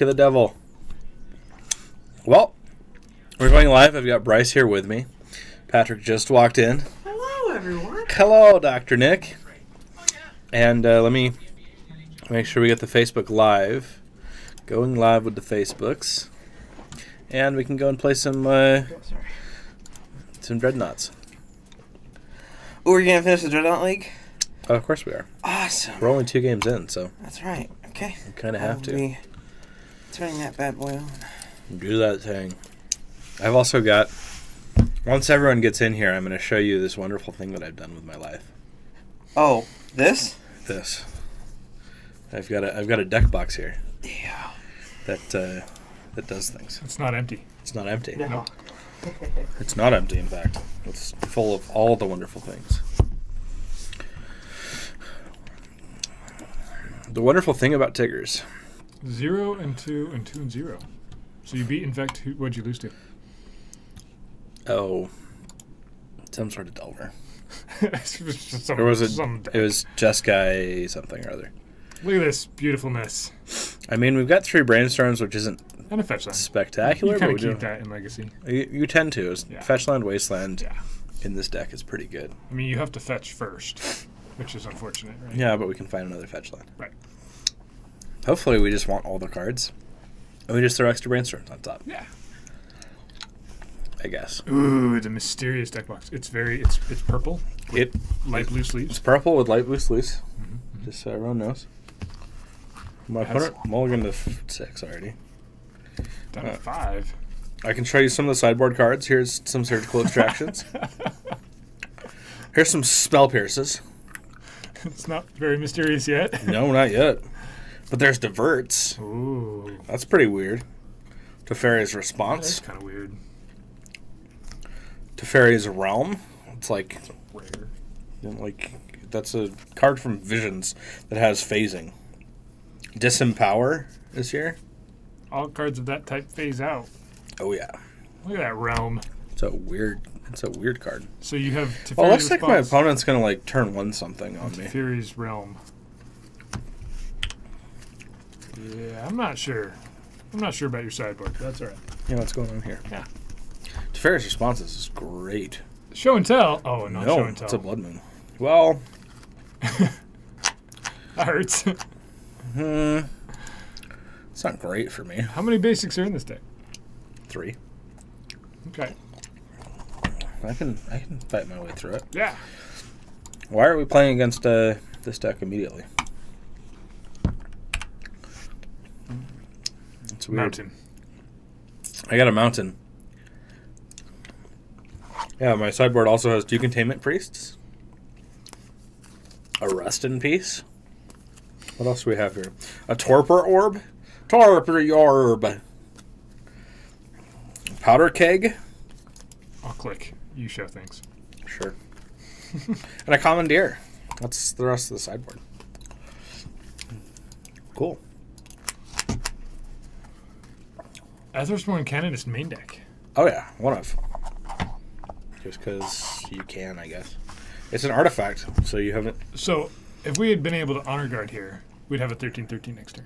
of the devil. Well, we're going live. I've got Bryce here with me. Patrick just walked in. Hello, everyone. Hello, Dr. Nick. And let me make sure we get the Facebook Live. Going live with the Facebooks. And we can go and play some Dreadnoughts. Oh, we're going to finish the Dreadnought League? Oh, of course we are. Awesome. We're only 2 games in, so. That's right. Okay. We kind of have to. Turning that bad boy on. Do that thing. I've also got, once everyone gets in here, I'm going to show you this wonderful thing that I've done with my life. Oh, this? This. I've got a deck box here. Yeah. That does things. It's not empty. It's not empty. No. It's not empty, in fact. It's full of all the wonderful things. The wonderful thing about Tiggers. 0 and 2 and 2 and 0. So you beat, in fact, what'd you lose to? Oh, some sort of Delver. It Look was Just Guy something or other. at this beautifulness. I mean, we've got 3 Brainstorms, which isn't And a fetch land. spectacular, You but kind we of keep do. that in Legacy. You tend to. Yeah. Fetchland, Wasteland Yeah. in this deck is pretty good. I mean, you have to fetch first, which is unfortunate, right? Yeah, but we can find another Fetchland. Right. Hopefully, we just want all the cards, and we just throw extra Brainstorms on top. Yeah. I guess. Ooh, the mysterious deck box. It's purple. Light blue It's sleeves. purple with light blue sleeves. Mm-hmm. Just so everyone knows. My It has- opponent mulliganed to 6 already. Down to 5. I can show you some of the sideboard cards. Here's some surgical extractions. Here's some spell pierces. It's not very mysterious yet. No, not yet. But there's diverts. Ooh. That's pretty weird. Teferi's That's Response. kind of weird. Teferi's Realm. It's like Rare. that's a card from Visions that has phasing. Disempower is here. All cards of that type phase out. Oh yeah. Look at that realm. It's a weird card. So you have Teferi's Well, it looks like my Response opponent's gonna turn 1 something on and me. Teferi's realm. Yeah, I'm not sure. I'm not sure about your sideboard, but that's all right. Yeah, what's going on here? Yeah. Teferi's Responses is great. Show and tell. Oh, not show and tell. It's a Blood Moon. Well, That hurts. it's not great for me. How many basics are in this deck? 3. Okay. I can fight my way through it. Yeah. Why are we playing against this deck immediately? It's weird. Mountain. I got a mountain. Yeah, my sideboard also has 2 Containment Priests. A Rest in Peace. What else do we have here? A Torpor Orb. Torpor Orb. Powder Keg. I'll click. You show things. Sure. And a Commandeer. That's the rest of the sideboard. Cool. Athersborn Canonist main deck. Oh yeah, one of. Just because you can, I guess. It's an artifact, so you haven't... So, if we had been able to honor guard here, we'd have a 13/13 next turn.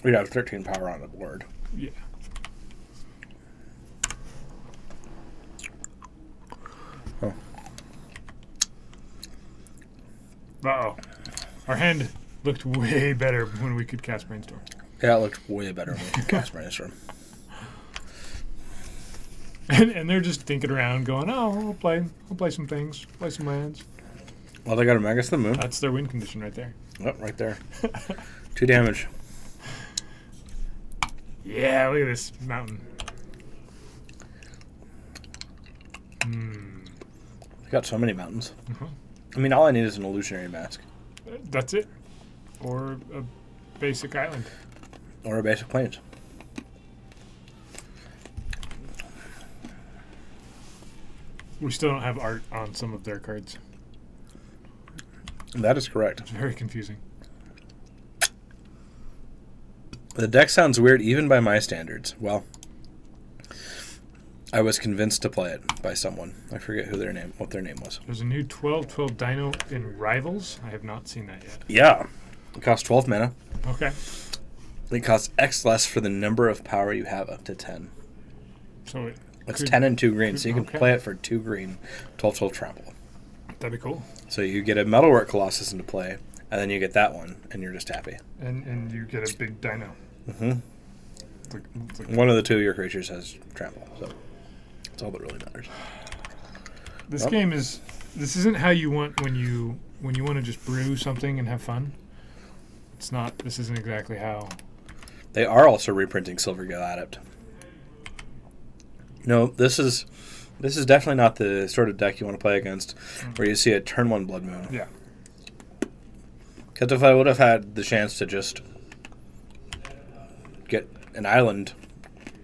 We'd have 13 power on the board. Yeah. Oh. Uh-oh. Our hand looked way better when we could cast Brainstorm. Yeah, it looked way better when we could cast Brainstorm. And they're just thinking around, going, "Oh, I'll play some things, play some lands." Well, they got a Magus the Moon. That's their win condition right there. Oh, right there. 2 damage. Yeah, look at this mountain. They got so many mountains. Uh-huh. I mean, all I need is an Illusionary Mask. That's it. Or a basic island. Or a basic Plains. We still don't have art on some of their cards. That is correct. It's very confusing. The deck sounds weird even by my standards. Well, I was convinced to play it by someone. I forget what their name was. There's a new 12/12 Dino in Rivals. I have not seen that yet. Yeah. It costs 12 mana. Okay. It costs X less for the number of power you have up to 10. So it's 10 and 2 green, so you can okay. play it for 2 green, total trample. That'd be cool. So you get a Metalwork Colossus into play, and then you get that one, and you're just happy. And you get a big dino. Mm-hmm. It's like One of the 2 of your creatures has trample, so that's all that really matters. This game is. This isn't how you want when you want to just brew something and have fun. It's not. This isn't exactly how. They are also reprinting Silvergill Adept. No, this is definitely not the sort of deck you want to play against, where you see a turn 1 Blood Moon. Yeah. Because if I would have had the chance to just get an island.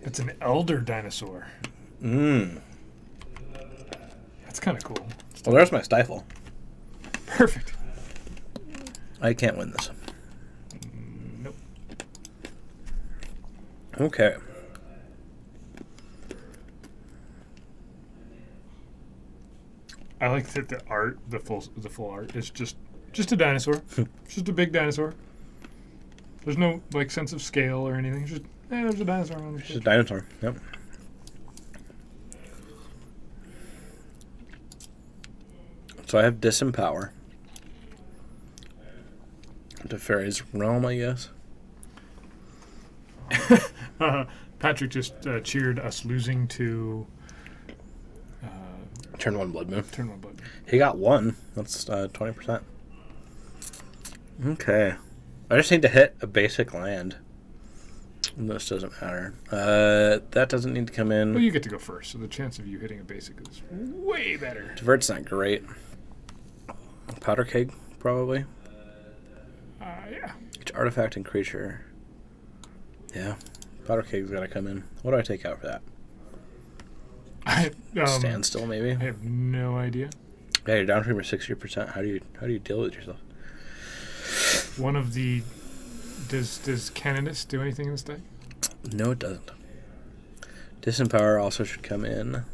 It's an elder dinosaur. Mmm. That's kind of cool. Well, there's my Stifle. Perfect. I can't win this. Nope. Okay. I like that the art, the full art, is just a dinosaur. It's just a big dinosaur. There's no like sense of scale or anything. It's just there's a dinosaur on the It's a dinosaur. Yep. So I have Disempower. Teferi's Realm, I guess. Patrick just cheered us losing to Turn 1 Blood Moon. Turn 1 Blood. He got 1. That's 20%. Okay. I just need to hit a basic land. This doesn't matter. That doesn't need to come in. Well, you get to go first, so the chance of you hitting a basic is way better. Divert's not great. Powder Keg, probably. Yeah. Each artifact and creature. Yeah. Powder Keg's got to come in. What do I take out for that? Standstill, maybe? I have no idea. Yeah, you're down from your 60%. How do you deal with yourself? One of the... Does Canonist do anything in this deck? No, it doesn't. Disempower also should come in.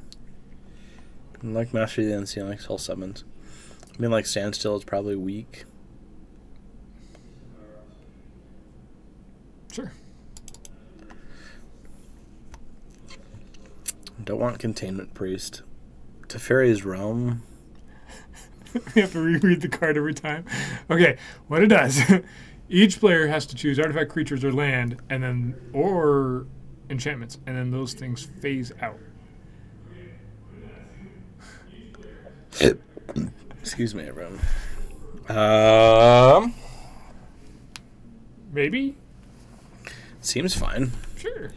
Like Mastery of the Unseen, like Soul Summons. I mean, like Standstill is probably weak. Sure. Don't want Containment Priest. Teferi's Realm. We have to reread the card every time. Okay, what it does. Each player has to choose artifact, creatures, or land, and then or enchantments, and then those things phase out. Excuse me, everyone. Maybe? Seems fine. Sure.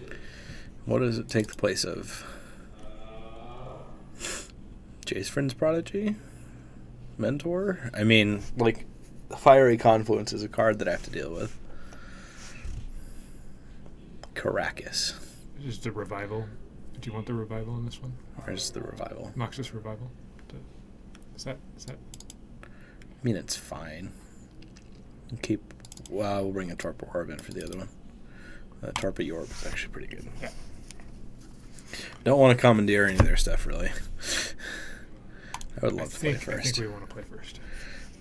What does it take the place of? Jace Friend's Prodigy? Mentor? I mean, like, Fiery Confluence is a card that I have to deal with. Caracas. Just a revival. Did you want the revival in this one? Where's the revival? Noxus revival. Is that? I mean, it's fine. We'll bring a Torpor Orb in for the other one. Torpor Orb is actually pretty good. Yeah. Don't want to commandeer any of their stuff, really. I would love to play first. I think we want to play first.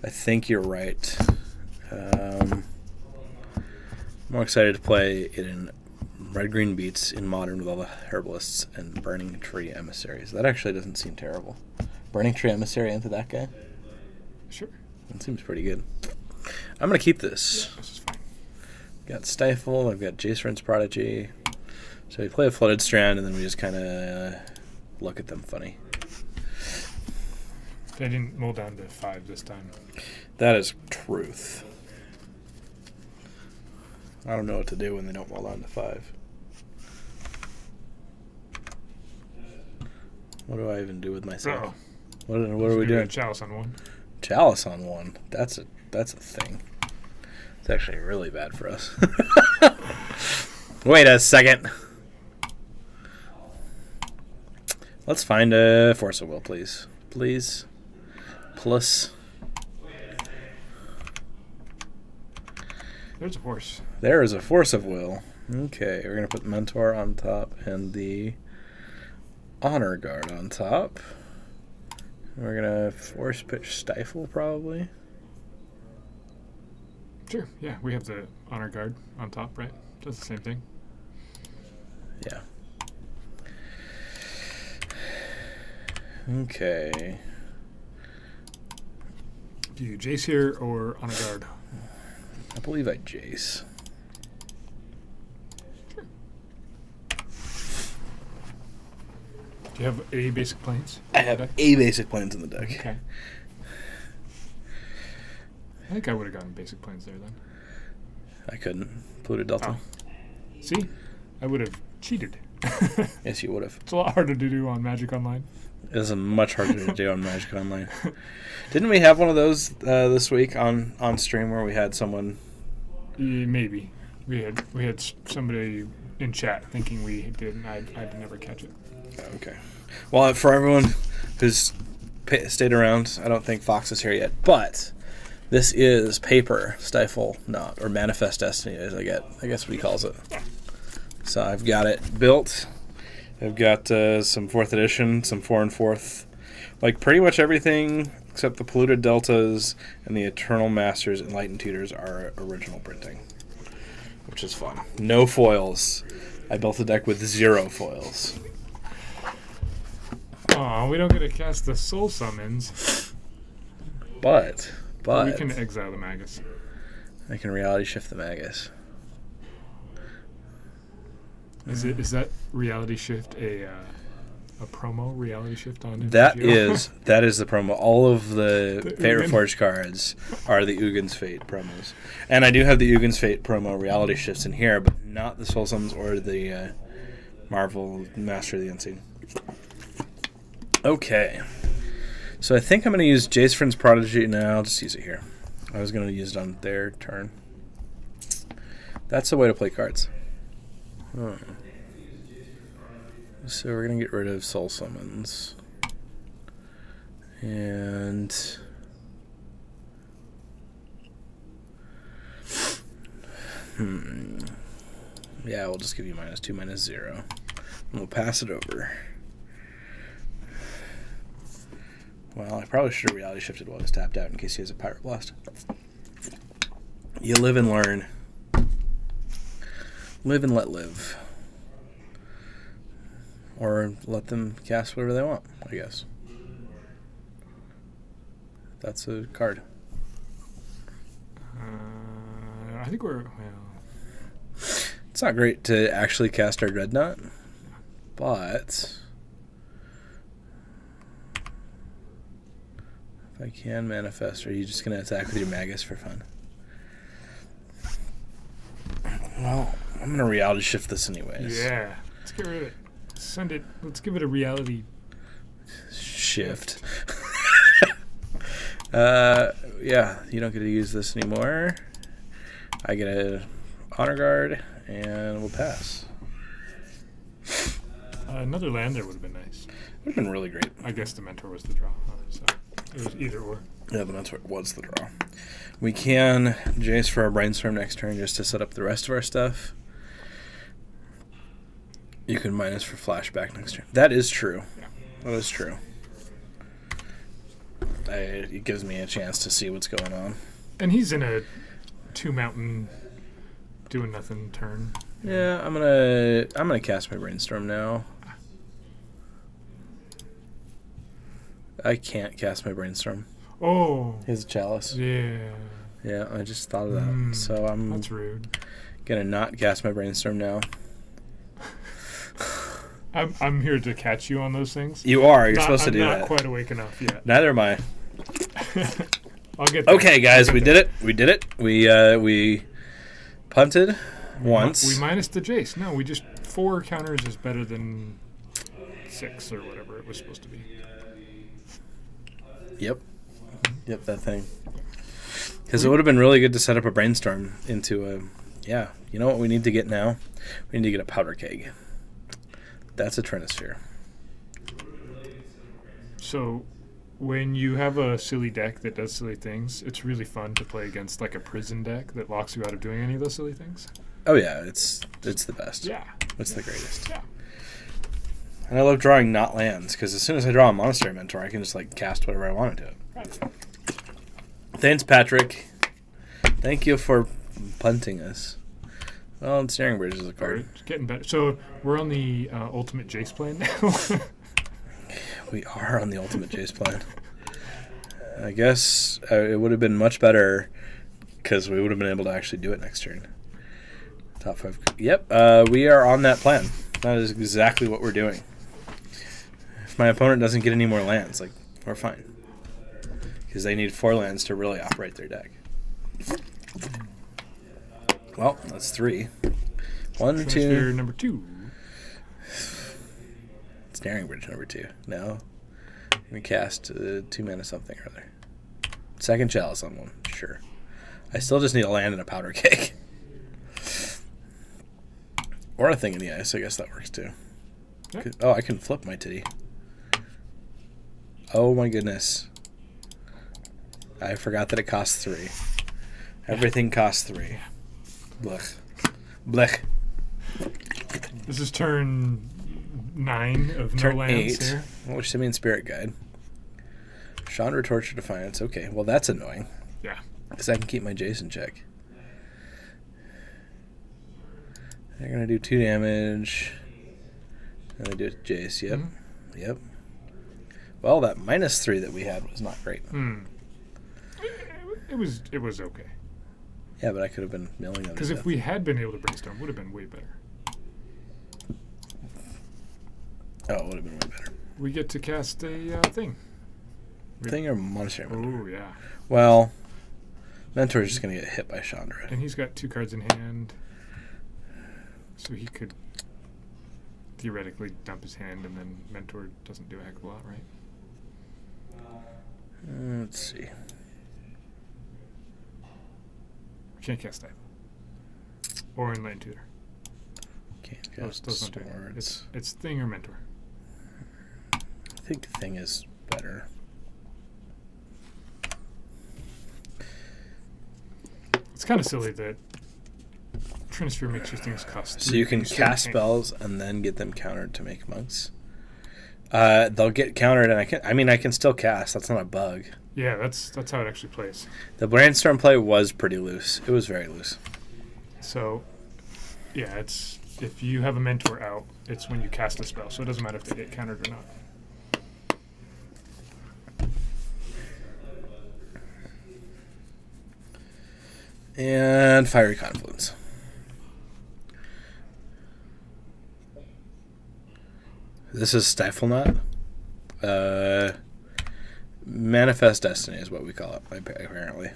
I think you're right. I'm more excited to play it in Red-Green Beats in Modern with all the Herbalists and Burning Tree Emissaries. That actually doesn't seem terrible. Burning Tree Emissary into that guy? Sure. That seems pretty good. I'm going to keep this. Yeah, this is fine. Got Stifle, I've got Jace Friend's Prodigy. So we play a Flooded Strand, and then we just kind of look at them funny. They didn't mull down to 5 this time. That is truth. I don't know what to do when they don't mull down to 5. What do I even do with myself? Uh-oh. What are we doing? Chalice on 1. Chalice on 1. That's a thing. It's actually really bad for us. Wait a second. Let's find a Force of Will, please. Please. Plus. There's a horse. There is a Force of Will. Okay, we're going to put Mentor on top and the Honor Guard on top. We're going to Force Pitch Stifle, probably. Sure, yeah. We have the Honor Guard on top, right? Does the same thing. Yeah. Okay. Do you Jace here or on a guard? I believe I Jace. Sure. Do you have a basic planes? I have a basic planes in the deck. Okay. I think I would have gotten basic planes there then. I couldn't. Polluted Delta. Oh. See? I would have cheated. Yes, you would have. It's a lot harder to do on Magic Online. It's much harder to do on Magic Online. Didn't we have one of those this week on stream where we had someone? Maybe we had somebody in chat thinking we did, and I'd never catch it. Okay. Well, for everyone who's stayed around, I don't think Fox is here yet, but this is Paper Stifle Nought, or Manifest Destiny, as I guess what he calls it. So I've got it built. I've got some 4th edition, some 4 and 4th, like pretty much everything except the Polluted Deltas and the Eternal Masters and Light and Tutors are original printing, which is fun. No foils. I built a deck with 0 foils. Oh, we don't get to cast the Soul Summons. But We can exile the Magus. I can reality shift the Magus. Is that reality shift a promo reality shift on MTGO? That is the promo. All of the Fate Ugin. Reforged cards are the Ugin's Fate promos, and I do have the Ugin's Fate promo reality shifts in here, but not the Soul Summons or the Marvel Master of the Unseen. Okay, so I think I'm going to use Jace Vryn's Prodigy. No, I'll just use it here. I was going to use it on their turn. That's the way to play cards. Huh. So we're going to get rid of Soul Summons. And yeah, we'll just give you -2, -0. And we'll pass it over. Well, I probably should have reality shifted while I was tapped out in case he has a Pirate Blast. You live and learn. Live and let live. Or let them cast whatever they want, I guess. That's a card. I think we're... Well, It's not great to actually cast our Dreadnought, but if I can manifest, are you just going to attack with your Magus for fun? Well, I'm going to reality shift this anyways. yeah. Let's get rid of it. Send it. Let's give it a reality Shift. Yeah, you don't get to use this anymore. I get a Honor Guard, and we'll pass. Another land there would have been nice. Would have been really great. I guess the Mentor was the draw, so it was either or. Yeah, the Mentor was the draw. We can Jace for our Brainstorm next turn just to set up the rest of our stuff. You can minus for flashback next turn. That is true. Yeah. That is true. It gives me a chance to see what's going on. And he's in a 2-mountain doing nothing turn. Yeah, I'm gonna cast my Brainstorm now. I can't cast my Brainstorm. Oh. He has a Chalice. Yeah. Yeah, I just thought of that. So I'm That's rude. gonna not cast my Brainstorm now. I'm here to catch you on those things. You are. You're supposed to do I'm that. not quite awake enough yet. Neither am I. I'll get there. Okay, guys, we did it. We did it. We punted once. We minus the Jace. No, we just 4 counters is better than 6 or whatever it was supposed to be. Yep, that thing. Because it would have been really good to set up a Brainstorm into a... Yeah, you know what we need to get now? We need to get a Powder Keg. That's a Trinisphere. So, when you have a silly deck that does silly things, it's really fun to play against like a prison deck that locks you out of doing any of those silly things. Oh yeah, it's the best. Yeah. It's the greatest. Yeah. And I love drawing not lands, because as soon as I draw a Monastery Mentor, I can just like cast whatever I want to do. Right. Thanks, Patrick. Thank you for punting us. Well, Snaring Bridge is a Or card. it's getting better. So we're on the ultimate Jace plan now. We are on the ultimate Jace plan. I guess it would have been much better because we would have been able to actually do it next turn. Top 5. Yep, we are on that plan. That is exactly what we're doing. If my opponent doesn't get any more lands, like, we're fine. Because they need 4 lands to really operate their deck. Well, that's 3. 1, Transfer 2. number 2. Snaring Bridge number 2. No. I'm going to cast 2 mana something or other. Second Chalice on one. Sure. I still just need a land and a powder cake. Or a Thing in the Ice. I guess that works too. Yeah. Oh, I can flip my titty. Oh my goodness. I forgot that it costs 3. Everything costs 3. Blech. Blech. This is turn 9 of Turn no lands 8. here. Which Simeon Spirit Guide. Chandra Torture Defiance. Okay, well that's annoying. Yeah. Because I can keep my Jace in check. They're going to do 2 damage. And they do it to Jace. Yep. Mm-hmm. Yep. Well, that -3 that we had was not great. It was okay. Yeah, but I could have been milling them. Because to if death. we had been able to brainstorm, it would have been way better. Oh, it would have been way better. We get to cast a thing. Thing or Monastery Mentor? Oh, yeah. Well, Mentor's just going to get hit by Chandra. And he's got 2 cards in hand. So he could theoretically dump his hand, and then Mentor doesn't do a heck of a lot, right? Let's see. We can't cast that. Or Enlightened Tutor. Can't Those cast don't do it. swords. It's Thing or Mentor. I think Thing is better. It's kind of silly that Trinisphere makes your things cost. So you can cast spells and then get them countered to make monks. They'll get countered, and I can still cast. That's not a bug. Yeah, that's how it actually plays. The brainstorm play was pretty loose. It was very loose. So, yeah, it's if you have a Mentor out, it's when you cast a spell. So it doesn't matter if they get countered or not. And Fiery Confluence. This is Stifle Knot. Manifest Destiny is what we call it, apparently.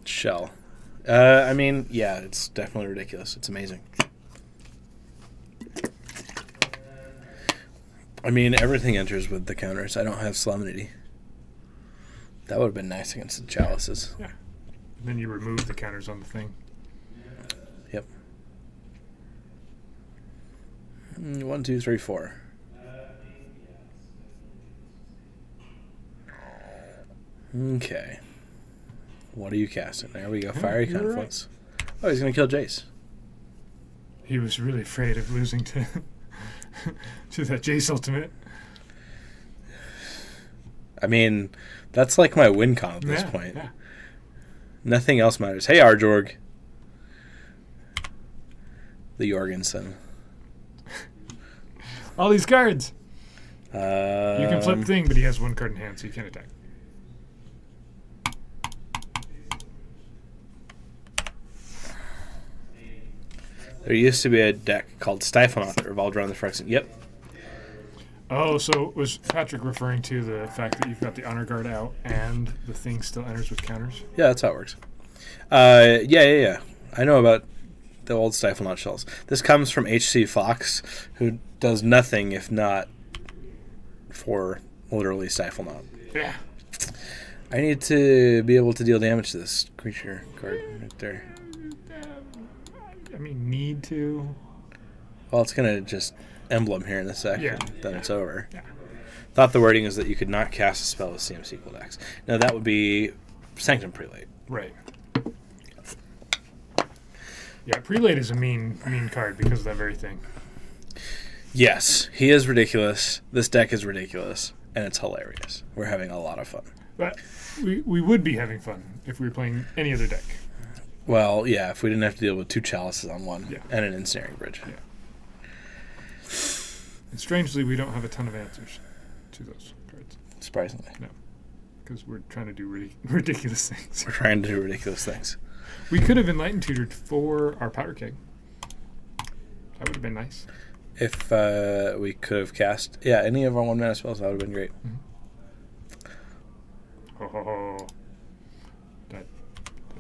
Shell. I mean, yeah, it's definitely ridiculous. It's amazing. I mean, everything enters with the counters. I don't have Solemnity. That would have been nice against the Chalices. Yeah. And then you remove the counters on the thing. Yep. 1, 2, 3, 4. Okay. What are you casting? There we go. Fiery you're Confluence. Oh, he's going to kill Jace. He was really afraid of losing to to that Jace Ultimate. I mean, that's like my win con at this point. Yeah. Nothing else matters. Hey, Arjorg. The Jorgensen. All these cards. You You can flip Thing, but he has 1 card in hand, so you can't attack. There used to be a deck called Stifle Knot that revolved around the Phyrexian. Yep. Oh, so was Patrick referring to the fact that you've got the Honor Guard out and the Thing still enters with counters? Yeah, that's how it works. Yeah. I know about the old Stifle Knot shells. This comes from HC Fox, who does nothing if not for literally Stifle Knot. Yeah. I need to be able to deal damage to this creature card right there. I mean, need to. Well, it's going to just emblem here in a second. Yeah. Then it's over. Yeah. Thought the wording is that you could not cast a spell with CMC equal Dex. Now, that would be Sanctum Prelate. Right. Yeah, Prelate is a mean card because of that very thing. Yes, he is ridiculous. This deck is ridiculous, and it's hilarious. We're having a lot of fun. But we would be having fun if we were playing any other deck. Well, yeah, if we didn't have to deal with 2 chalices on one Yeah. and an ensnaring bridge. Yeah. And strangely, we don't have a ton of answers to those cards Surprisingly. because we're trying to do ridiculous things. We're trying to do ridiculous things. We could have Enlightened Tutored for our powder keg. That would have been nice. If we could have cast, any of our 1-mana spells, that would have been great. Oh, that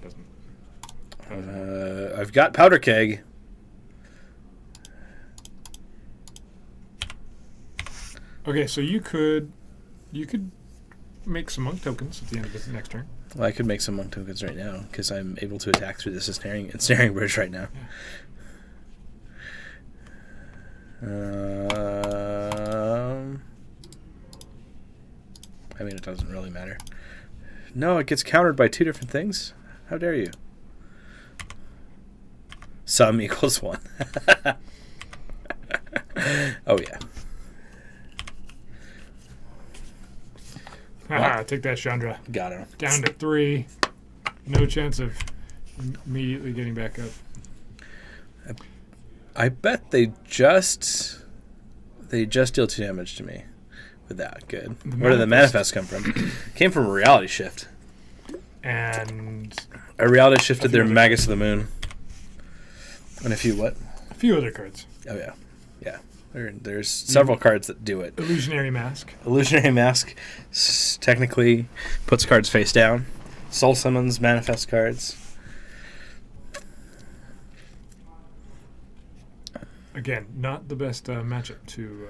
doesn't. I've got powder keg. Okay, so you could make some monk tokens at the end of the next turn. Well, I could make some monk tokens right now because I'm able to attack through this ensnaring bridge right now. I mean, it doesn't really matter. No, it gets countered by 2 different things. How dare you? Sum equals 1. Oh, yeah. Haha, take that, Chandra. Got him. Down to 3. No chance of immediately getting back up. I bet they just deal 2 damage to me with that. Good. Where did the manifest come from? Came from a reality shift. And A reality shifted their Magus of the Moon. And a few what? a few other cards. Oh, yeah. Yeah. There's several cards that do it. Illusionary Mask. Illusionary Mask technically puts cards face down. Soul Summons manifest cards. Again, not the best matchup to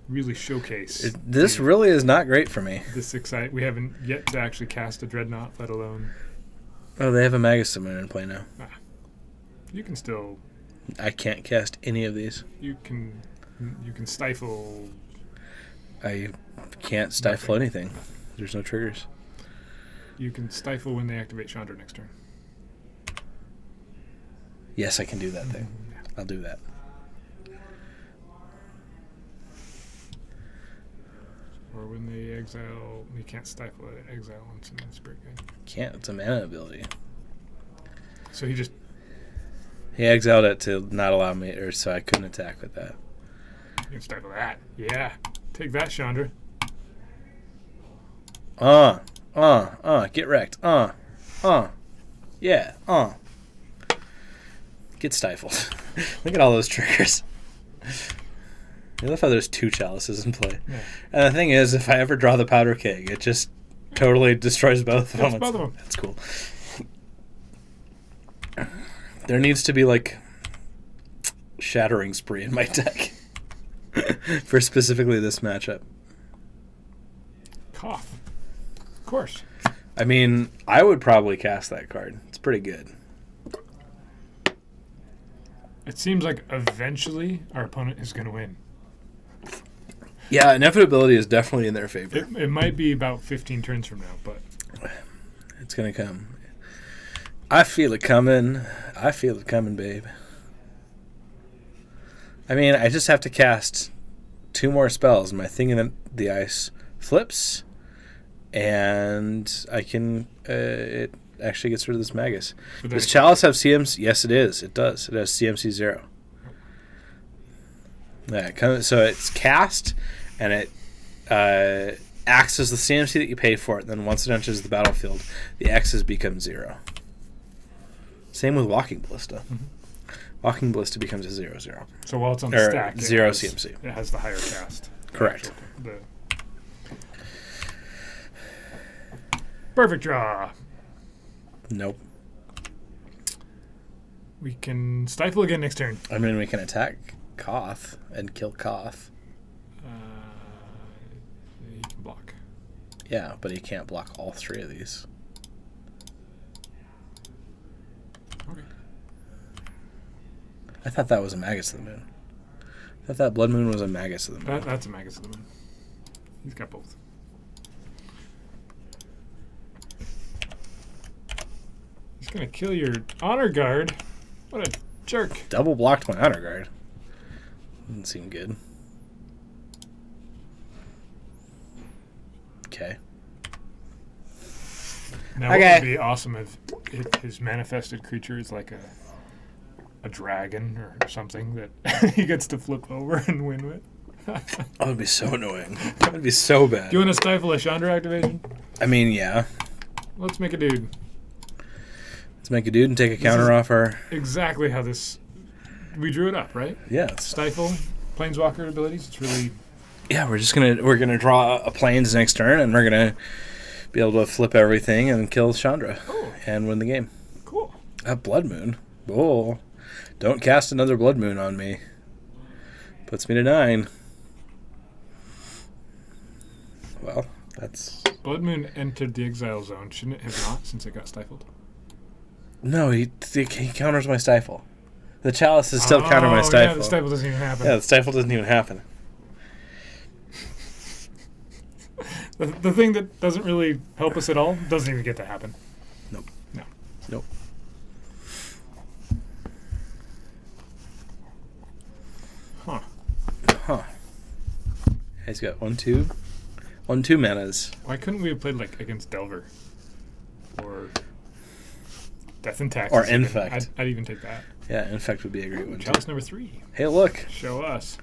really showcase. This really is not great for me. This we haven't yet to actually cast a Dreadnought, let alone. Oh, they have a Magus of the Moon in play now. You can still. I can't cast any of these. You can stifle. I can't stifle anything. There's no triggers. You can stifle when they activate Chandra next turn. Yes, I can do that thing. I'll do that. Or when they exile, you can't stifle it. Exile once in the Spirit Guide. Can't. It's a mana ability. So he just. He exiled it to not allow me, or so I couldn't attack with that. You can stifle that. Yeah. Take that, Chandra. Get wrecked. Yeah. Get stifled. Look at all those triggers. I love how there's 2 chalices in play. Yeah. And the thing is, if I ever draw the powder keg, it just totally destroys both of them. Both of them. That's cool. There needs to be, like, Shattering Spree in my deck. For specifically this matchup. Cough. Of course. I mean, I would probably cast that card. It's pretty good. It seems like eventually our opponent is going to win. Yeah, inevitability is definitely in their favor. It might be about 15 turns from now, but It's going to come. I feel it coming. I feel it coming, babe. I mean, I just have to cast 2 more spells. My Thing in the Ice flips, and I can... it actually gets rid of this Magus. Does Chalice have CMC? Yes, it is. It does. It has CMC 0. Yeah, so it's cast, and it acts as the CMC that you paid for it. Then once it enters the battlefield, the X's become 0. Same with Walking Ballista. Mm-hmm. Walking Ballista becomes a 0/0. So while it's on the stack, 0 CMC. It has the higher cast. Correct. Perfect draw. Nope. We can stifle again next turn. I mean, we can attack Koth and kill Koth. He can block. Yeah, but he can't block all 3 of these. Okay. I thought that was a Magus of the Moon. I thought that Blood Moon was a Magus of the Moon. That's a Magus of the Moon. He's got both. He's going to kill your Honor Guard. What a jerk. Double blocked my Honor Guard. Doesn't seem good. Okay. Now, what would be awesome if his manifested creature is like a dragon or something that he gets to flip over and win with. Oh, it'd be so annoying. That'd be so bad. Do you want to stifle a Chandra activation? I mean, yeah. Let's make a dude. Let's make a dude and take a counter off our... Exactly how this... We drew it up, right? Yeah. Stifle, Planeswalker abilities. It's really... Yeah, we're gonna draw a plains next turn, and we're gonna be able to flip everything and kill Chandra and win the game. Cool. A Blood Moon. Whoa. Don't cast another Blood Moon on me. Puts me to 9. Well, that's... Blood Moon entered the exile zone. Shouldn't it have not, since it got stifled? No, he counters my Stifle. The Chalice is still counter my Stifle. Yeah, the Stifle doesn't even happen. Yeah, the Stifle doesn't even happen. The thing that doesn't really help us at all doesn't even get to happen. Nope. No. Nope. Huh. He's got 1/2 manas. Why couldn't we have played like against Delver? Or Death and Taxes? Or Infect. I'd even take that. Yeah, Infect would be a great one. Chalice number 3. Hey, look. Show us.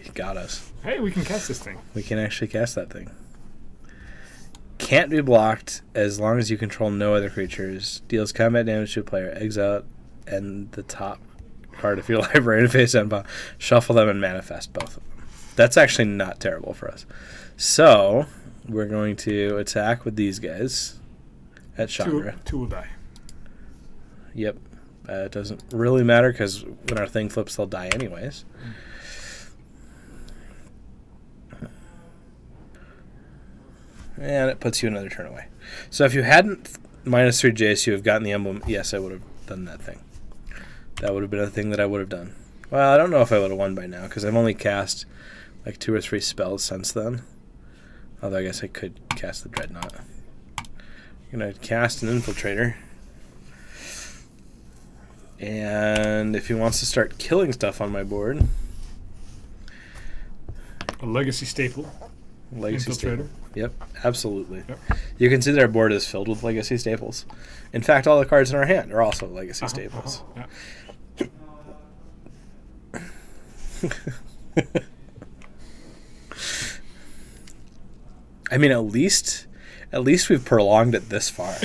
He got us. Hey, we can cast this thing. We can actually cast that thing. Can't be blocked as long as you control no other creatures. Deals combat damage to a player. Exile and the top card of your library and face and shuffle them and manifest both of them. That's actually not terrible for us. So we're going to attack with these guys at Chandra. Two will die. Yep. It doesn't really matter because when our thing flips, they'll die anyways. And it puts you another turn away. So if you hadn't -3 Jace, you have gotten the emblem. Yes, I would have done that thing. That would have been a thing that I would have done. Well, I don't know if I would have won by now because I've only cast like 2 or 3 spells since then. Although I guess I could cast the Dreadnought. I'm going to cast an Infiltrator. And if he wants to start killing stuff on my board... A Legacy staple. Legacy Infiltrator. Staple. Yep, absolutely. Yep. You can see that our board is filled with Legacy Staples. In fact, all the cards in our hand are also Legacy Staples. Yeah. I mean, at least we've prolonged it this far.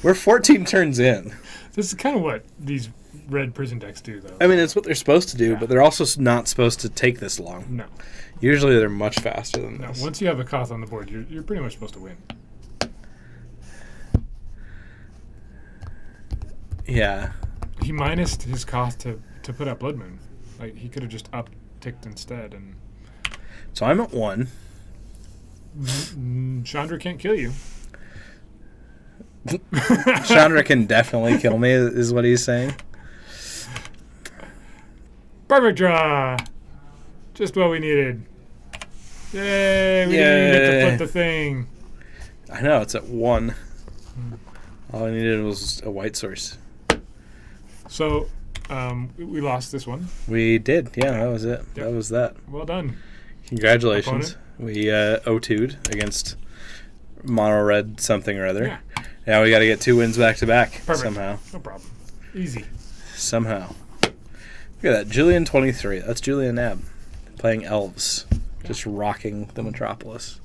We're 14 turns in. This is kind of what these red prison decks do, though. I mean, it's what they're supposed to do, Yeah. but they're also not supposed to take this long. No. Usually they're much faster than No. this. Once you have a Koth on the board, you're pretty much supposed to win. Yeah. He minused his Koth to put up Blood Moon. Like, he could have just upticked instead, and... So I'm at 1. Chandra can't kill you. Chandra can definitely kill me, is what he's saying. Perfect draw! Just what we needed. Yay! We didn't even get to flip the thing. I know, it's at 1. All I needed was a white source. So, we lost this one. We did, yeah, that was it. Yep. That was that. Well done. Congratulations. Opponent. We O2'd against mono red something or other. Yeah. Now we got to get 2 wins back to back Perfect. somehow. No problem. Easy. Somehow. Look at that. Julian 23. That's Julian Nab playing elves. Just rocking the Metropolis.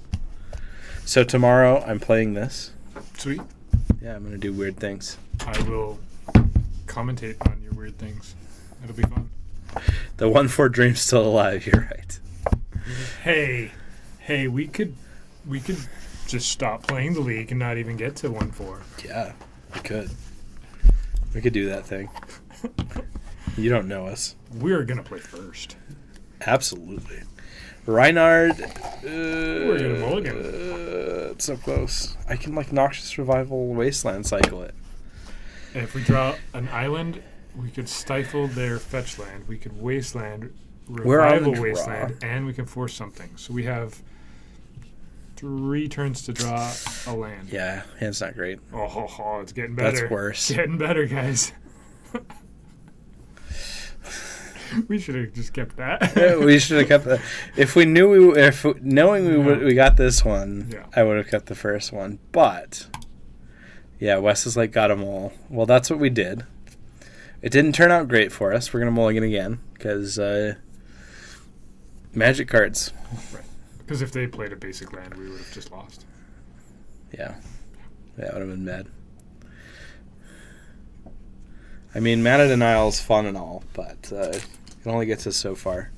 So tomorrow I'm playing this. Sweet. Yeah, I'm going to do weird things. I will commentate on your weird things. It'll be fun. The 1/4 Dream's still alive. You're right. Hey, we could just stop playing the league and not even get to 1/4. Yeah, we could. We could do that thing. You don't know us. We're gonna play first. Absolutely. Reinhard. We're gonna mulligan. It's so close. I can like Noxious Revival Wasteland cycle it. And if we draw an island, we could stifle their fetch land. We could wasteland, We're on the revival draw. wasteland, and we can force something. So we have 3 turns to draw a land. Yeah, hand's not great. Oh, it's getting better. That's worse. It's getting better, guys. We should have just kept that. Yeah, we should have kept that. If we knew knowing we got this one, Yeah. I would have kept the first one. But Yeah, Wes is like, got them all. Well, that's what we did. It didn't turn out great for us. We're going to mulligan again because magic cards. Right. Because if they played a basic land, we would have just lost. Yeah. That would have been bad. I mean, mana denial is fun and all, but it only gets us so far.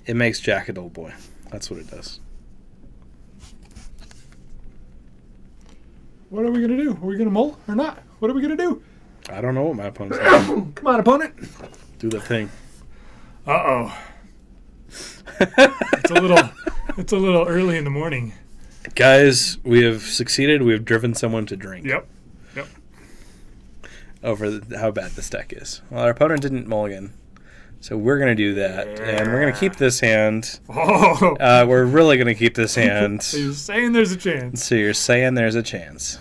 It makes Jack a dull boy. That's what it does. What are we going to do? Are we going to mull or not? What are we going to do? I don't know what my opponent's going to do. Come on, opponent. Do the thing. Uh-oh. It's a little early in the morning. Guys, we have succeeded. We have driven someone to drink. Yep. Over how bad this deck is. Well, our opponent didn't mulligan, so we're going to do that. And we're going to keep this hand. Oh. We're really going to keep this hand. So you're saying there's a chance. So you're saying there's a chance.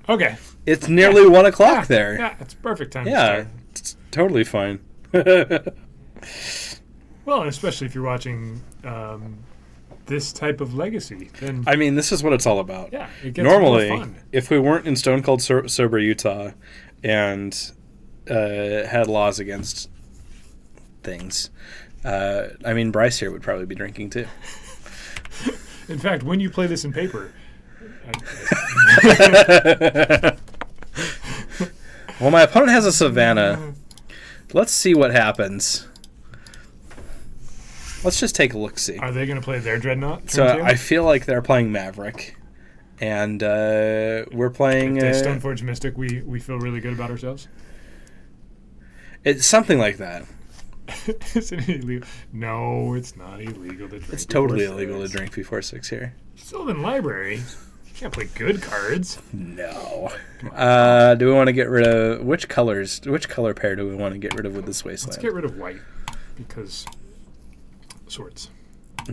Okay. It's nearly 1 o'clock there. Yeah, it's perfect time to Yeah, start. it's totally fine. Well, and especially if you're watching this type of Legacy, then I mean, this is what it's all about. yeah, it gets Normally, more fun. if we weren't in Stone Cold Sober Utah and had laws against things, I mean, Bryce here would probably be drinking too. In fact, when you play this in paper, Well, my opponent has a Savannah. Let's see what happens. Let's just take a look-see. are they going to play their Dreadnought? So turn two? I feel like they're playing Maverick, and we're playing. If they Stoneforge Mystic, we feel really good about ourselves. It's something like that. Is it illegal? No, it's not illegal to drink. It's totally before illegal to 6. drink before 6 here. Sylvan Library. You can't play good cards. No. Do we want to get rid of which colors? Which color pair do we want to get rid of with this wasteland? Let's get rid of white because swords.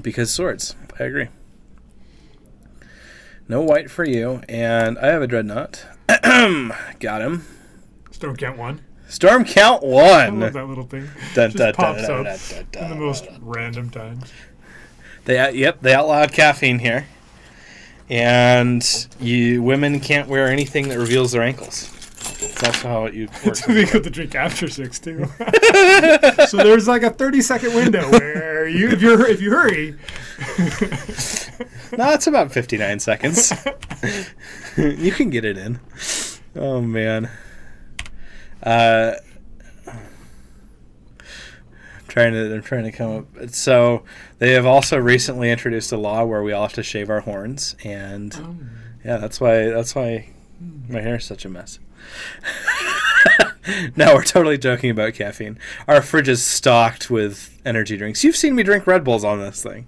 Because swords. I agree. No white for you, and I have a Dreadnought. Got him. Storm count 1. Storm count I 1. love that little thing. Dun, Just dun, pops dun, up dun, dun, in the dun, most dun. random times. They outlawed caffeine here, and women can't wear anything that reveals their ankles. That's also how it It's works. illegal to drink after 6 too. So there's like a 30-second window where if you hurry. No, it's about 59 seconds. You can get it in. Oh man. I'm trying to come up. So they have also recently introduced a law where we all have to shave our horns, and yeah, that's why my hair is such a mess. Now we're totally joking about caffeine. Our fridge is stocked with energy drinks. You've seen me drink Red Bulls on this thing.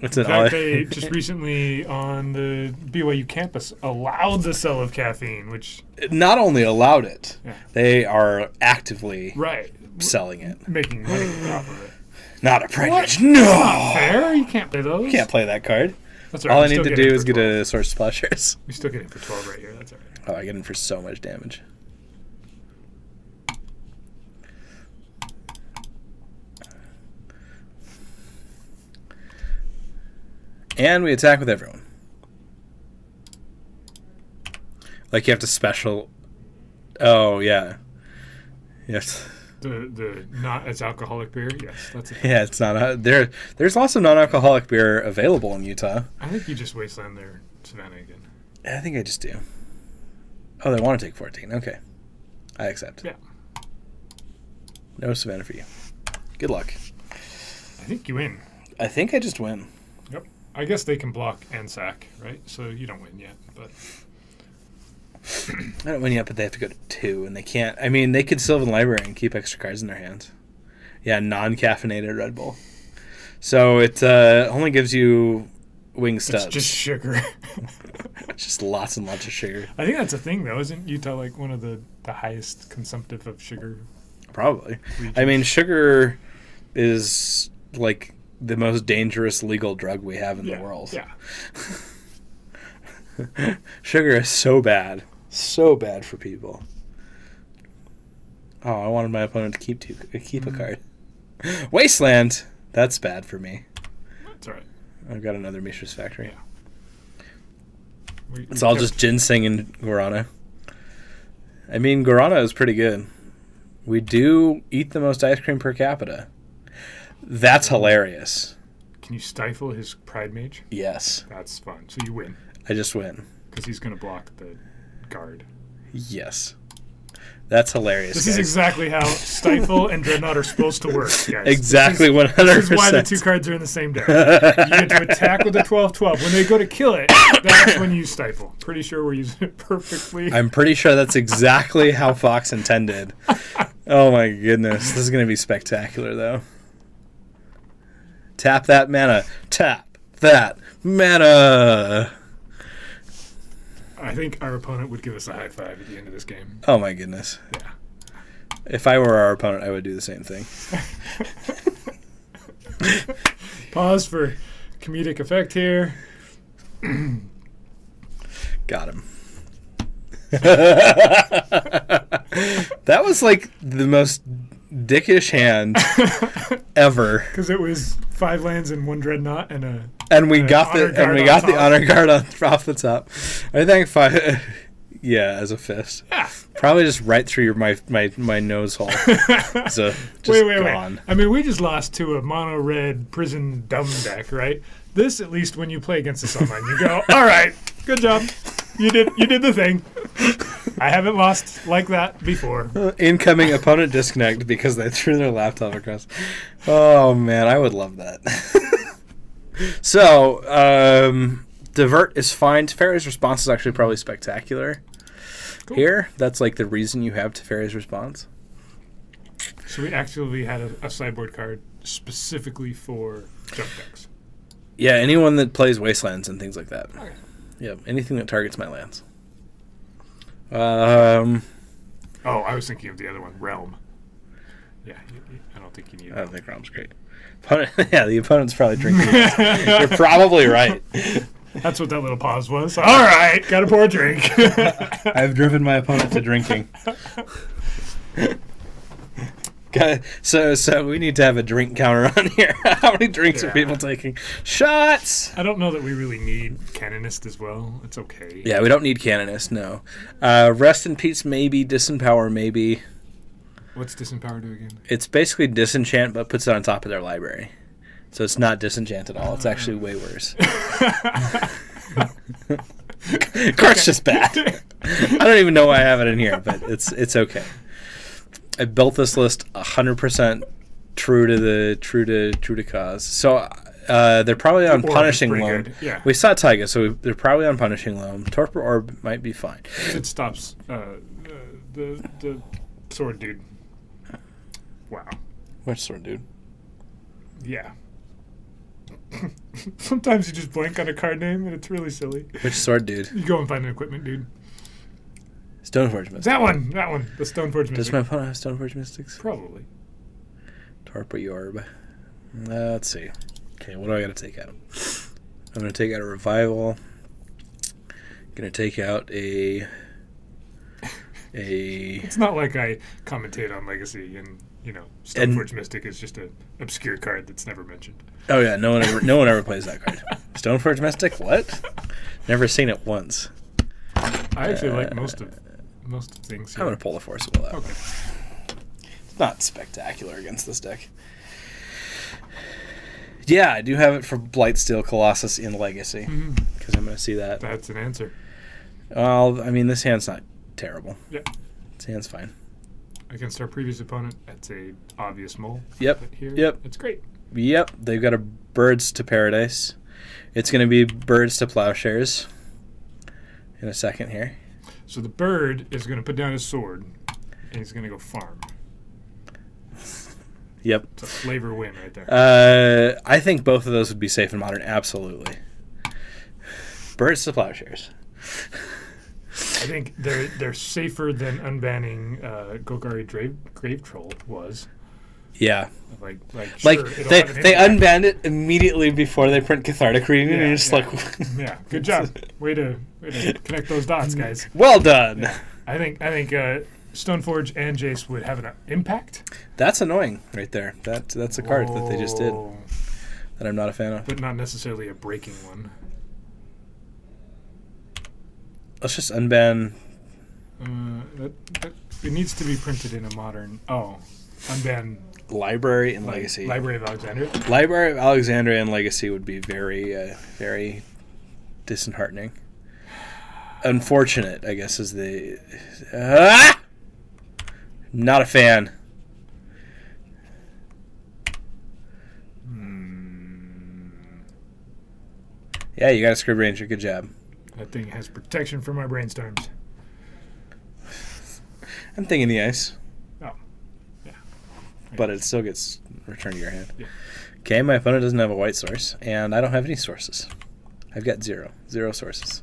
It's In fact, they just recently on the BYU campus allowed the sale of caffeine, which not only allowed it, Yeah. they are actively right selling it. making money off of it. Not a privilege. What? No, Not fair. You can't play those. you can't play that card. That's All I we need still to in do for is get 12. a Source Splashers. We still get it for 12 right here. That's all right. Oh, I get in for so much damage. And we attack with everyone. Like you have to special. Oh yeah. Yes. The not as alcoholic beer. Yes, that's it. Yeah, it's not there's lots of non-alcoholic beer available in Utah. I think you just wasteland their Savannah again. I think I just do. Oh, they want to take 14. Okay. I accept. Yeah. No Savannah for you. Good luck. I think you win. I think I just win. Yep. I guess they can block and sack, right? So you don't win yet, but I don't win yet, but they have to go to 2, and they can't. I mean, they could Sylvan Library and keep extra cards in their hands. Yeah, non-caffeinated Red Bull. So it only gives you wing studs. it's just sugar. Just lots and lots of sugar. I think that's a thing, though. Isn't Utah like one of the highest consumptive of sugar? Probably. regions? I mean, sugar is like the most dangerous legal drug we have in the world. Yeah. Sugar is so bad. So bad for people. Oh, I wanted my opponent to keep a card. Wasteland. That's bad for me. That's all right. I've got another Mishra's Factory. We It's all just ginseng and guarana. I mean, guarana is pretty good. We do eat the most ice cream per capita. That's hilarious. Can you stifle his Pride Mage? Yes. That's fun. So you win. I just win. Because he's going to block the guard. Yes. That's hilarious. This guys. is exactly how Stifle and Dreadnought are supposed to work, guys. Exactly, 100%. This is why the two cards are in the same deck. You get to attack with the 12/12. When they go to kill it, that's when you Stifle. Pretty sure we're using it perfectly. I'm pretty sure that's exactly how Fox intended. Oh my goodness. This is going to be spectacular, though. Tap that mana. Tap that mana. I think our opponent would give us a high five at the end of this game. Oh my goodness. Yeah. If I were our opponent, I would do the same thing. Pause for comedic effect here. Got him. That was like the most dickish hand ever. Because it was 5 lands and 1 Dreadnought and a... And we got the honor guard off the top. I think 5, yeah, as a fist. Yeah. Probably just right through my nose hole. So just wait. gone. I mean, we just lost to a mono red prison dumb deck, right? This, at least, when you play against this online, you go, all right, good job, you did the thing. I haven't lost like that before. Incoming opponent disconnect because they threw their laptop across. Oh man, I would love that. So, Divert is fine. Teferi's response is actually probably spectacular. Cool. Here, that's like the reason you have Teferi's response. So we actually had a sideboard card specifically for jump decks. Yeah, anyone that plays Wastelands and things like that. Okay. Yeah, anything that targets my lands. Oh, I was thinking of the other one, Realm. Yeah, I don't think you need it. I don't think Realm's great. Yeah, the opponent's probably drinking. You're probably right. That's what that little pause was. All right, gotta pour a drink. I've driven my opponent to drinking. So we need to have a drink counter on here. How many drinks are people taking? Shots! I don't know that we really need Canonist as well. It's okay. Yeah, we don't need Canonist, no. Rest in Peace, maybe. Disempower, maybe. What's Disempower do again? It's basically disenchant, but puts it on top of their library. So it's not disenchant at all. It's actually way worse. Card's just bad. I don't even know why I have it in here, but it's okay. I built this list 100% true to cause. So they're probably on Punishing Loam. Yeah. We saw Taiga, so they're probably on Punishing Loam. Torpor Orb might be fine. It stops the sword dude. Wow. Which sword dude? Yeah. Sometimes you just blank on a card name and it's really silly. Which sword dude? You go and find an equipment dude. Stoneforge Mystic. That one. The Stoneforge Mystic. Does my opponent have Stoneforge Mystics? Probably. Torpor Orb. Let's see. Okay, what do I got to take out? I'm going to take out a Revival. Going to take out a... It's not like I commentate on Legacy and, Stoneforge Mystic is just an obscure card that's never mentioned. Oh yeah, no one ever plays that card. Stoneforge Mystic? What? Never seen it once. I actually like most of things here. I'm going to pull the Forcible out. Okay. It's not spectacular against this deck. Yeah, I do have it for Blightsteel Colossus in Legacy. Because I'm going to see that. That's an answer. Well, I mean, this hand's not terrible. Yeah. This hand's fine. Against our previous opponent, that's a obvious mole. Yep. But here, Yep. it's great. Yep. They've got a Birds to Paradise. It's going to be Birds to Plowshares in a second here. So the bird is going to put down his sword, and he's going to go farm. Yep. It's a flavor win right there. I think both of those would be safe in Modern. Absolutely. Birds to Plowshares. I think they're safer than unbanning Golgari Grave Troll was. Yeah. Like they impact. unbanned it immediately before they print Cathartic Reading, and you're just like... Yeah, good job. Way to connect those dots, guys. Well done. Yeah. I think Stoneforge and Jace would have an impact. That's annoying right there. That's a card that they just did. that I'm not a fan of. but not necessarily a breaking one. Let's just unban. It needs to be printed in a modern. Oh, unban Library and Legacy. Library of Alexandria. Library of Alexandria and Legacy would be very, very disheartening. Unfortunate, I guess, is the... Not a fan. Yeah, you got a Scrib Ranger. Good job. That thing has protection from my brainstorms. I'm thinking the ice. Oh, yeah. But it still gets returned to your hand. Yeah. Okay, my opponent doesn't have a white source, and I don't have any sources. I've got zero sources.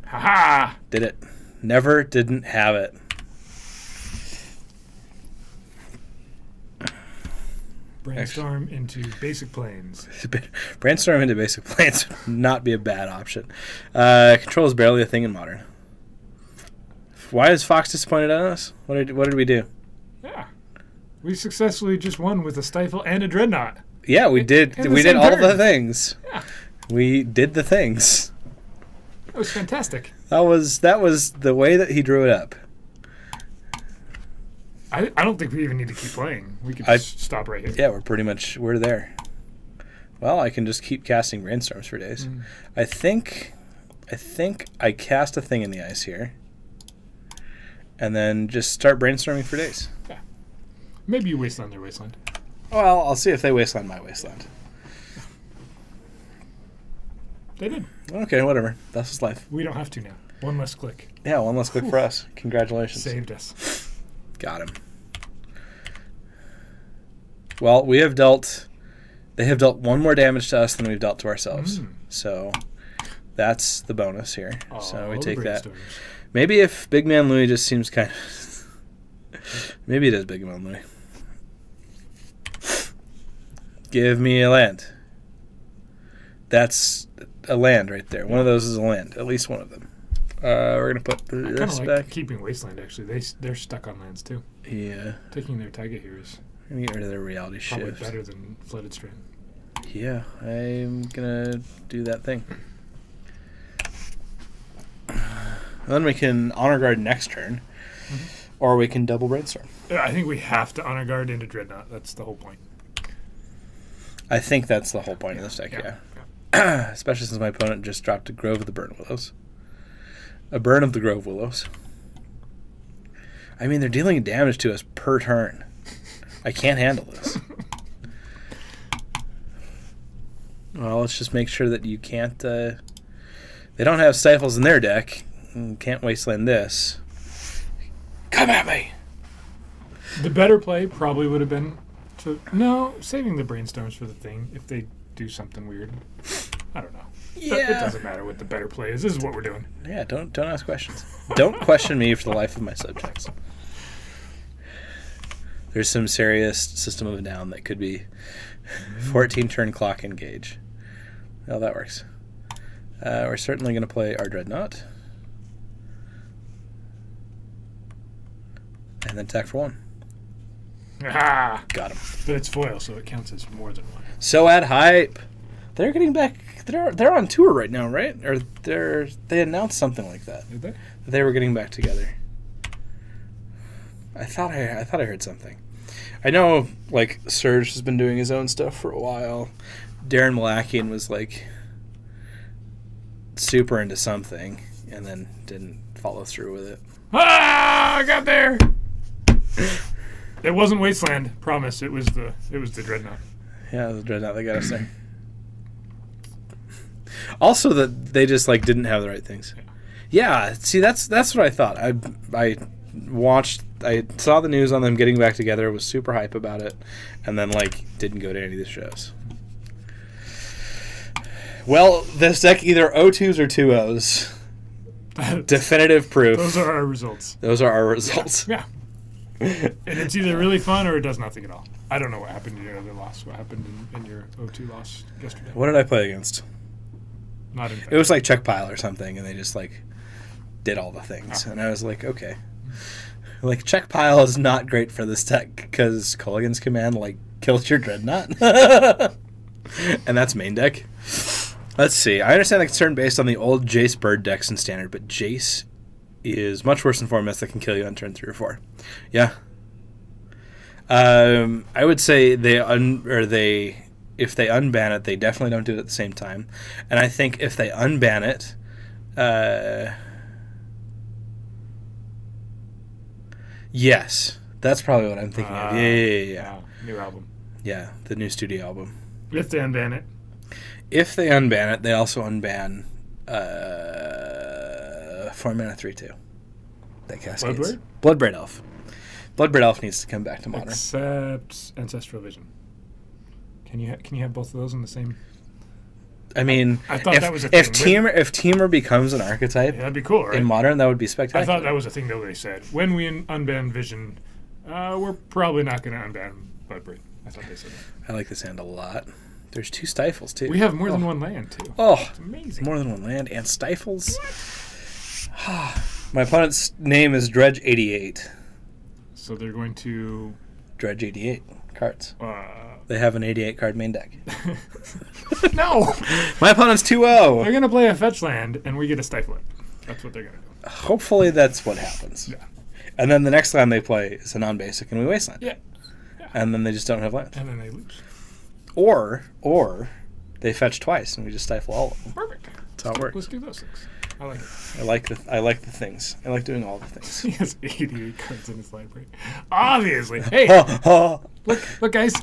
Ha-ha! Did it. Never didn't have it. Brainstorm into basic planes. Brainstorm into basic planes would not be a bad option. Control is barely a thing in Modern. Why is Fox disappointed on us? What did we do? Yeah. We successfully just won with a Stifle and a Dreadnought. Yeah, we did. in the We did same all turn. the things. Yeah. We did the things. That was fantastic. That was the way that he drew it up. I don't think we even need to keep playing. We could just stop right here. Yeah, we're there. Well, I can just keep casting brainstorms for days. I think I cast a thing in the ice here, and then just start brainstorming for days. Yeah. Maybe you wasteland their wasteland. Well, I'll see if they wasteland my wasteland. They did. Okay, whatever. That's just life. We don't have to now. One less click. Yeah, one less click for us. Congratulations. Saved us. Got him. Well, they have dealt one more damage to us than we've dealt to ourselves. So that's the bonus here. So we take that. Maybe if Big Man Louie just seems kind of... Maybe it is Big Man Louie. Give me a land. That's a land right there. One of those is a land. At least one of them. We're going to put I kind this of back. like keeping Wasteland, actually. They're stuck on lands, too. Yeah. Taking their Taiga here is I'm going to get rid of their reality probably shift. better than Flooded Strand. Yeah, I'm going to do that thing. Then we can Honor Guard next turn. Or we can double Brainstorm. Yeah, I think we have to Honor Guard into Dreadnought. That's the whole point. I think that's the whole point of this deck, yeah. Especially since my opponent just dropped a Grove of the Burn Willows. A Burn of the Grove Willows. I mean, they're dealing damage to us per turn. I can't handle this. Well, let's just make sure that you can't... they don't have Stifles in their deck. Can't wasteland this. Come at me! The better play probably would have been to... No, saving the Brainstorms for the thing if they do something weird. I don't know. Yeah. It doesn't matter what the better play is. This is what we're doing. Yeah, don't ask questions. Don't question me for the life of my subjects. There's some serious System of a Down that could be 14 turn clock engage. Well, that works. We're certainly going to play our Dreadnought. And then attack for 1. Ah! Got him. But it's foil, so it counts as more than one. So at hype. They're getting back. They're on tour right now, right? Or they announced something like that. Did they? They were getting back together. I thought I heard something. I know, like, Surge has been doing his own stuff for a while. Darren Malakian was like super into something and then didn't follow through with it. Ah! I got there. It wasn't Wasteland. Promise. It was the Dreadnought. Yeah, the Dreadnought that got us there. Also, that they just like didn't have the right things. Yeah, see, that's what I thought. I saw the news on them getting back together, was super hype about it, and then like didn't go to any of the shows. Well, this deck either 0-2s or 2-0s. Definitive proof. Those are our results. Those are our results. Yeah. And it's either really fun or it does nothing at all. I don't know what happened in your other loss. What happened in your 0-2 loss yesterday? What did I play against? Not in fact. It was like check pile or something, and they just like did all the things, and I was like, okay, Like, check pile is not great for this deck because Culligan's Command, like, kills your Dreadnought. And that's main deck. Let's see. I understand the concern based on the old Jace Bird decks in Standard, but Jace is much worse than formats that can kill you on turn 3 or 4. Yeah. I would say if they unban it, they definitely don't do it at the same time. And I think if they unban it, yes, that's probably what I'm thinking of. Yeah. Wow. New album. Yeah, the new studio album. If they unban it. If they unban it, they also unban 4-mana 3/2. That cascades. Bloodbraid? Bloodbraid Elf. Bloodbraid Elf needs to come back to Modern. Except Ancestral Vision. Can you have both of those in the same? I mean, I thought that was a if thing. if Teamer becomes an archetype That'd be cool, right? in Modern, that would be spectacular. I thought that was a thing that they said. When we unban Vision, we're probably not going to unban Bloodbraid. I thought they said that. I like this hand a lot. There's 2 Stifles, too. We have more than one land, too. Oh, It's amazing. more than one land and Stifles. My opponent's name is Dredge88. So they're going to... Dredge 88 cards. Uh, They have an 88 card main deck. no! My opponent's 2-0. They're going to play a fetch land, and we get a stifle it. That's what they're going to do. Hopefully that's what happens. Yeah. And then the next land they play is a non-basic and we wasteland. Yeah. And then they just don't have lands. And then they lose. Or they fetch twice and we just stifle all of them. Perfect. That's how it works. Let's do those things. I like it. I like the things. I like doing all the things. He has 88 cards in his library. Obviously. Hey, look, guys.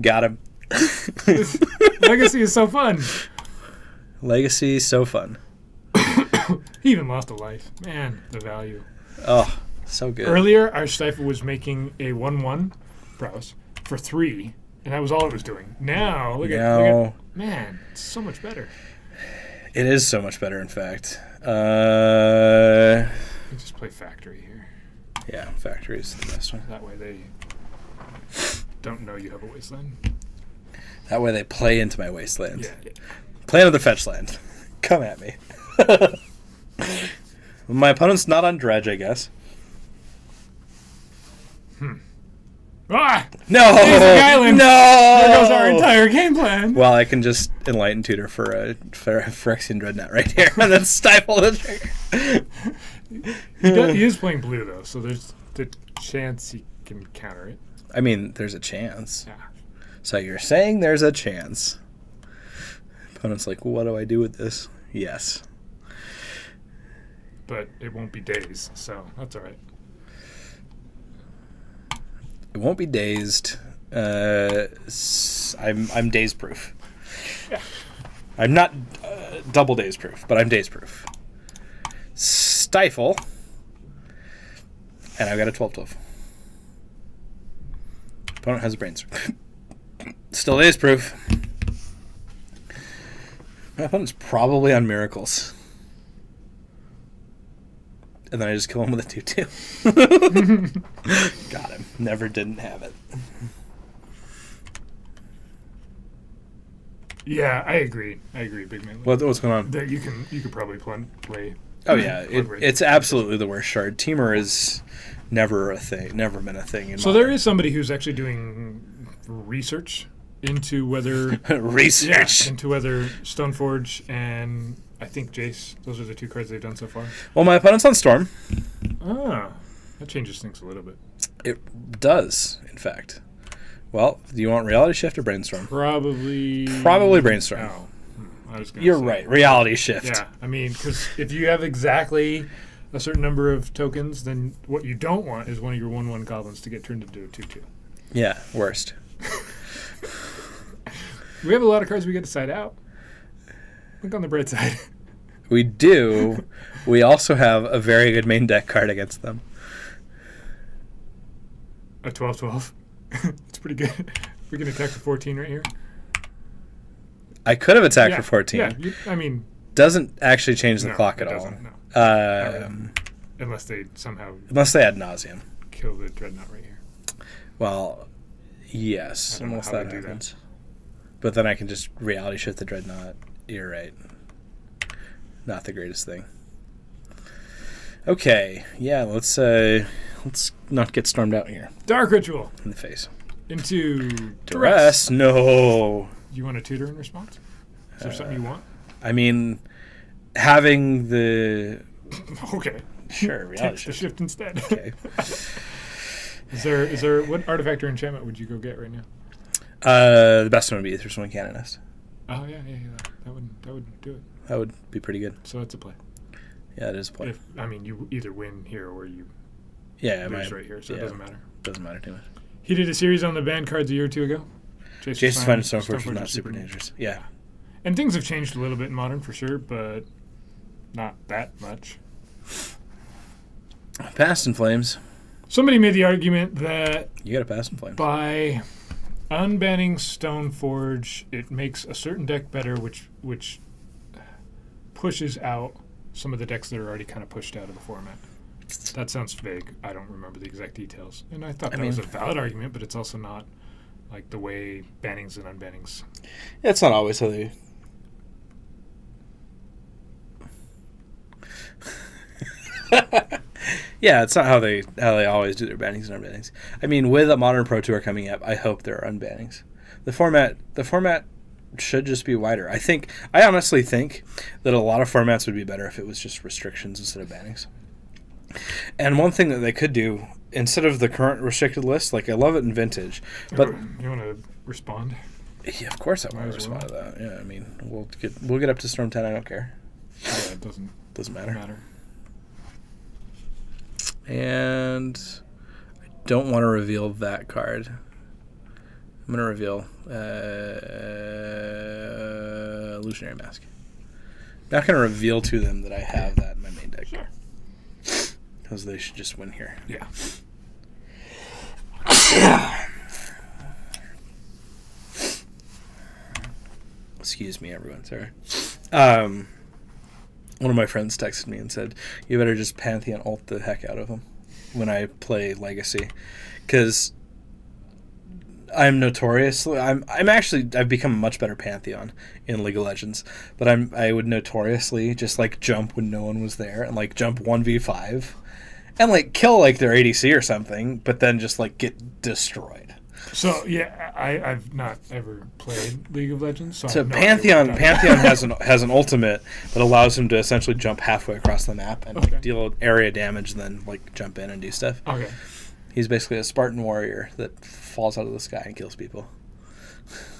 Got him. This Legacy is so fun. Legacy, so fun. He even lost a life. Man, the value. Oh, so good. Earlier, our Stifle was making a 1/1 prowess for 3, and that was all it was doing. Now, look at man, it's so much better. It is so much better, in fact. You just play Factory here. Yeah, Factory is the best one. That way they don't know you have a wasteland. That way they play into my wasteland. Yeah. Play another fetch land. Come at me. My opponent's not on Dredge, I guess. Ah! No! Amazing Island! No! There goes our entire game plan. Well, I can just Enlighten Tutor for a Phyrexian Dreadnought right here, and then stifle the trigger. He is playing blue, though, so there's the chance he can counter it. I mean, there's a chance. Yeah. So you're saying there's a chance. Opponent's like, what do I do with this? Yes. But it won't be days, so that's all right. It won't be dazed. I'm daze proof. Yeah. I'm not double daze proof, but I'm daze proof. Stifle, and I've got a 12/12. Opponent has a brainstorm. Still daze proof. My opponent's probably on miracles. And then I just kill him with a 2/2. Got him. Never didn't have it. Yeah, I agree. Big man. What's going on? That you could probably play. Oh yeah, it's absolutely the worst shard. Teamer is never a thing. Never been a thing. In So Modern. there is somebody who's actually doing research into whether research into whether Stoneforge and I think Jace. Those are the 2 cards they've done so far. Well, my opponent's on Storm. Ah, that changes things a little bit. It does, in fact. Well, do you want Reality Shift or Brainstorm? Probably Brainstorm. No. I was gonna You're say. right. Reality Shift. Yeah, I mean, because if you have exactly a certain number of tokens, then what you don't want is one of your 1/1 goblins to get turned into a 2/2. Yeah, worst. We have a lot of cards we get to side out. Look on the bright side. We do. We also have a very good main deck card against them. A 12/12. It's pretty good. We can attack for 14 right here. I could have attacked Yeah, for 14. Yeah, I mean... Doesn't actually change the no, clock it at all. doesn't, no. Not really. Unless they somehow Unless they add nauseam. kill the Dreadnought right here. Well, yes, I don't know unless how that they do happens. But then I can just Reality Shift the Dreadnought. You're right. Not the greatest thing. Okay, yeah, let's let's not get stormed out here Dark Ritual in the face. into Duress? No. You want a tutor in response? Is there something you want? I mean, having the... Okay. Sure, reality Take the shift instead. Okay. Is there what artifact or enchantment would you go get right now? The best one would be Aether's Canonist. Oh yeah. That would do it. That would be pretty good. So that's a play. Yeah, it is a play. You either win here or you lose right here, so it doesn't matter. Doesn't matter too much. He did a series on the banned cards a year or two ago. Jason's Fine Stoneforge is not super dangerous. Yeah. And things have changed a little bit in Modern for sure, but not that much. Past in Flames. Somebody made the argument that You got a Past in Flames. by unbanning Stoneforge, it makes a certain deck better, which pushes out some of the decks that are already kind of pushed out of the format. That sounds vague. I don't remember the exact details. And I thought that was a valid argument, but it's also not like the way bannings and unbannings. It's not always how they... Yeah, it's not how they always do their bannings and unbannings. I mean, with a Modern Pro Tour coming up, I hope there are unbannings. The format should just be wider. I honestly think that a lot of formats would be better if it was just restrictions instead of bannings. And one thing that they could do instead of the current restricted list, like I love it in Vintage, but you want to respond? Yeah, of course I want to respond to that. Yeah, I mean, we'll get up to Storm 10. I don't care. Yeah, it doesn't matter. And I don't want to reveal that card. I'm going to reveal Illusionary Mask. I'm not going to reveal to them that I have that in my main deck. Sure. Because they should just win here. Yeah. Excuse me, everyone. Sorry. One of my friends texted me and said, "You better just Pantheon ult the heck out of them when I play Legacy," because I'm notoriously I've become a much better Pantheon in League of Legends, but I would notoriously just like jump when no one was there and like jump 1v5 and like kill like their ADC or something, but then just like get destroyed. So yeah, I've not ever played League of Legends. So Pantheon has an ultimate that allows him to essentially jump halfway across the map and like, deal area damage, and then like jump in and do stuff. Okay. He's basically a Spartan warrior that falls out of the sky and kills people.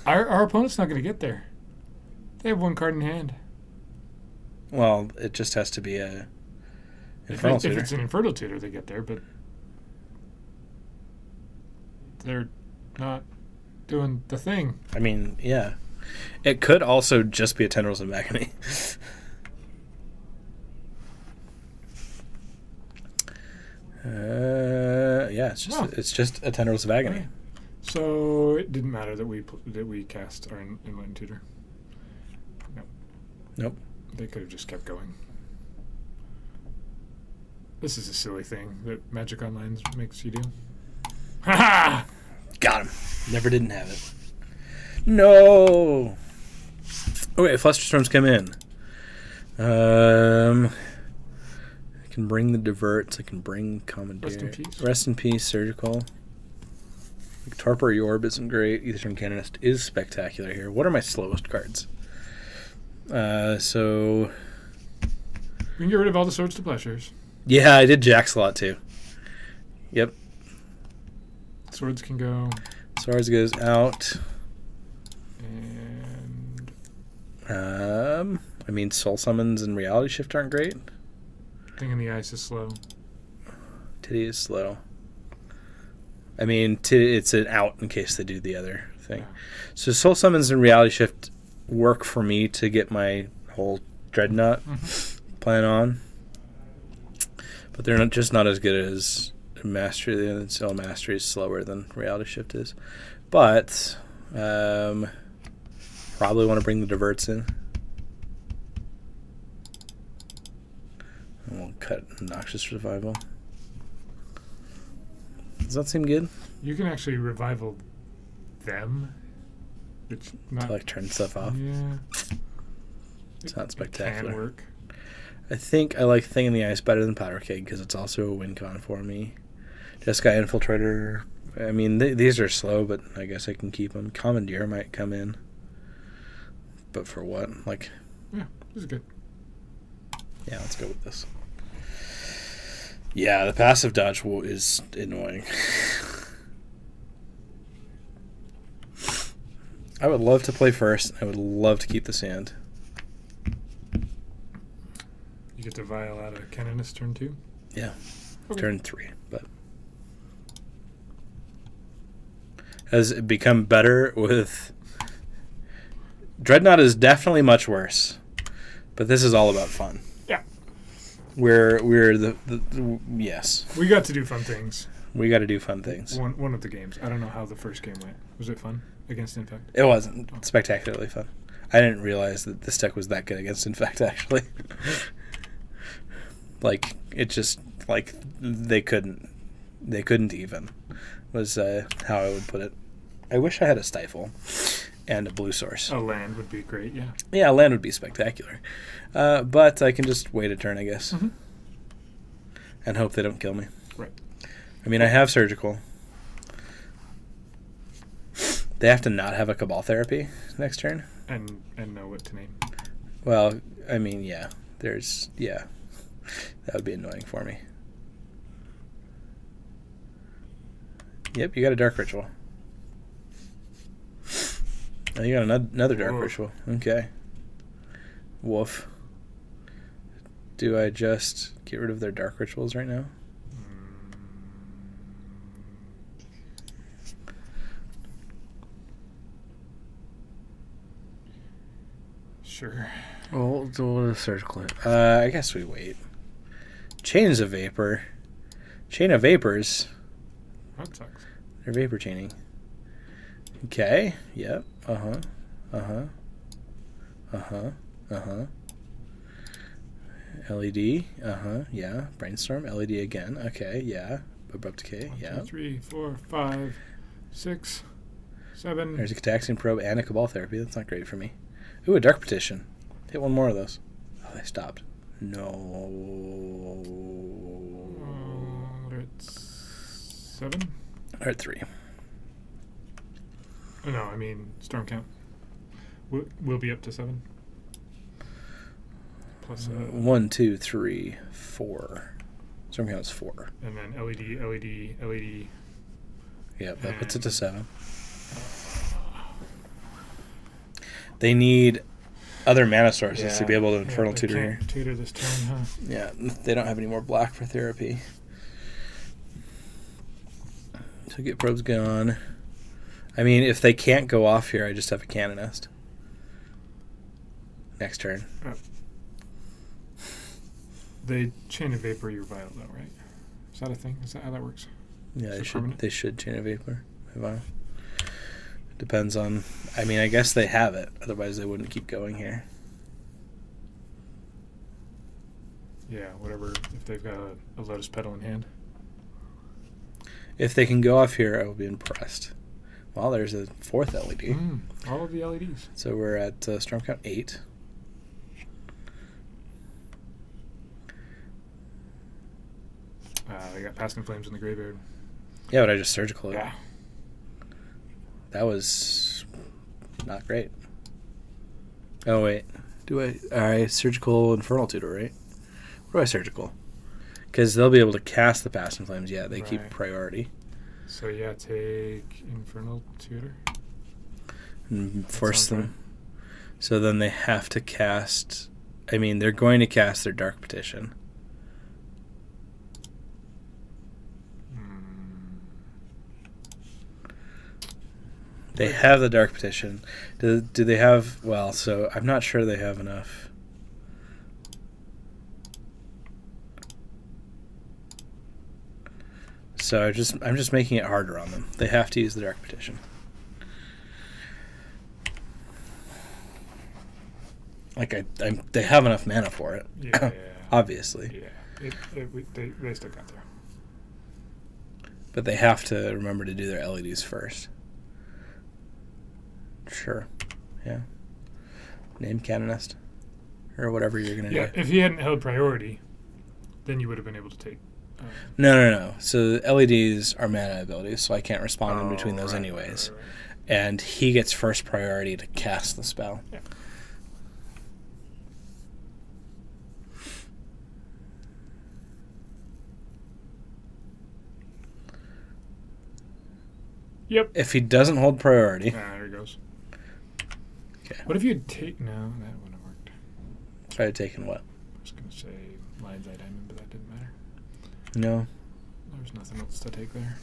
Our opponent's not going to get there. They have one card in hand. Well, it just has to be a Infernal Tutor. If it's an Infernal Tutor, they get there, but they're not doing the thing. I mean, yeah. It could also just be a Tendrils of Agony. Yeah, it's just a Tendrils of Agony. Okay. So it didn't matter that we cast our Enlightened Tutor. Nope. They could have just kept going. This is a silly thing that Magic Online makes you do. Ha ha! Got him. Never didn't have it. No. Okay, Flusterstorms come in. I can bring the Diverts. I can bring Commandeer. Rest in peace. Rest in peace, Surgical. Like, Torpor Yorb isn't great. Aetherstone Canonist is spectacular here. What are my slowest cards? So... We can get rid of all the Swords to Plowshares. Yeah, I did Jax a lot too. Yep. Swords can go. Swords goes out. And I mean, Soul Summons and Reality Shift aren't great. Thing in the Ice is slow. Titty is slow. I mean, it's an out in case they do the other thing. Yeah. So Soul Summons and Reality Shift work for me to get my whole Dreadnought plan on. But they're just not as good as Mastery. The Soul Mastery is slower than Reality Shift is. But probably want to bring the Diverts in. And we'll cut Noxious Revival. Does that seem good? You can actually revival them. It's not to like turn stuff off. Yeah. It's not spectacular. It can work. I think I like Thing in the Ice better than Powder Keg because it's also a win con for me. Jeskai Infiltrator. I mean, these are slow, but I guess I can keep them. Commandeer might come in. But for what? Like, Yeah, this is good. yeah, let's go with this. Yeah, the passive dodge is annoying. I would love to play first. I would love to keep the sand. You get to vial out a Canonist turn 2? Yeah. Okay. Turn 3, but has it become better with Dreadnought is definitely much worse, but this is all about fun. Yeah. We're the yes. We got to do fun things. We got to do fun things. One of the games. I don't know how the first game went. Was it fun against Infect? It wasn't spectacularly fun. I didn't realize that this deck was that good against Infect, actually. Like, it just, like, they couldn't even, was how I would put it. I wish I had a Stifle and a blue source. A land would be great, yeah. Yeah, land would be spectacular. But I can just wait a turn, I guess. Mm-hmm. And hope they don't kill me. Right. I mean, I have Surgical. They have to not have a Cabal Therapy next turn. And know what to name. Well, I mean, yeah. Yeah. That would be annoying for me. Yep, you got a Dark Ritual. Oh, you got another Dark Ritual. Okay. Woof. Do I just get rid of their Dark Rituals right now? Sure. Well, what is Surgical? I guess we wait. Chains of Vapor. Chain of Vapors. That sucks. They're vapor chaining. Okay. Yep. Uh-huh. Uh-huh. Uh-huh. Uh-huh. LED. Uh-huh. Yeah. Brainstorm. LED again. Okay. Yeah. Abrupt Decay. Yeah. 2, 3, 4, 5, 6, 7. There's a Cataxian Probe and a Cabal Therapy. That's not great for me. Ooh, a Dark Petition. Hit one more of those. Oh, they stopped. No. We're at 7? Or at 3. Oh, no, I mean Storm Count. We'll be up to 7. Plus 1, 2, 3, 4. Storm Count's 4. and then LED. Yep, that puts it to 7. They need other mana sources to be able to Infernal Tutor here. Tutor this turn, huh? Yeah, they don't have any more black for therapy. So get probes gone. I mean, if they can't go off here, I just have a Canonist. Next turn. They Chain of Vapor your Vial, though, right? Is that a thing? Is that how that works? Yeah, Is it they should. permanent? They should Chain of Vapor. Depends on. I mean, I guess they have it. Otherwise, they wouldn't keep going here. Yeah, whatever. If they've got a Lotus Petal in hand. If they can go off here, I will be impressed. Well, there's a 4th LED. All of the LEDs. So we're at Storm Count 8. They got Past in Flames in the graveyard. Yeah, but I just Surgical it. Yeah. That was not great. Oh, wait. Do I Surgical Infernal Tutor, right? What do I Surgical? Because they'll be able to cast the Past in Flames. Yeah, they keep priority. So, yeah, take Infernal Tutor. And force them. Right. So then they have to cast. I mean, they're going to cast their Dark Petition. They have the Dark Petition. Do they have... Well, so I'm not sure they have enough. So I'm just making it harder on them. They have to use the Dark Petition. Like, they have enough mana for it. Yeah. Obviously. Yeah. They still got there. But they have to remember to do their LEDs first. Sure. Yeah. Name Canonist. Or whatever you're going to do. Yeah, if he hadn't held priority, then you would have been able to take No. So the LEDs are mana abilities, so I can't respond in between those anyways. Right. And he gets first priority to cast the spell. Yeah. Yep. If he doesn't hold priority, There he goes. okay. What if you take? No, that wouldn't have worked. Try to take in what? I was gonna say Lion's Eye Diamond, but that didn't matter. No. There's nothing else to take there.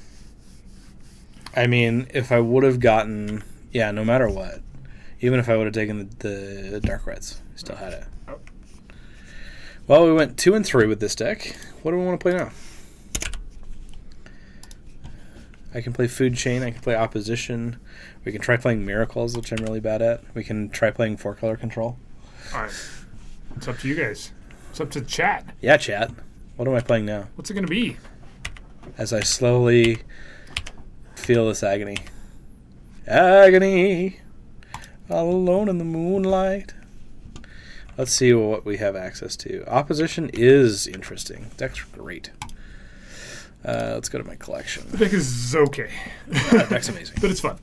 I mean, if I would have gotten, no matter what, even if I would have taken the Dark Reds, I still had it. Oh. Well, we went 2 and 3 with this deck. What do we want to play now? I can play Food Chain. I can play Opposition. We can try playing Miracles, which I'm really bad at. We can try playing 4-color Control. All right. It's up to you guys. It's up to the chat. Yeah, chat. What am I playing now? What's it gonna be? As I slowly feel this agony. Agony. All alone in the moonlight. Let's see what we have access to. Opposition is interesting. Deck's great. Let's go to my collection. The deck is okay. Deck's amazing. But it's fun.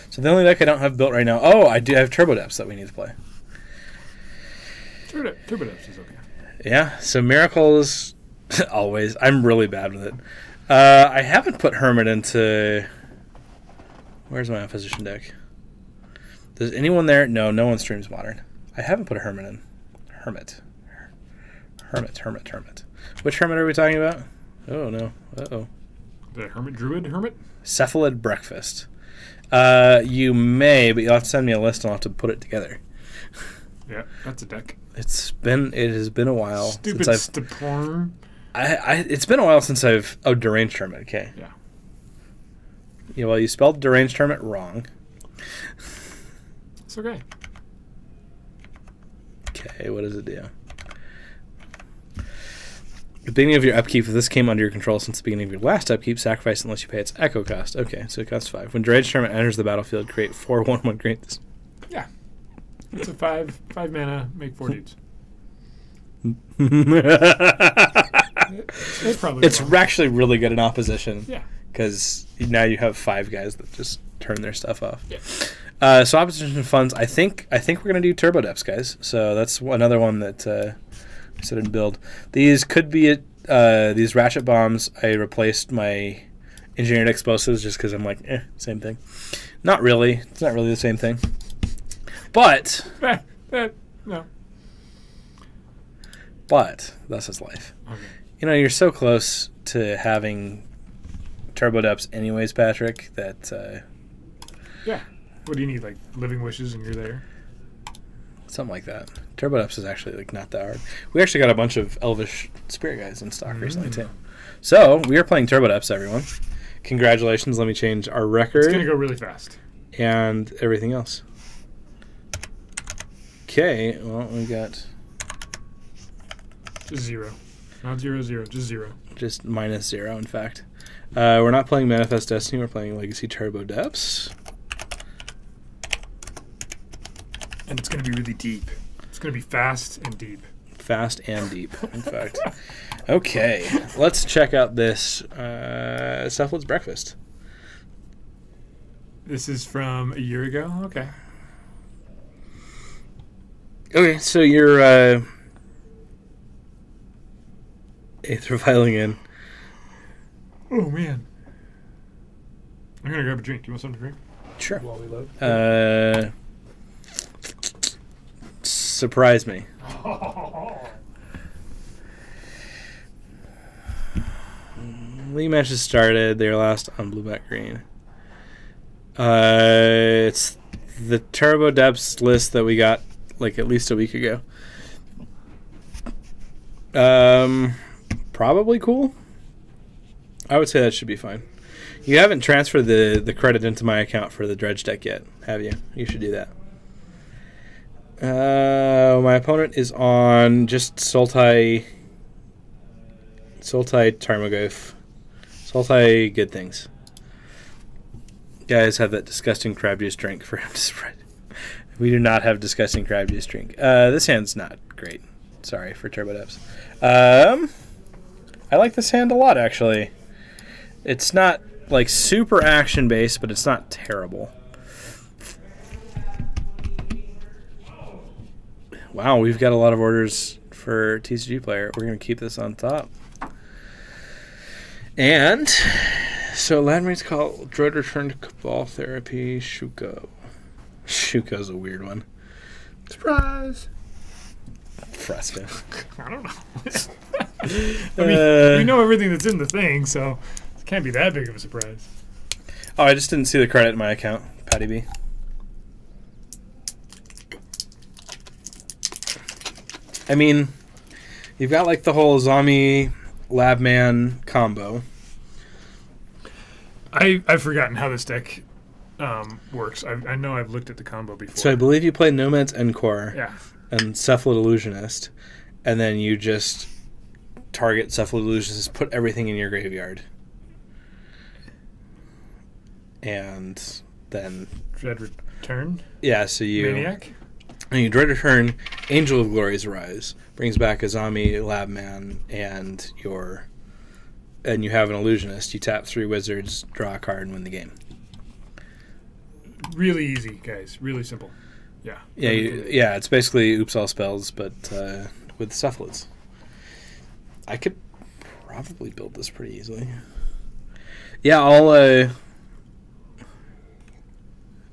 So the only deck I don't have built right now... Oh, I do have Turbo Depths that we need to play. Turbo Depths is okay. Yeah, so Miracles... always. I'm really bad with it. I haven't put Hermit into... Where's my Opposition deck? Does anyone there... No one streams Modern. I haven't put a Hermit in. Hermit. Which Hermit are we talking about? Oh, no. Uh-oh. The Druid Hermit? Cephalid Breakfast. You may, but you'll have to send me a list and I'll have to put it together. Yeah, that's a deck. It has been a while. Stupid Steporn. It's been a while since I've... Oh, Deranged Hermit, okay. Yeah. Yeah, well, you spelled Deranged Hermit wrong. It's okay. Okay, what does it do? The beginning of your upkeep, if this came under your control since the beginning of your last upkeep, sacrifice unless you pay its echo cost. Okay, so it costs 5. When Deranged Hermit enters the battlefield, create 4/1/1 create. Yeah. It's a 5 mana, make 4 dudes. It's probably It's actually really good in Opposition. Yeah. Because now you have 5 guys that just turn their stuff off. Yeah. So Opposition funds, I think we're going to do Turbo Depths, guys. So that's another one that I said I'd build. These could be these Ratchet Bombs. I replaced my Engineered Explosives just because I'm like, same thing. Not really. It's not really the same thing. But... no. But, that's his life. Okay. You know, you're so close to having Turbo Depths anyways, Patrick, that... Yeah. What do you need, like Living Wishes and you're there? Something like that. Turbo Depths is actually like not that hard. We actually got a bunch of Elvish Spirit guys in stock recently too. So we are playing Turbo Depths, everyone. Congratulations. Let me change our record. It's going to go really fast. And everything else. Okay, well, we got... Just 0. Not 0, 0, just 0. Just -0, in fact. We're not playing Manifest Destiny. We're playing Legacy Turbo Depths. And it's going to be really deep. It's going to be fast and deep. Fast and deep, in fact. Okay, let's check out this Cephalid's Breakfast. This is from a year ago? Okay. Okay, so you're Aether Viling in. Oh, man. I'm going to grab a drink. Do you want something to drink? Sure. While we load? Surprise me. League matches started. They were last on blue, black, green. It's the Turbo Depths list that we got like at least a week ago. Probably cool. I would say that should be fine. You haven't transferred the credit into my account for the Dredge deck yet, have you? You should do that. My opponent is on just Sultai Tarmogoyf. Sultai good things. Guys have that disgusting crab juice drink for him to spread. We do not have disgusting crab juice drink. This hand's not great. Sorry for Turbo Depths. I like this hand a lot, actually. It's not, like, super action-based, but it's not terrible. Wow, we've got a lot of orders for TCG Player. We're going to keep this on top. And so Landmaid's Call, Droid Return to Cabal Therapy, Shuko. Shuko's a weird one. Surprise! Fresco. I don't know. I mean, we know everything that's in the thing, so it can't be that big of a surprise. Oh, I just didn't see the credit in my account. Patty B. I mean, you've got like the whole zombie Labman combo. I've forgotten how this deck works. I know I've looked at the combo before. So I believe you play Nomad's Encore Yeah. and Cephalid Illusionist, and then you just target Cephalid Illusionist, put everything in your graveyard. And then... Dread Return? Yeah, so you... Maniac? And you Dread Return, Angel of Glory's Rise, brings back a zombie Labman, and you have an Illusionist. You tap 3 wizards, draw a card, and win the game. Really easy, guys. Really simple. Yeah. Yeah, it's basically Oops All Spells, but with Cephalids. I could probably build this pretty easily. Yeah, I'll...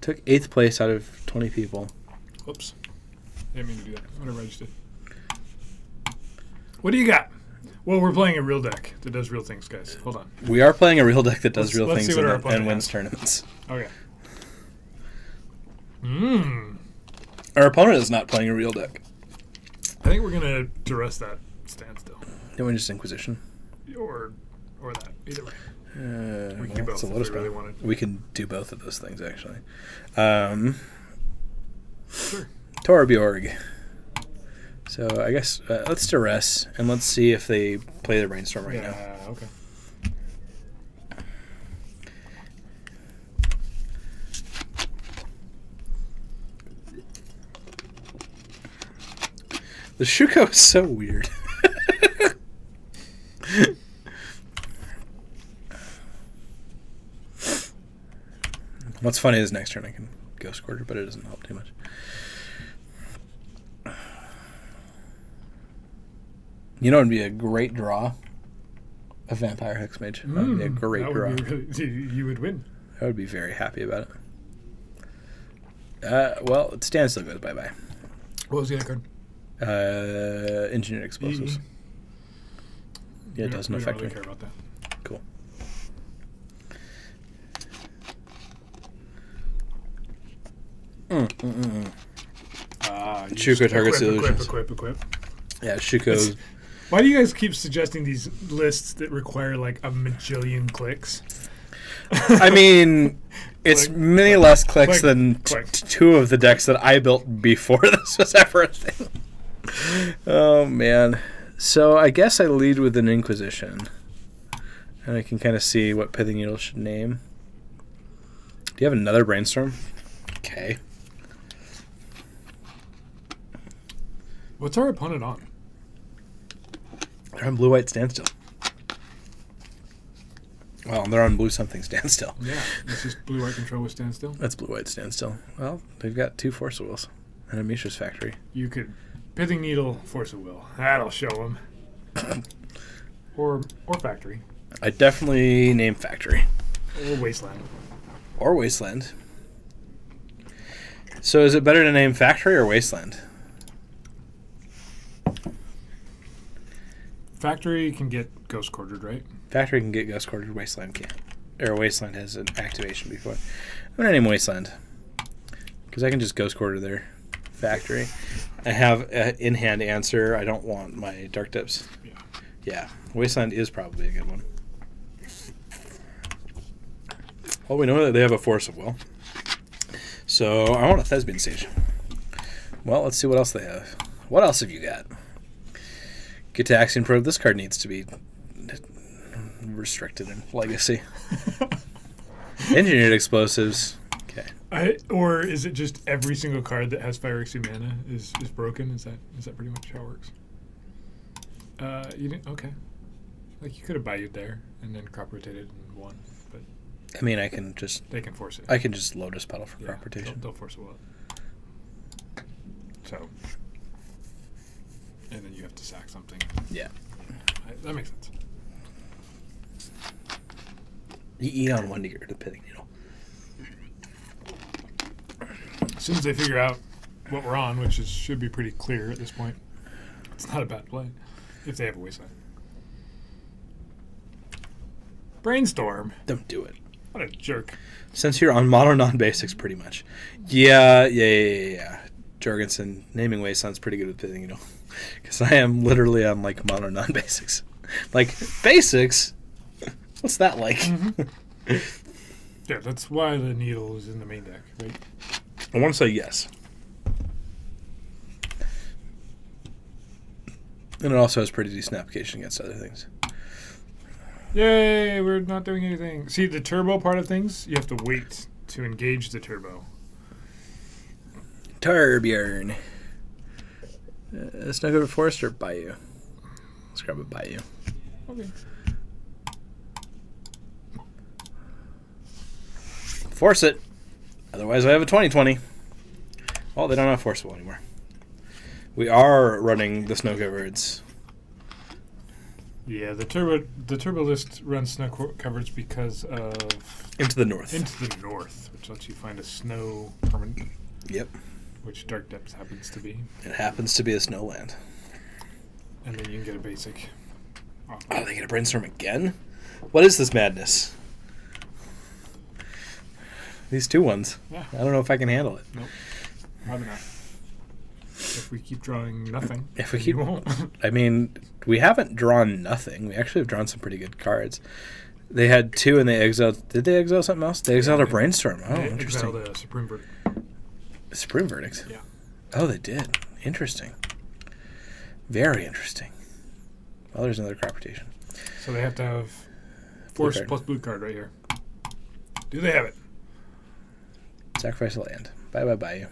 took 8th place out of 20 people. Oops. Didn't mean to do that. Whatever, I just did. What do you got? Well, we're playing a real deck that does real things, guys. Hold on. We are playing a real deck that does real let's things see what our and opponent wins has. tournaments. Okay. Our opponent is not playing a real deck. I think we're going to duress that standstill. Then we just Inquisition. Or that. Either way. We can do Well, both it's a if Lotus we really Bound. wanted. We can do both of those things, actually. Sure. Torbjorg. So I guess let's duress, and let's see if they play their Brainstorm right now. Okay. The Shuko is so weird. What's funny is next turn I can Ghost Quarter, but it doesn't help too much. You know, it'd be a great draw. A Vampire Hexmage. That would be a great that draw. would be really, you would win. I would be very happy about it. Well, it standstill goes bye-bye. What was the other card? Engineered Explosives. Yeah, it doesn't affect really me. care about that. Cool. Shuko targets the illusions. Equip. Yeah, Shuko. Why do you guys keep suggesting these lists that require like a majillion clicks? I mean, it's Click, many less clicks click, than click. 2 of the decks that I built before this was ever a thing. Oh, man. So I guess I lead with an Inquisition. And I can kind of see what Pithing Needle should name. Do you have another Brainstorm? Okay. What's our opponent on? They're on Blue-White Standstill. Well, they're on Blue Something Standstill. Yeah, it's just blue-white control with standstill. That's Blue-White Standstill. Well, they've got 2 Force of Wills and a Mishra's Factory. You could Pithing Needle, Force of Will. That'll show them. or Factory. I definitely name Factory. Or Wasteland. Or Wasteland. So is it better to name Factory or Wasteland? Factory can get Ghost Quartered, right? Factory can get Ghost Quartered, Wasteland can't. Or Wasteland has an activation before. I'm going to name Wasteland. Because I can just Ghost Quarter their Factory. I have an in-hand answer. I don't want my Dark Depths. Yeah. Wasteland is probably a good one. Well, we know that they have a Force of Will. So I want a Thespian Stage. Well, let's see what else they have. What else have you got? Gitaxian Probe. This card needs to be restricted in Legacy. Engineered Explosives. Okay. Or is it just every single card that has Fire Exu mana is broken? Is that pretty much how it works? You didn't. Okay. Like, you could have bayoued there and then crop rotated and won, but I mean, I can just force it. I can just Lotus Petal for Yeah, crop rotation. They'll force a will. So, and then you have to sack something. Yeah. That makes sense. You eat on one to get rid of the pithing needle. As soon as they figure out what we're on, which should be pretty clear at this point, it's not a bad play if they have a wayside. Brainstorm. Don't do it. What a jerk. Since you're on mono non-basics, pretty much. Yeah. Jorgensen, naming way sounds pretty good with pithing needle. Because I am literally on, like, mono non-basics. Like, basics? What's that like? Mm-hmm. Yeah, that's why the needle is in the main deck, right? I want to say yes. And it also has pretty decent application against other things. Yay, we're not doing anything. See, the turbo part of things, you have to wait to engage the turbo. Turbjorn. It's not good for Forest or Bayou? Let's grab a Bayou. Okay. Force it. Otherwise, I have a 20/20. Oh, they don't have Forcible anymore. We are running the Snow Covereds. Yeah, the turbo list runs snow coverage because of Into the north. Into the north, which lets you find a snow permanent. Yep. Which Dark Depths happens to be. It happens to be a snowland. And then you can get a basic. Oh, they get a Brainstorm again? What is this madness? These 2-1s. Yeah. I don't know if I can handle it. Nope. Probably not. If we keep drawing nothing. If we keep, we won't. I mean, we haven't drawn nothing. We actually have drawn some pretty good cards. They had 2 and they exiled. Did they exile something else? They exiled a Brainstorm. Oh, they interesting. exiled a Supreme Verdict. Supreme Verdict? Yeah. Oh, they did. Interesting. Very interesting. Well, there's another crop rotation. So they have to have Force card. plus blue card right here. Do they have it? Sacrifice a land. Bye Bayou.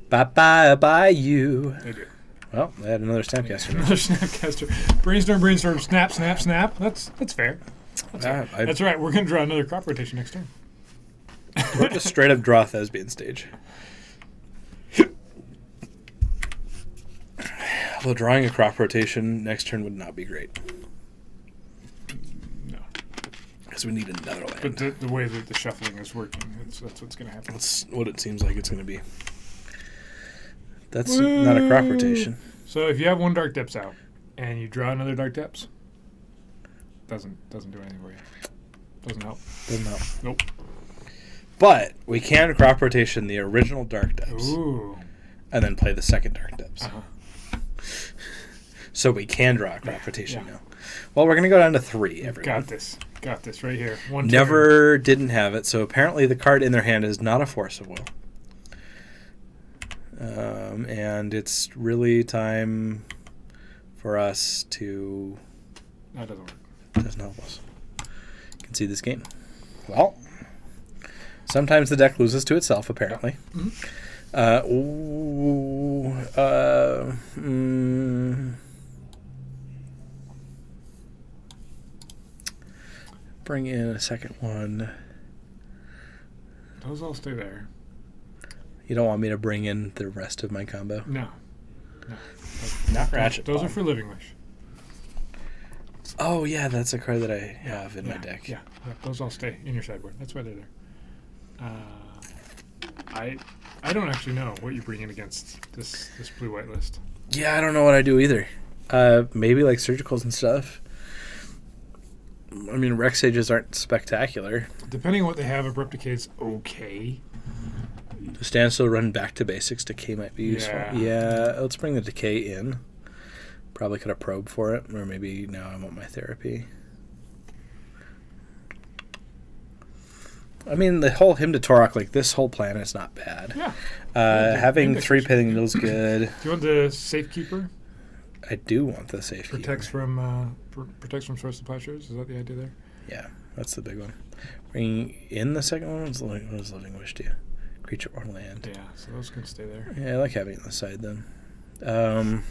Bye Bayou. They do. Well, they had another Snapcaster. Another Snapcaster. Brainstorm, snap. That's fair. That's right. We're going to draw another crop rotation next turn. We're just straight up draw Thespian stage. Although drawing a crop rotation next turn would not be great. No. Because we need another land. But the way that the shuffling is working, that's what's going to happen. That's what it seems like it's going to be. That's not a crop rotation. So if you have one Dark Depths out and you draw another Dark Depths, doesn't do anything for you. Doesn't help. Doesn't help. Nope. But we can crop rotation the original Dark Depths. Ooh. And then play the second Dark Depths. Uh-huh. So we can draw a crop rotation now. Well, we're going to go down to 3, everyone. Got this right here. Never didn't have it, so apparently the card in their hand is not a Force of Will. And it's really time for us to... That doesn't work. It doesn't help us. You can see this game. Well, sometimes the deck loses to itself, apparently. Bring in a second one. Those all stay there. You don't want me to bring in the rest of my combo? No. Not Ratchet. Those are for Living Wish. Oh, yeah, that's a card that I have in my deck. Yeah, those all stay in your sideboard. That's why they're there. I don't actually know what you bring in against this blue-white list. Yeah, I don't know what I do either. Maybe like surgicals and stuff. I mean, Rex Sages aren't spectacular. Depending on what they have, Abrupt Decade's okay. The standstill run back to basics. Decay might be useful. Yeah, let's bring the Decay in. Probably could have probed for it, or maybe now I want my therapy. I mean, the whole Hymn to Torok, like this whole plan is not bad. Yeah. Having 3 pithing needles good. Do you want the Safekeeper? I do want the Safekeeper. Protects from source of plowshares. Is that the idea there? Yeah, that's the big one. Bringing in the second one. What does Living Wish do? Creature or land. Yeah, so those can stay there. Yeah, I like having it on the side then.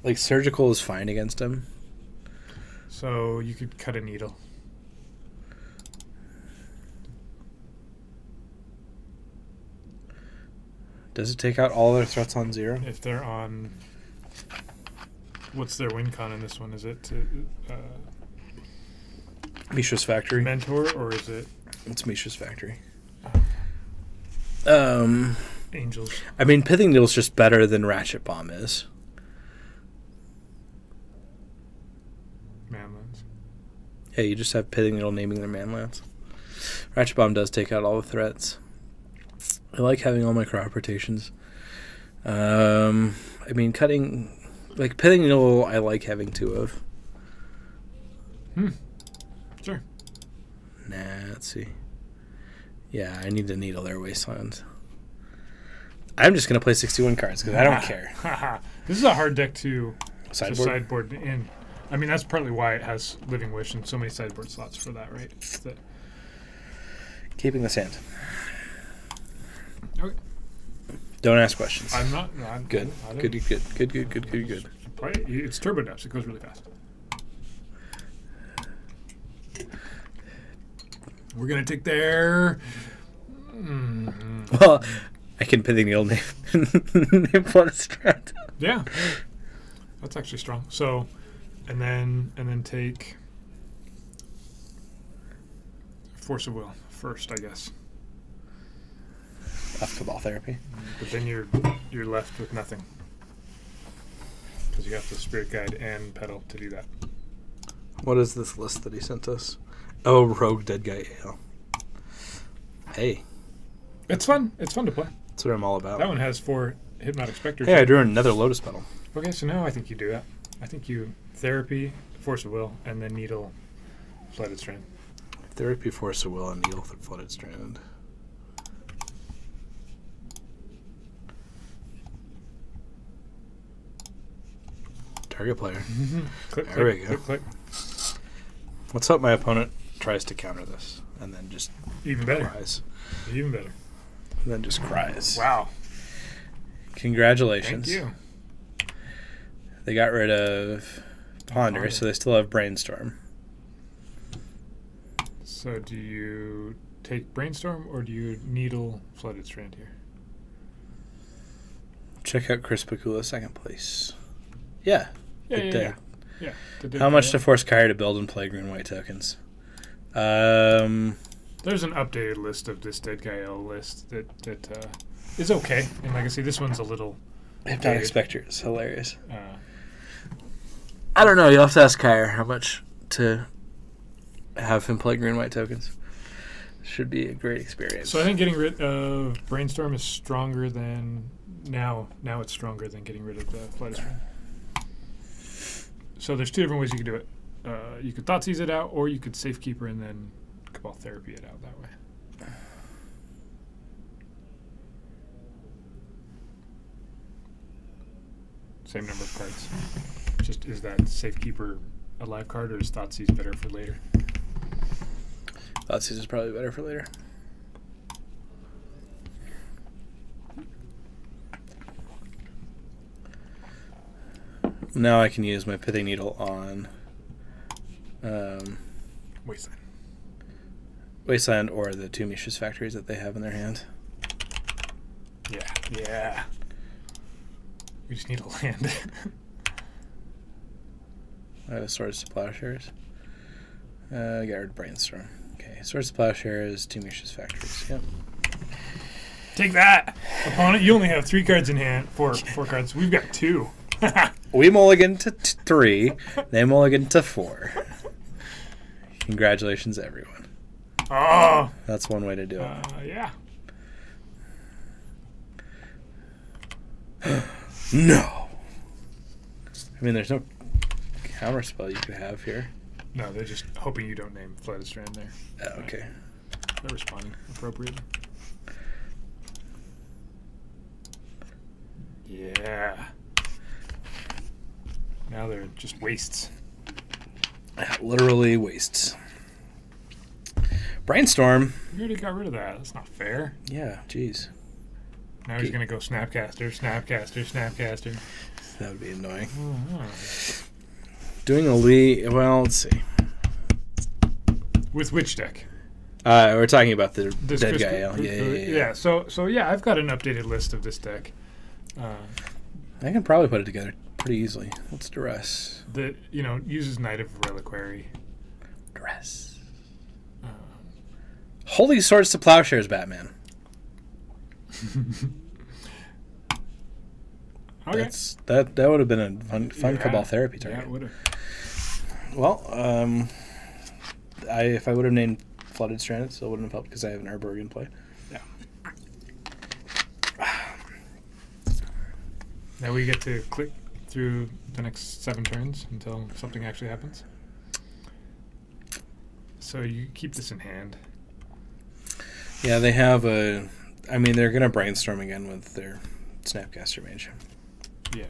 Like surgical is fine against him. So you could cut a needle. Does it take out all their threats on 0? If they're on... What's their win con in this one? Is it Mishra's Factory. Mentor, or is it... It's Mishra's Factory. Angels? I mean, Pithing Needle's just better than Ratchet Bomb is. Manlands. Yeah, you just have Pithing Needle naming their manlands. Ratchet Bomb does take out all the threats. I like having all my crop rotations. I mean, cutting... Like, Pithing Needle, I like having 2 of. Sure. Nah, let's see. Yeah, I need to needle their wasteland. I'm just going to play 61 cards because I don't care. This is a hard deck to Sideboard? sideboard in. I mean, that's partly why it has Living Wish and so many sideboard slots for that, right? Keeping the sand. Okay. Don't ask questions. I'm not. No, I'm Good. Good. Play it. It's turbo depths. It goes really fast. We're gonna take their. Well, I can Pithing Needle name Flooded Strand. Yeah, that's actually strong. So, and then take Force of Will first, I guess. Left Cabal Therapy. But then you're left with nothing because you have to Spirit Guide and Pedal to do that. What is this list that he sent us? Oh, Rogue Dead Guy Ale. Hey. It's fun. It's fun to play. That's what I'm all about. That one has 4 Hypnotic Specters. Hey, I drew another Lotus Petal. Okay, so now I think you do that. I think you Therapy, Force of Will, and then Needle, Flooded Strand. Therapy, Force of Will, and Needle Flooded Strand. Target player. There we go. Click. Let's hope my opponent tries to counter this and then just Even better. cries. Even better. And then just cries. Wow. Congratulations. Thank you. They got rid of Ponder, so they still have Brainstorm. So do you take Brainstorm or do you Needle Flooded Strand here? Check out Chris Pakula, second place. Yeah. Good day. Yeah. How much to force Kyrie to build and play green-white tokens? There's an updated list of this Dead Guy L list that is okay in Legacy. This one's a little... Hypnotic Spectre is hilarious. Uh, I don't know. You'll have to ask Kyrie how much to have him play green-white tokens. Should be a great experience. So I think getting rid of Brainstorm is stronger than... Now it's stronger than getting rid of the Flooded Strand. So there's 2 different ways you could do it. You could Thoughtseize it out, or you could Safekeeper and then Cabal Therapy it out that way. Same number of cards. Just is that Safekeeper a live card, or is Thoughtseize better for later? Thoughtseize is probably better for later. Now I can use my Pithing Needle on Wasteland or the 2 Mishra's Factories that they have in their hand. Yeah. We just need a land. I have a Swords to Plowshares. Got rid of Brainstorm. Okay, Swords to Plowshares, 2 Mishra's Factories. Yep. Take that, opponent. You only have 3 cards in hand. Four cards. We've got 2. We mulligan to 3. They mulligan to 4. Congratulations, everyone. Oh. That's one way to do it. Yeah. No. I mean, there's no counter spell you could have here. No, they're just hoping you don't name Flooded Strand there. Oh, okay. They're responding appropriately. Yeah. Now they're just wastes. Literally wastes. Brainstorm. You already got rid of that. That's not fair. Yeah, jeez. Now he's going to go Snapcaster. That would be annoying. Doing a Lee. Well, let's see. With which deck? We're talking about the This dead Chris- guy. Yeah. So yeah, I've got an updated list of this deck. I can probably put it together pretty easily. What's duress? That uses Knight of Reliquary. Duress. Holy Swords to Plowshares, Batman. Okay. That would have been a fun Cabal therapy target. Yeah, it would have. Well, if I would have named Flooded Strand, it still wouldn't have helped because I have an Urborg in play. Yeah. Now we get to click through the next 7 turns until something actually happens. So you keep this in hand. Yeah, they have a. I mean, they're gonna brainstorm again with their Snapcaster Mage. Yeah.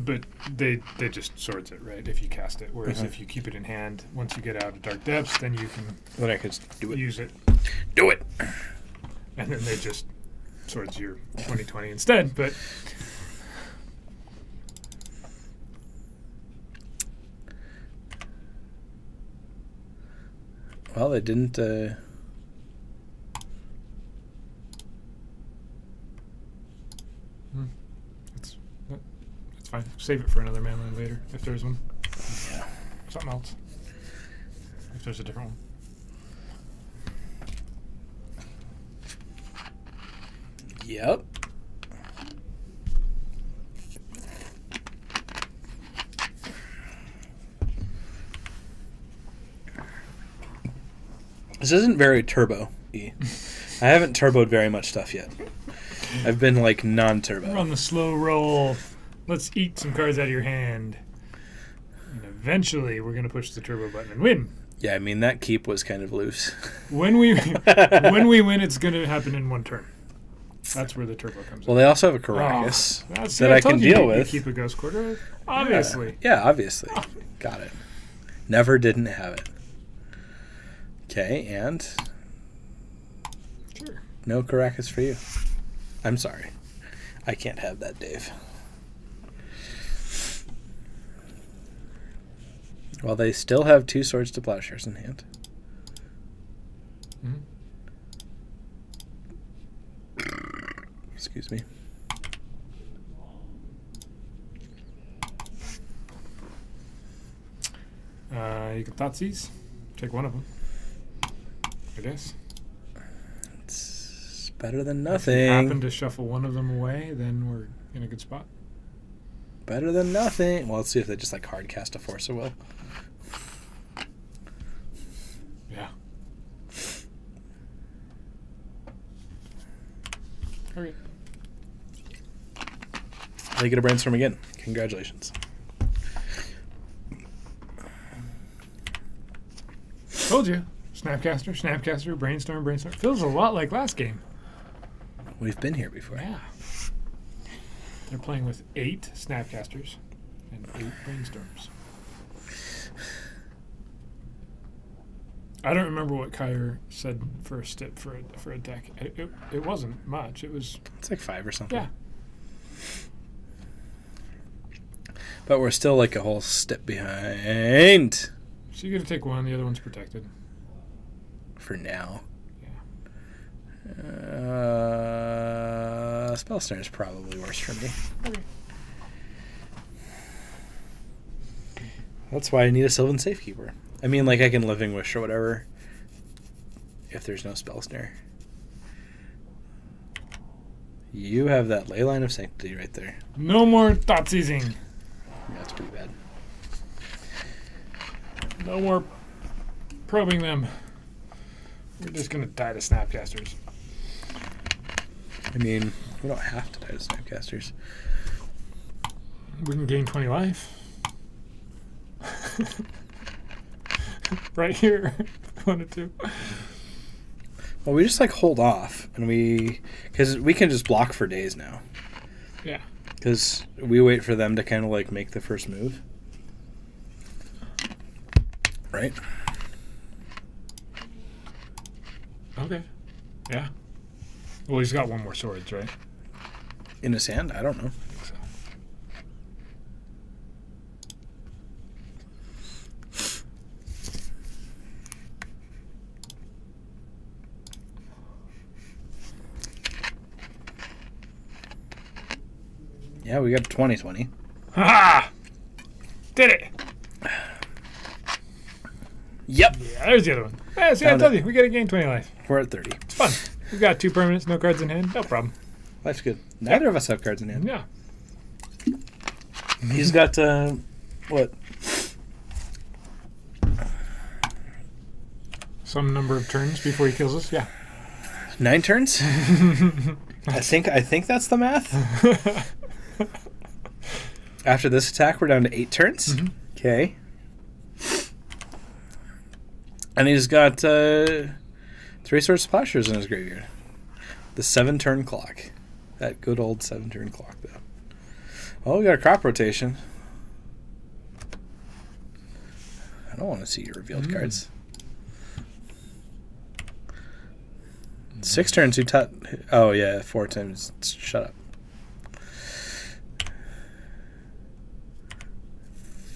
But they just swords it, right, if you cast it. Whereas Mhm. if you keep it in hand, once you get out of Dark Depths, then you can Then I could just do it. use it. Do it! And then they just swords your 2020 instead. But Well, they didn't. it's fine. Save it for another manland later, if there's one. Yeah. Something else. If there's a different one. Yep. This isn't very turbo-y. I haven't turboed very much stuff yet. I've been like non-turbo. We're on the slow roll. Let's eat some cards out of your hand. And eventually we're going to push the turbo button and win. Yeah, I mean that keep was kind of loose. When we win, it's going to happen in 1 turn. That's where the turbo comes Well, in. they also have a Caracas That's- that I can told you deal you with. keep a Ghost Quarter. Obviously. Yeah, obviously. Got it. Never didn't have it. Okay, and Sure. no Caracas for you. I'm sorry. I can't have that, Dave. Well, they still have 2 Swords to Plowshares in hand. Mhm. Excuse me. You can Thoughtseize. Take one of them. I guess. It's better than If you happen nothing. to shuffle one of them away, then we're in a good spot. Better than nothing. Well, let's see if they just like hard cast a Force of Will. Yeah. Okay. They get a brainstorm again. Congratulations. Told you. Snapcaster, Brainstorm. Feels a lot like last game. We've been here before. Yeah. They're playing with 8 Snapcasters and 8 Brainstorms. I don't remember what Kyer said for a stip for a deck. It wasn't much. It was It's like 5 or something. yeah. But we're still like a whole step behind So you got to take one. The other one's protected. for now. Yeah. Spell Snare is probably worse for me. Okay. That's why I need a Sylvan Safekeeper. I mean, like I can Living Wish or whatever if there's no Spell Snare. You have that Leyline of Sanctity right there. No more Thoughtseizing. That's pretty bad. No more probing them. We're just gonna die to Snapcasters. I mean, we don't have to die to Snapcasters. We can gain 20 life. Right here. If I wanted to. Well, we just like hold off, and because we can just block for days now. Yeah. Because we wait for them to kind of like make the first move. Right? Okay. Yeah. Well, he's got one more swords, right? In his hand? I don't know. I think so. Yeah, we got 2020. Ha! Did it! Yep. Yeah, there's the other one. Yeah, see, I told you, we got to gain 20 life. We're at 30. It's fun. We've got 2 permanents, no cards in hand, no problem. Life's good. Neither of us have cards in hand. Yeah. He's got, what? Some number of turns before he kills us, yeah. 9 turns? I think that's the math. After this attack, we're down to 8 turns. Okay. And he's got 3 Sword Splashers in his graveyard. The 7-turn clock. That good old 7-turn clock, though. Oh, we got a crop rotation. I don't want to see your revealed cards. 6 turns. Who taught? Oh yeah, 4 times. Shut up.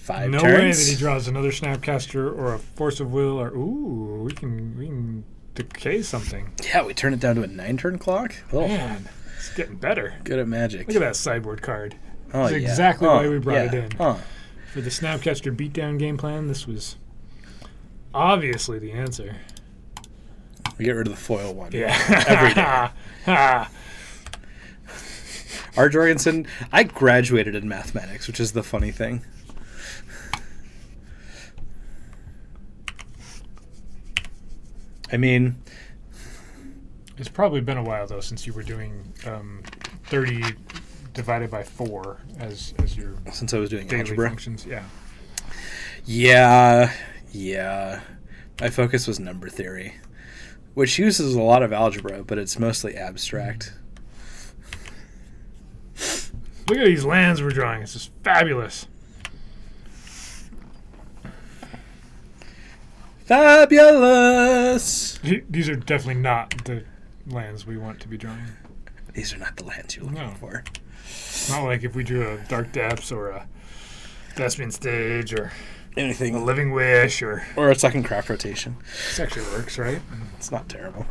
5 no turns. way that he draws another Snapcaster or a Force of Will or we can decay something. Yeah, we turn it down to a 9-turn clock. Oh, Man, it's getting better. good at Magic. Look at that sideboard card. Oh, That's yeah. exactly why we brought it in. Oh. For the Snapcaster beatdown game plan, this was obviously the answer. We get rid of the foil one. Yeah. Every day. R. Jorgensen, I graduated in mathematics, which is the funny thing. I mean, It's probably been a while, though, since you were doing 30 divided by 4 as your since I was doing daily algebra. functions. Yeah. Yeah. My focus was number theory, which uses a lot of algebra, but it's mostly abstract. Look at these lands we're drawing. It's just fabulous. Fabulous! These are definitely not the lands we want to be drawing. These are not the lands you're looking for. It's not like if we drew a Dark Depths or a Thespian Stage or Anything. a Living Wish or... Or a second craft rotation. This actually works, right? It's not terrible.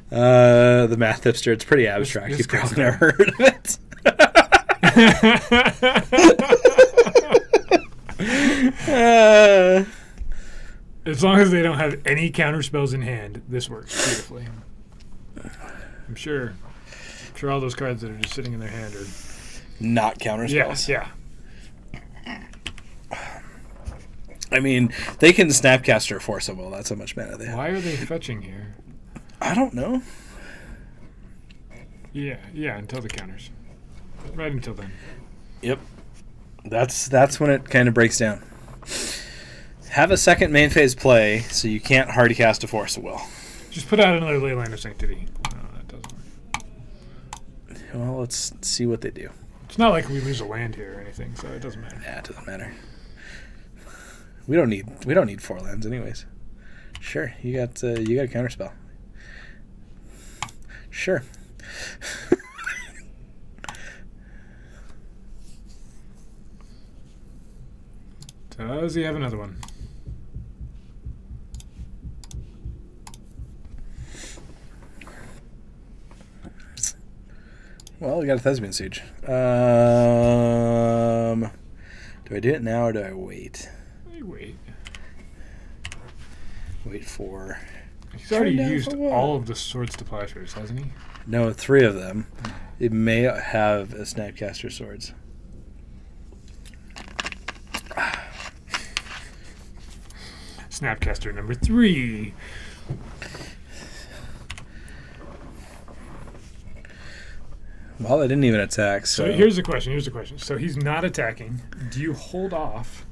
The math hipster, it's pretty abstract. You've probably never heard of it. As long as they don't have any counter spells in hand, this works beautifully. I'm sure all those cards that are just sitting in their hand are... Not counter spells. Yeah. I mean, they can Snapcaster or Force of Will. That's how much mana they have. Why are they fetching here? I don't know. Yeah, until the counters. Right until then. Yep. That's when it kind of breaks down. Have a second main phase play so you can't hard cast a Force of Will. Just put out another Leyline of Sanctity. No, that doesn't work. Well, let's see what they do. It's not like we lose a land here or anything, so it doesn't matter. Nah, it doesn't matter. We don't need 4 lands anyways. Sure, you got a counterspell. Sure. Does he have another one? Well, we got a Thespian Siege. Do I do it now or do I wait? Wait. Wait for... He's already Turn down used for what? all of the Swords to Plowshares, hasn't he? No, 3 of them. It may have a Snapcaster Swords. Snapcaster number 3. Well, they didn't even attack, so... So here's the question. So he's not attacking. Do you hold off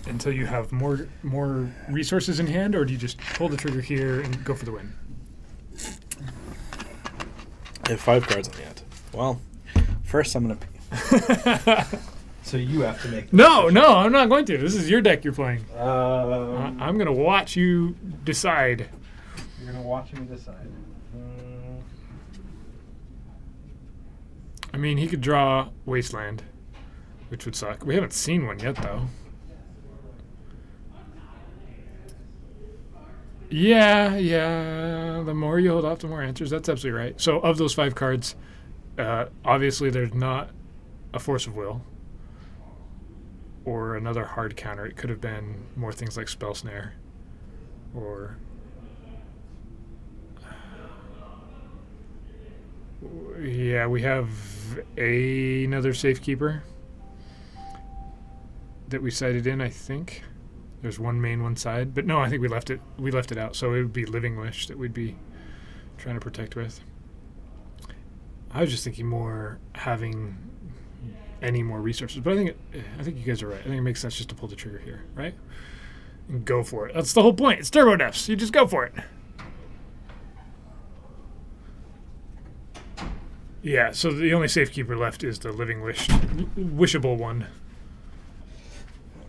until you have more resources in hand, or do you just pull the trigger here and go for the win? I have 5 cards on the end. Well, first I'm going to... So you have to make... No, I'm not going to. This is your deck you're playing. I'm I'm going to watch you decide. You're going to watch me decide. I mean, he could draw Wasteland, which would suck. We haven't seen one yet, though. Yeah. The more you hold off, the more answers. That's absolutely right. So, of those 5 cards, obviously there's not a Force of Will or another hard counter. It could have been more things like Spell Snare or yeah, we have another Safekeeper that we cited in, I think. There's one main, one side, but no, I think we left it out. So it would be Living Wish that we'd be trying to protect with. I was just thinking more having any more resources, but I think you guys are right. I think it makes sense just to pull the trigger here, right? And go for it. That's the whole point. It's Turbo Depths. You just go for it. Yeah, so the only Safekeeper left is the Living Wish, wishable one.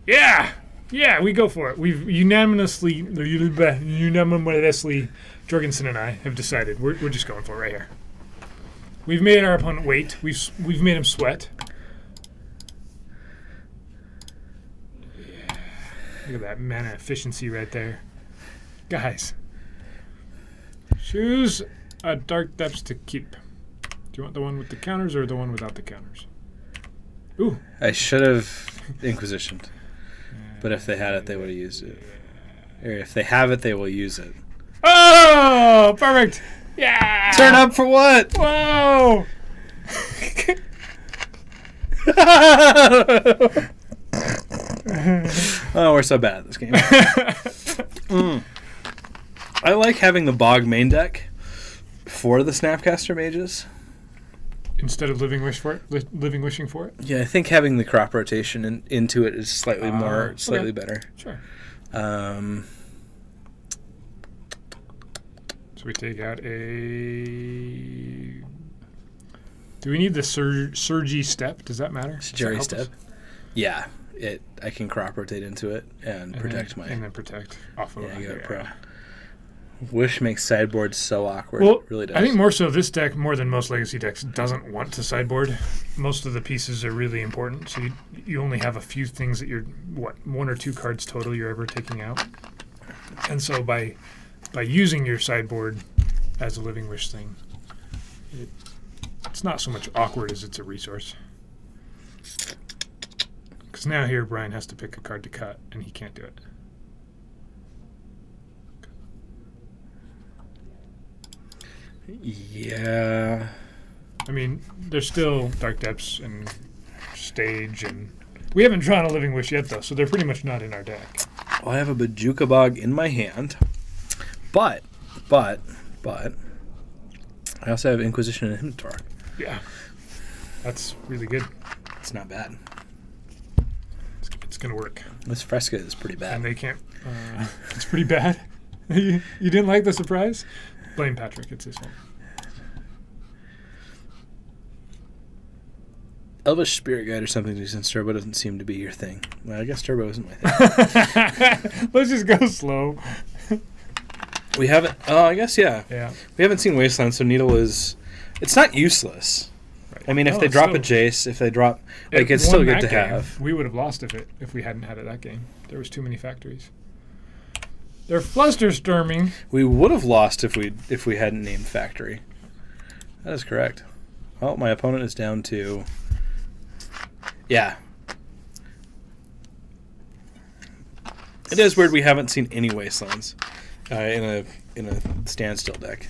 Yeah! Yeah, we go for it. We've unanimously, Jorgensen and I have decided we're just going for it right here. We've made our opponent wait. We've made him sweat. Yeah. Look at that mana efficiency right there. Guys, choose a Dark Depths to keep. Do you want the one with the counters or the one without the counters? Ooh. I should have Inquisitioned. But if they had it, they would have used it. Or if they have it, they will use it. Oh, perfect. Yeah. Turn up for what? Whoa. Oh, we're so bad at this game. I like having the Bog main deck for the Snapcaster Mages. Instead of Living Wishing for it? Yeah, I think having the crop rotation into it is slightly better. Sure. So we take out a... Do we need the Surgy Step? Does that matter? Jerry Step? Yeah. I can crop rotate into it and protect and then protect off of it. Yeah, you got it pro. Wish makes sideboard so awkward. Well, it really does. I think more so this deck, more than most Legacy decks, doesn't want to sideboard. Most of the pieces are really important, so you only have a few things that you're, one or two cards total you're ever taking out. And so by using your sideboard as a Living Wish thing, it's not so much awkward as it's a resource. Because now here Brian has to pick a card to cut, and he can't do it. Yeah. I mean, there's still Dark Depths and Stage, and we haven't drawn a Living Wish yet, though, so they're pretty much not in our deck. Well, I have a Bajuka Bog in my hand, but I also have Inquisition and Hymnatorch. Yeah. That's really good. It's not bad. It's going to work. This Fresca is pretty bad. And they can't... it's pretty bad? You didn't like the surprise? Blame Patrick. It's his fault. Elvish Spirit Guide or something since Turbo doesn't seem to be your thing. Well, I guess Turbo isn't my thing. Let's just go slow. We haven't... Oh, I guess, yeah. Yeah. We haven't seen Wasteland, so Needle is... It's not useless. Right. I mean, if they drop a Jace, if they drop... Like, it's still good to have. We would have lost if we hadn't had it that game. There was too many factories. They're flusterstorming. We would have lost if we hadn't named Factory. That is correct. Well, my opponent is down to... Yeah. It is weird we haven't seen any Wastelands in a standstill deck.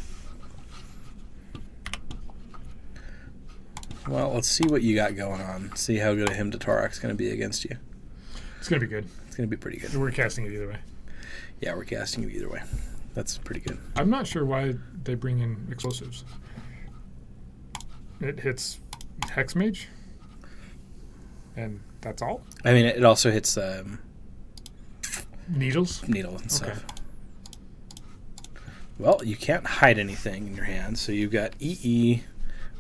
Well, let's see what you got going on. See how good a Hymnatorch is going to be against you. It's going to be good. It's going to be pretty good. We're casting it either way. Yeah, we're casting you either way. That's pretty good. I'm not sure why they bring in explosives. It hits Hexmage, and that's all? I mean, it also hits Needles and stuff. Well, you can't hide anything in your hand, so you've got EE.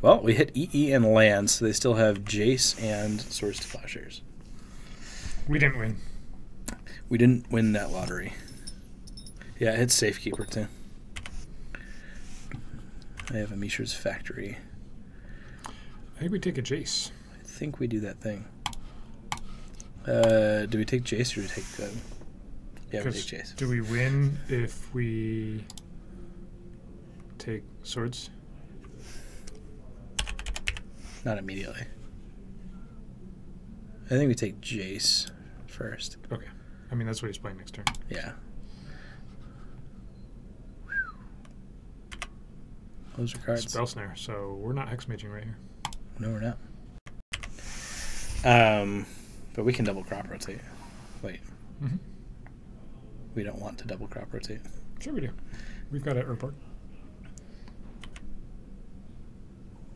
Well, we hit EE and land, so they still have Jace and Swords to Plowshares. We didn't win. We didn't win that lottery. Yeah, it hits Safekeeper, too. I have a Mishra's Factory. I think we take a Jace. I think we do that thing. Do we take Jace or do we take... yeah, we take Jace. Do we win if we take Swords? Not immediately. I think we take Jace first. Okay. I mean, that's what he's playing next turn. Yeah. Those are cards. Spell Snare, so we're not Hexmaging right here. No, we're not. But we can double crop rotate. Wait. Mm-hmm. We don't want to double crop rotate. Sure we do. We've got it report.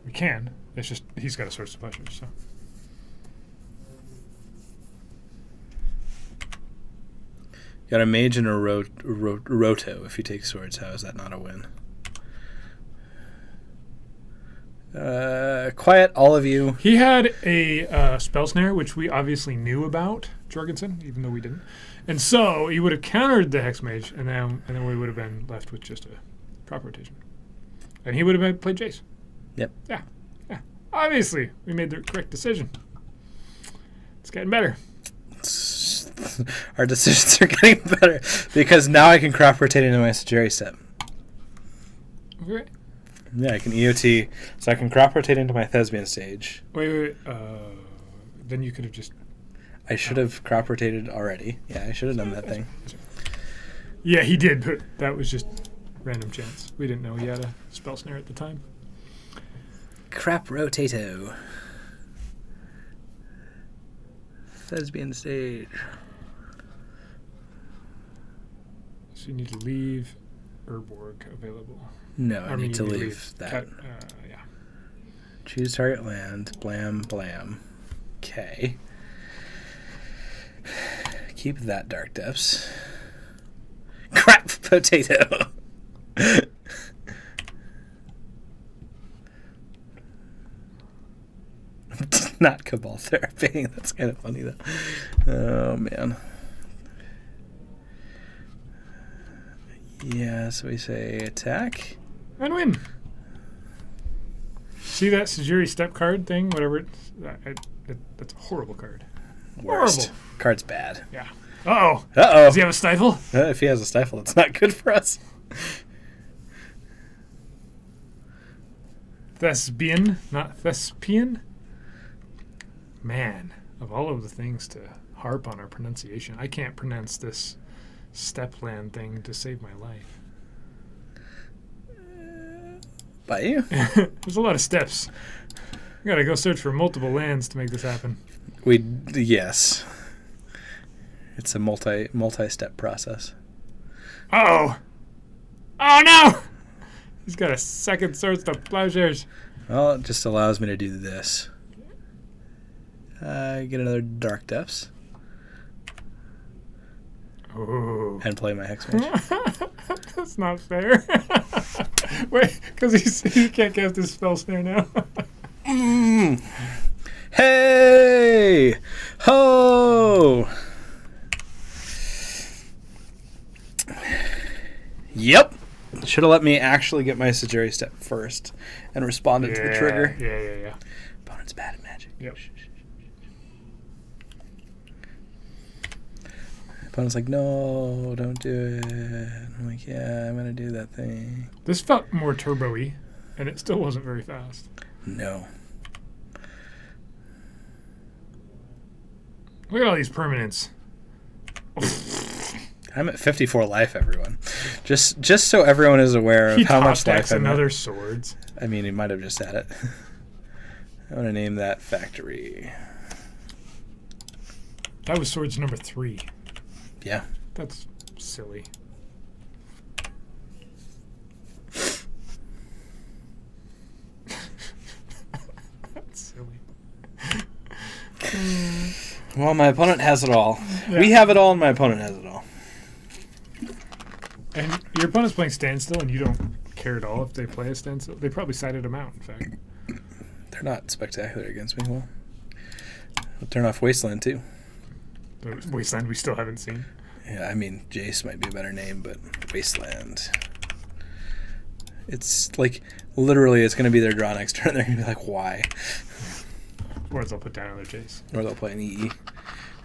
We can. It's just he's got a source of pleasure, so. Got a mage and a roto. If you take swords, how is that not a win? Quiet, all of you. He had a spell snare, which we obviously knew about, Jorgensen, even though we didn't. And so he would have countered the Hexmage, and then we would have been left with just a crop rotation. And he would have played Jace. Yep. Yeah. Yeah. Obviously, we made the correct decision. It's getting better. Our decisions are getting better because now I can crop rotate into my Sagiri step. Okay. Yeah, I can EOT, so I can crop rotate into my Thespian stage. Wait. Then you could have just... I should have crop rotated already. Yeah, I should have done that thing. Yeah, he did, but that was just random chance. We didn't know he had a spell snare at the time. Crap rotato. Thespian stage. So you need to leave Urborg available. No, I mean, need to you leave that. Yeah. Choose target land. Blam, blam. Okay. Keep that Dark Depths. Crap potato. Not Cabal Therapy. That's kind of funny, though. Oh, man. Yeah, so we say attack. And win. See that Sagiri step card thing? Whatever. That's a horrible card. Worst. Horrible. Card's bad. Yeah. Uh-oh. Uh-oh. Does he have a stifle? If he has a stifle, it's not good for us. Thespian, not Thespian? Man, of all of the things to harp on our pronunciation, I can't pronounce this stepland thing to save my life. By you? There's a lot of steps. We gotta go search for multiple lands to make this happen. Yes. It's a multi-step process. Uh-oh! Oh no! He's got a second source to plowshares. Well, it just allows me to do this. Get another Dark Depths. Oh. And play my Hexmage. That's not fair. Wait, because he can't cast his spell snare now. Hey! Ho! Yep. Should have let me actually get my Sagiri step first and responded to the trigger. Yeah. Opponent's bad at Magic. Yep. Opponent's like, no, don't do it. I'm like, yeah, I'm going to do that thing. This felt more turbo-y, and it still wasn't very fast. No. Look at all these permanents. I'm at 54 life, everyone. Just so everyone is aware of how much life I'm another at. swords. I mean, he might have just had it. I want to name that factory. That was swords number 3. Yeah. That's silly. That's silly. Well, my opponent has it all. Yeah. We have it all, and my opponent has it all. And your opponent's playing standstill, and you don't care at all if they play a standstill. They probably sided him out, in fact. They're not spectacular against me. Well, we'll turn off Wasteland, too. The Wasteland we still haven't seen. Yeah, I mean, Jace might be a better name, but Wasteland. It's like, literally, it's going to be their draw next turn. They're going to be like, why? Or they'll put down another Jace. Or they'll play an EE.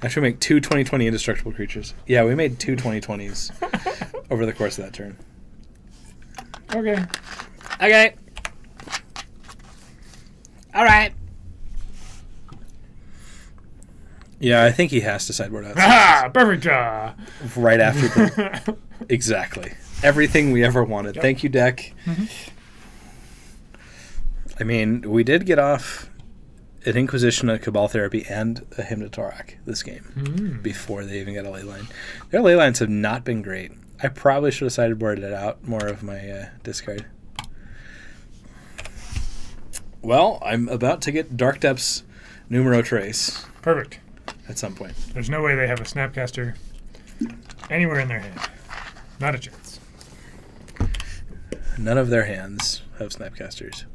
Actually, make 2 20/20 indestructible creatures. Yeah, we made 2 20/20s over the course of that turn. Okay. Okay. All right. Yeah, I think he has to sideboard out. Ah, perfect draw. Right after the... Exactly. Everything we ever wanted. Yep. Thank you, deck. I mean, we did get off an Inquisition, a Cabal Therapy, and a Hymn to Torak this game before they even got a ley line. Their ley lines have not been great. I probably should have sideboarded out more of my discard. Well, I'm about to get Dark Depths Numero Trace. Perfect. At some point. There's no way they have a Snapcaster anywhere in their hand. Not a chance. None of their hands have Snapcasters.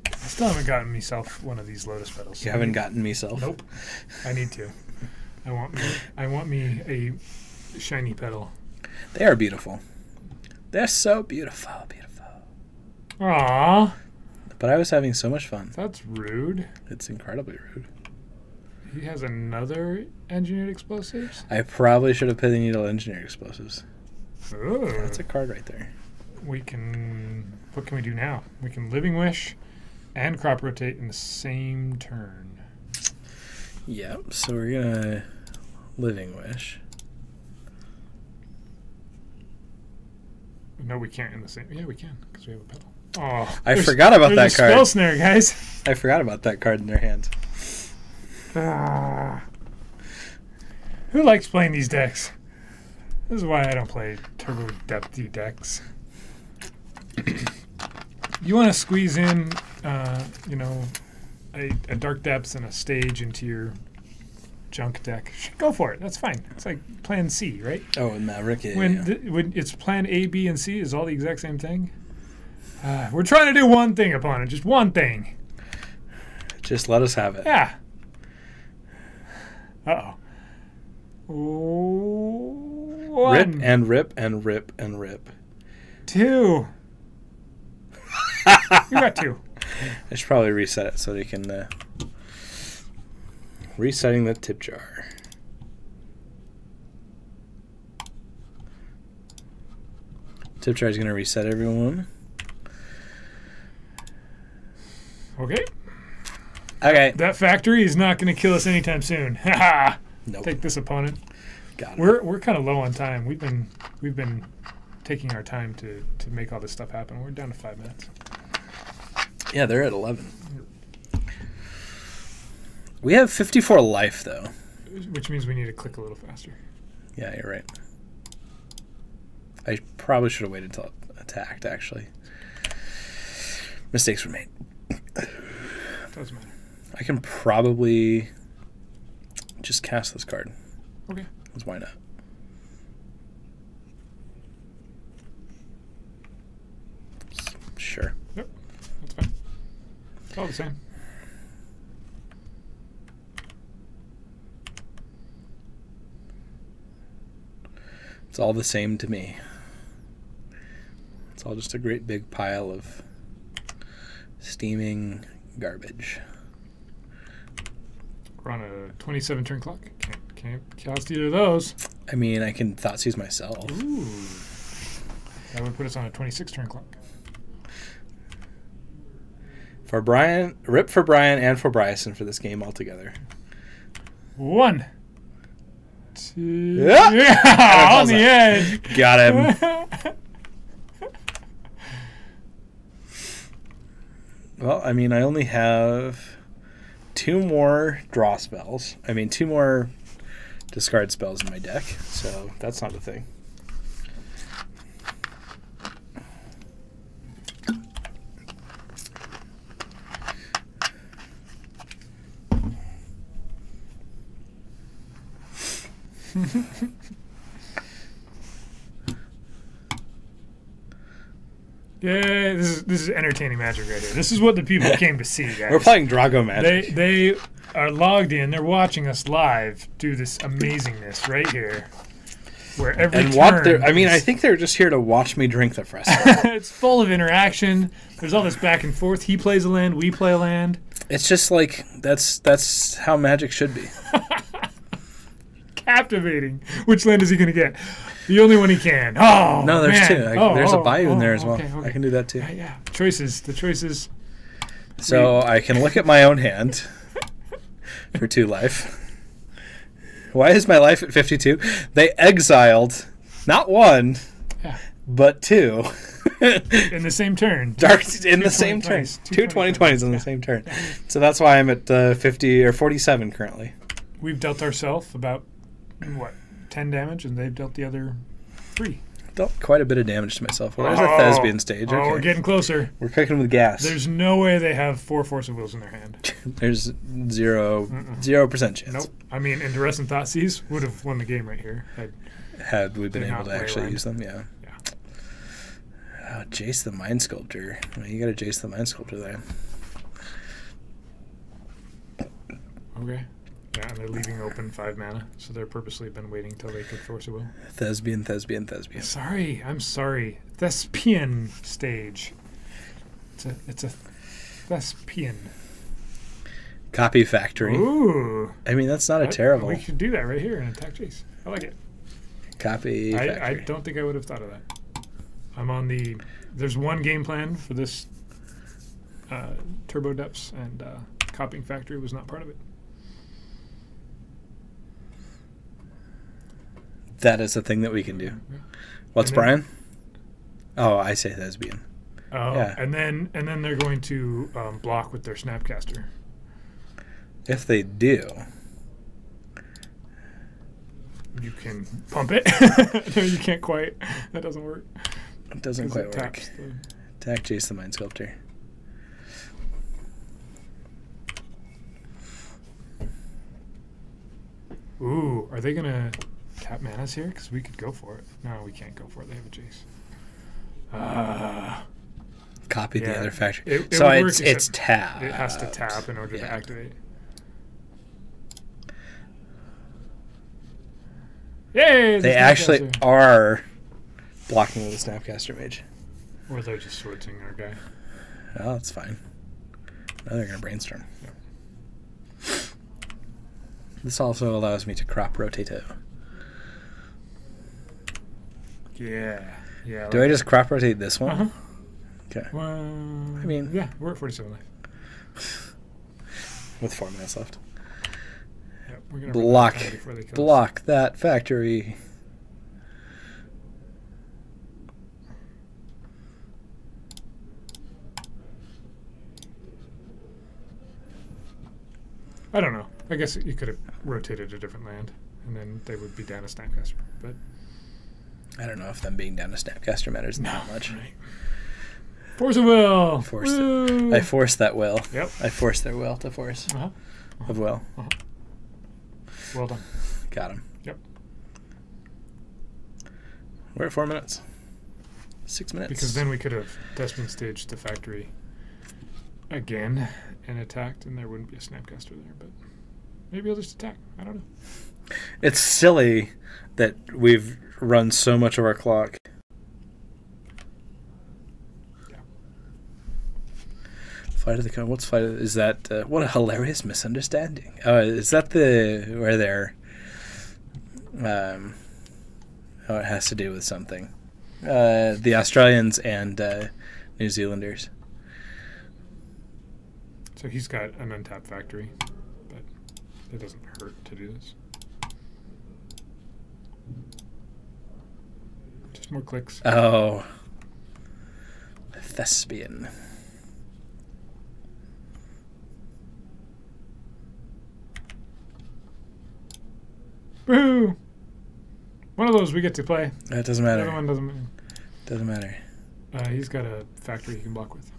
I still haven't gotten myself one of these Lotus Petals. You haven't gotten myself? Nope. I need to. I want me a shiny petal. They are beautiful. They're so beautiful, beautiful. Aww. But I was having so much fun. That's rude. It's incredibly rude. He has another Engineered Explosives? I probably should have put the Needle Engineered Explosives. Ooh. That's a card right there. We can... What can we do now? We can Living Wish and Crop Rotate in the same turn. Yep, so we're going to Living Wish. No, we can't in the same... Yeah, we can, because we have a petal. Oh, I forgot about that card. Spell Snare, guys. I forgot about that card in their hand. Who likes playing these decks? This is why I don't play Turbo Depthy decks. You want to squeeze in, you know, a Dark Depths and a Stage into your junk deck. Go for it. That's fine. It's like Plan C, right? Oh, and Maverick. Yeah, when it's Plan A, B, and C is all the exact same thing. We're trying to do one thing, opponent. Just one thing. Just let us have it. Yeah. Uh-oh. One. Rip and rip and rip and rip. 2. You got 2. I should probably reset it so they can... resetting the tip jar. Tip jar is going to reset everyone. Okay. Okay. That factory is not going to kill us anytime soon. Ha! Nope. Take this, opponent. Got it. We're kind of low on time. We've been taking our time to make all this stuff happen. We're down to 5 minutes. Yeah, they're at 11. We have 54 life though, which means we need to click a little faster. Yeah, you're right. I probably should have waited until it attacked. Actually, mistakes were made. Doesn't matter. I can probably just cast this card. Okay. Because why not? Sure. Yep. That's fine. It's all the same. It's all the same to me. It's all just a great big pile of steaming garbage. We're on a 27 turn clock. Can't cast either of those. I mean, I can Thoughtseize myself. Ooh. That would put us on a 26 turn clock. For Brian, rip for Brian and for Bryson for this game altogether. 1, 2. Yeah! On the edge. Got him. Well, I mean, I only have 2 more draw spells. I mean, 2 more discard spells in my deck, so that's not a thing. Yeah, this is entertaining Magic right here. This is what the people came to see, guys. We're playing Drago Magic. They are logged in. They're watching us live do this amazingness right here. Where every turn... I mean, I think they're just here to watch me drink the fresco. It's full of interaction. There's all this back and forth. He plays a land. We play a land. It's just like, that's how Magic should be. Captivating. Which land is he going to get? The only one he can. Oh, no, there's man. 2. There's a Bayou in there as well. Okay. I can do that too. Yeah. Choices. The choices. So I can look at my own hand for 2 life. Why is my life at 52? They exiled not one, Yeah. but two. In the same turn. Dark in the same turn. Two 2020s in the same turn. So that's why I'm at 50 or 47 currently. We've dealt ourselves about, 10 damage, and they've dealt the other 3. Dealt quite a bit of damage to myself. Well, there's a thespian stage. Oh, Okay. we're getting closer. We're cooking with gas. There's no way they have 4 Force of Wills in their hand. There's 0% chance. Nope. I mean, Induressant Thoughtseize would have won the game right here. Had we been They're able not to actually leylined. use them, yeah. Oh, Jace the Mind Sculptor. Well, you got a Jace the Mind Sculptor there. Okay. Yeah, and they're leaving open 5 mana, so they're purposely been waiting till they could Force a Will. Thespian. Sorry, I'm sorry. Thespian stage. It's a Thespian. Copy Factory. Ooh. I mean, that's not a terrible. We could do that right here and attack Jace. I like it. Copy I Factory. don't think I would have thought of that. I'm on the... There's one game plan for this Turbo Depths, and Copying Factory was not part of it. That is a thing that we can do. Yeah. What's And then- Brian? Oh, I say Thespian. Oh, Yeah. and then they're going to block with their Snapcaster. If they do, You can pump it. No, you can't quite. That doesn't work. it doesn't 'Cause quite it work. taps the- Attack Jace the Mind Sculptor. Ooh, are they gonna tap manas here? Because we could go for it. No, we can't go for it. They have a Jace. Copy the Yeah, other factory. it So would work, it's except tap. It has to tap in order to Yeah. activate. Yay! They the actually Snapcaster. are blocking with a Snapcaster Mage. Or they're just swordsing our guy. Oh, that's fine. Now they're going to brainstorm. Yep. This also allows me to crop rotate it. Yeah. Yeah. Do I just crop rotate this one? Uh-huh. Okay. Well, I mean- yeah, we're at 47 life. With 4 minutes left. Yep, we're gonna Block. run out of time before they kill us. Block that factory. I don't know. I guess you could have rotated a different land, and then they would be down a Snapcaster. But I don't know if them being down to Snapcaster matters that much. Right. Force of Will. Forced Woo! it. I forced that will. Yep. I forced their will to force. Uh-huh. Of will. Well done. Got him. Yep. We're at 4 minutes. 6 minutes. Because then we could have Thespian staged the factory again and attacked, and there wouldn't be a Snapcaster there. But maybe I'll just attack. I don't know. It's silly that we've run so much of our clock. Yeah. Flight of the what's flight of, is that what a hilarious misunderstanding. Is that where they're oh, it has to do with something. The Australians and New Zealanders. So he's got an untapped factory, but it doesn't hurt to do this. Just more clicks. Oh. Thespian. Woohoo! One of those we get to play. That doesn't The matter. other one doesn't. Doesn't matter. He's got a factory he can block with.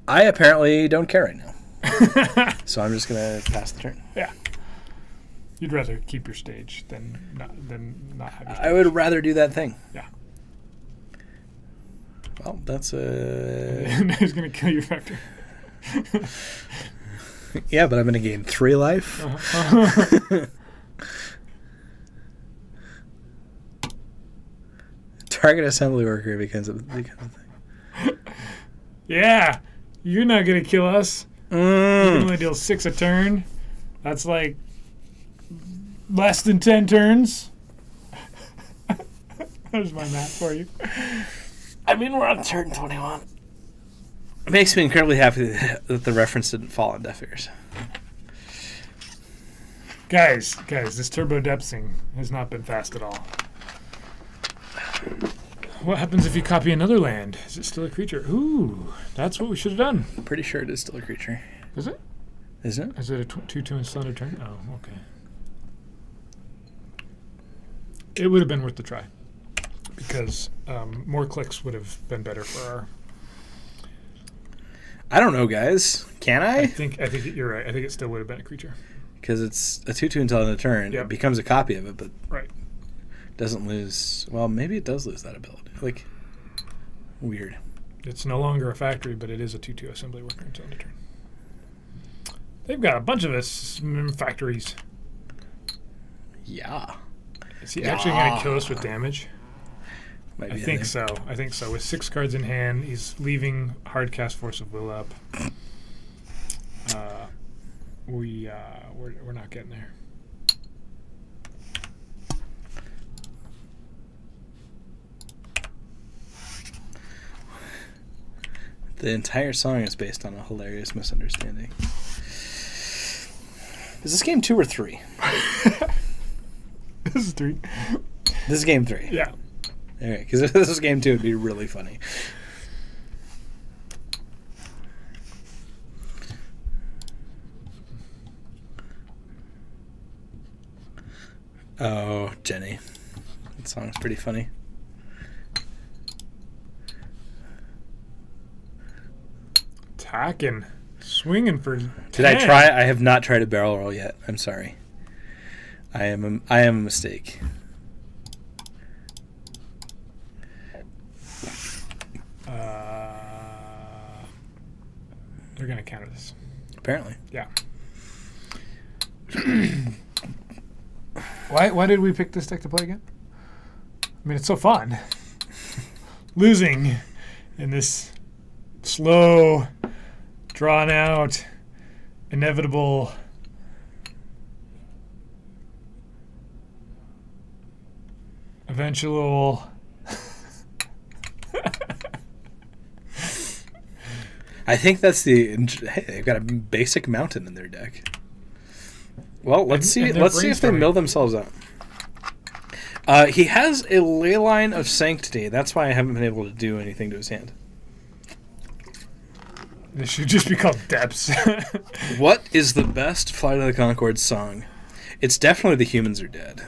I apparently don't care right now. So I'm just going to pass the turn. Yeah. You'd rather keep your stage than not have your stage. I would rather do that thing. Yeah. Well, that's And he's going to kill your factory. yeah, but I'm going to gain 3 life. Uh-huh. Target assembly worker becomes a thing. Yeah. You're not going to kill us. You can Mm. only deal 6 a turn. That's like less than 10 turns. There's my math for you. I mean, we're on turn 21. It makes me incredibly happy that the reference didn't fall on deaf ears. Guys, this Turbo Depths thing has not been fast at all. What happens if you copy another land? Is it still a creature? Ooh, that's what we should have done. I'm pretty sure it is still a creature. Is it? Isn't it? Is it a 2/2 and slender turn? Oh, okay. It would have been worth the try because more clicks would have been better for our. I don't know, guys. Can I? I think you're right. I think it still would have been a creature. Because it's a 2/2 until end of turn. Yep. It becomes a copy of it, but Right. doesn't lose. Well, maybe it does lose that ability. Like, weird. It's no longer a factory, but it is a 2/2 assembly worker until end of turn. They've got a bunch of us factories. Yeah. Is he actually going to kill us with damage? Might I be think so. I think so. With 6 cards in hand, he's leaving hard cast Force of Will up. We're not getting there. The entire song is based on a hilarious misunderstanding. Is this game 2 or 3? This is 3. This is game 3. Yeah. All right, because if this was game 2, it'd be really funny. Oh, Jenny. That song's pretty funny. Attacking. Swinging for 10. Did I try? I have not tried a barrel roll yet. I'm sorry. I am a mistake. They're going to counter this. Apparently. Yeah. Why did we pick this deck to play again? I mean, it's so fun. Losing in this slow, drawn out, inevitable eventual I think that's the. Hey, they've got a basic mountain in their deck. Well, let's see. Let's see if they mill themselves up. He has a Leyline of Sanctity. That's why I haven't been able to do anything to his hand. This should just be called Depths. What is the best Flight of the Conchords song? It's definitely The Humans Are Dead.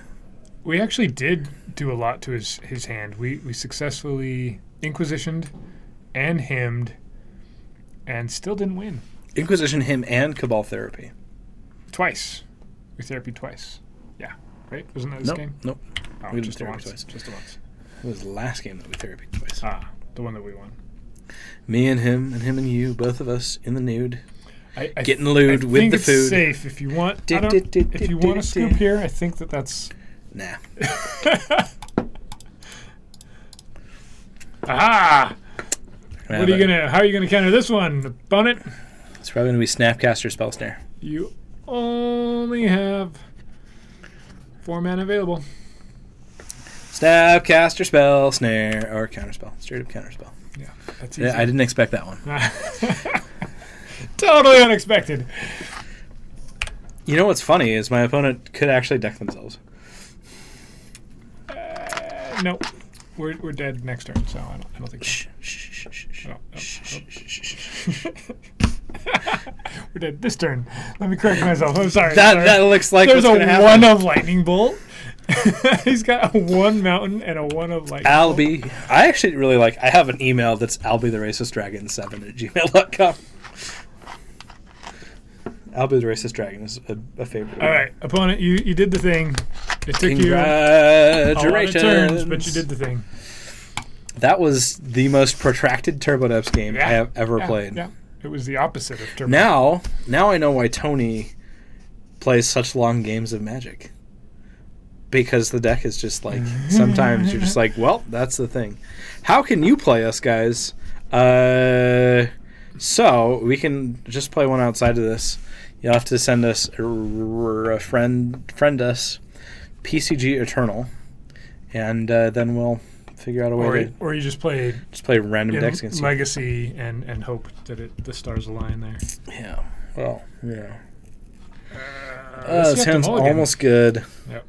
We actually did do a lot to his hand. We successfully Inquisitioned and hymned and still didn't win. Inquisition, him, and Cabal Therapy. Twice. We therapy twice. Yeah. Right? Wasn't that this game? Nope. Oh, We didn't just the therapy once. twice. Just the once. It was the last game that we therapied twice. Ah, the one that we won. Me and him and you, both of us in the nude. I Getting lewd with the it's food. Safe if you want. If you want to scoop here, I think that's. Nah. Aha! What are you gonna? How are you gonna counter this one, opponent? It's probably gonna be Snapcaster Spell Snare. You only have 4 mana available. Snapcaster Spell Snare or Counterspell. Straight up Counterspell. Yeah, that's easy. Yeah, I didn't expect that one. Totally unexpected. You know what's funny is my opponent could actually deck themselves. No, we're dead next turn, so I don't think. Shh, shh, shh, shh, No, no, shh, no. shh, shh. We're dead this turn. Let me correct myself. I'm sorry. That looks like There's what's a gonna happen. 1 of lightning bolt. He's got a 1 mountain and a 1 of lightning bolt. Albie. I actually really like. I have an email that's albie_the_racist_dragon7@gmail.com. Albie the Racist Dragon is a favorite. All right, opponent, you did the thing. It took you a lot of Congratulations. turns, but you did the thing. That was the most protracted Turbo Depths game I have ever played. Yeah, it was the opposite of Turbo. Now I know why Tony plays such long games of Magic. Because the deck is just like, sometimes you're just like, well, that's the thing. How can you play us, guys? So we can just play one outside of this. You'll have to send us friend us PCG Eternal, and then we'll figure out a way to. Or you just play random decks against you. Legacy and hope that the stars align there. Yeah. Well, yeah. This sounds almost good. Yep.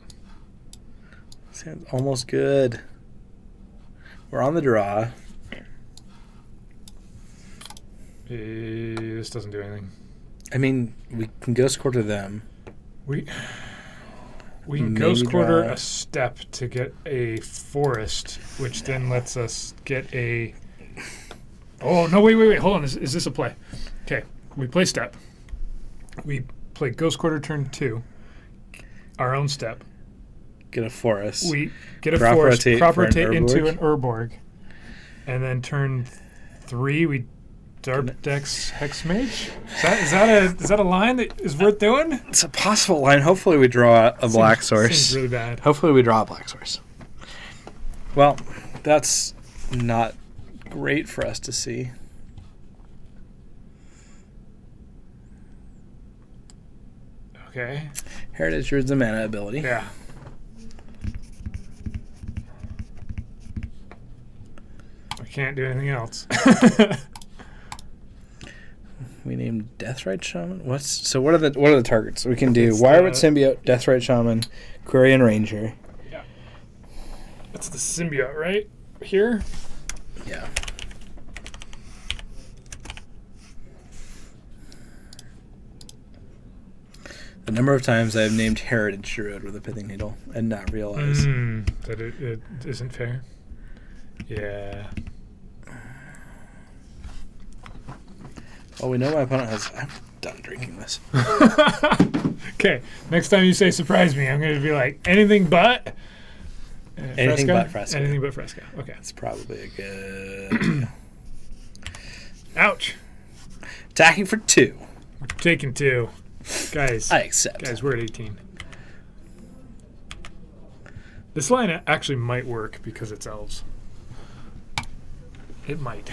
Sounds almost good. We're on the draw. This doesn't do anything. I mean, we can ghost quarter them. We can Maybe ghost quarter draw. a step to get a forest, which then lets us get a... Oh, no, wait. Hold on. Is this a play? Okay. We play step. We play ghost quarter turn 2. Our own step. Get a forest. We get a Crop forest, rotate crop for an rotate into Urborg. an Urborg. And then turn 3, we Dark Dex Hex Mage? Is that a line that is worth doing? It's a possible line. Hopefully we draw a black source. Seems really bad. Hopefully we draw a black source. Well, that's not great for us to see. Okay. Heritage is a mana ability. Yeah. I can't do anything else. We named Deathrite Shaman. What are the targets? We can do It's Wirewit the- Symbiote, Deathrite Shaman, Quarian Ranger. Yeah. That's the symbiote, right? Here? Yeah. The number of times I've named Heritage Druid with a Pithing Needle and not realized. That it isn't fair. Yeah. Oh, we know my opponent has. I'm done drinking this. Okay. Next time you say surprise me, I'm going to be like, anything but? Anything Fresca? but Fresca. Anything but Fresca. Okay. It's probably a good. Ouch. Attacking for 2. We're taking 2. Guys. I accept. Guys, we're at 18. This line actually might work because it's elves. It might.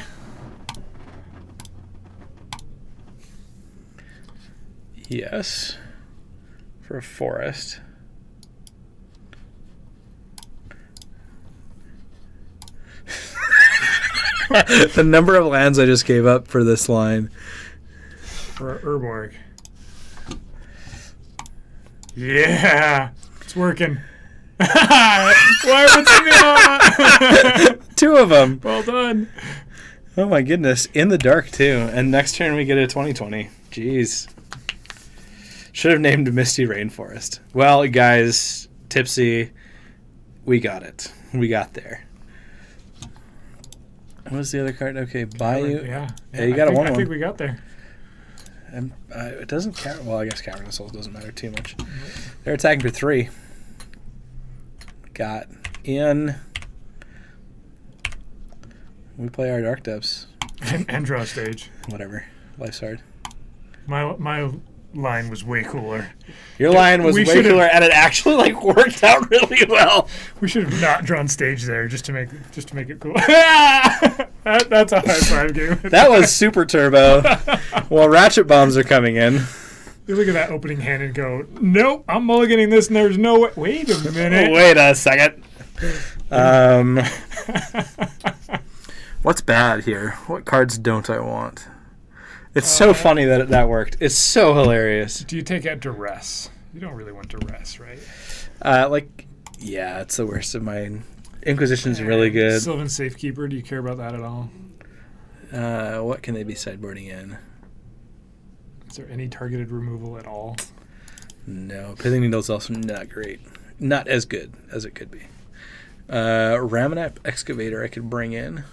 Yes. For a forest. The number of lands I just gave up for this line. For a Urborg. Yeah. It's working. Why would me 2 of them. Well done. Oh my goodness. In the dark too. And next turn we get a 20/20. Jeez. Should have named Misty Rainforest. Well, guys, Tipsy, we got it. We got there. What was the other card? Okay, Bayou. Yeah. You got a 1/1. I think we got there. It doesn't count. Well, I guess Cavern of Souls doesn't matter too much. They're attacking for 3. Got in. We play our Dark Depths. And draw stage. Whatever. Life's hard. My line was way cooler. Your line was We way should've- cooler, and it actually worked out really well. We should have not drawn stage there just to make it cool. That's a high five game. That was super turbo. Well, Ratchet Bombs are coming in. You look at that opening hand and go, nope, I'm mulliganing this, and there's no way. Wait a minute. Wait a second. What's bad here? What cards don't I want? It's so funny that that worked. It's so hilarious. Do you take out duress? You don't really want duress, right? Yeah, it's the worst of mine. Inquisition's really good. Sylvan Safekeeper, do you care about that at all? What can they be sideboarding in? Is there any targeted removal at all? No. Pithing Needle's also not great. Not as good as it could be. Ramanap Excavator I could bring in.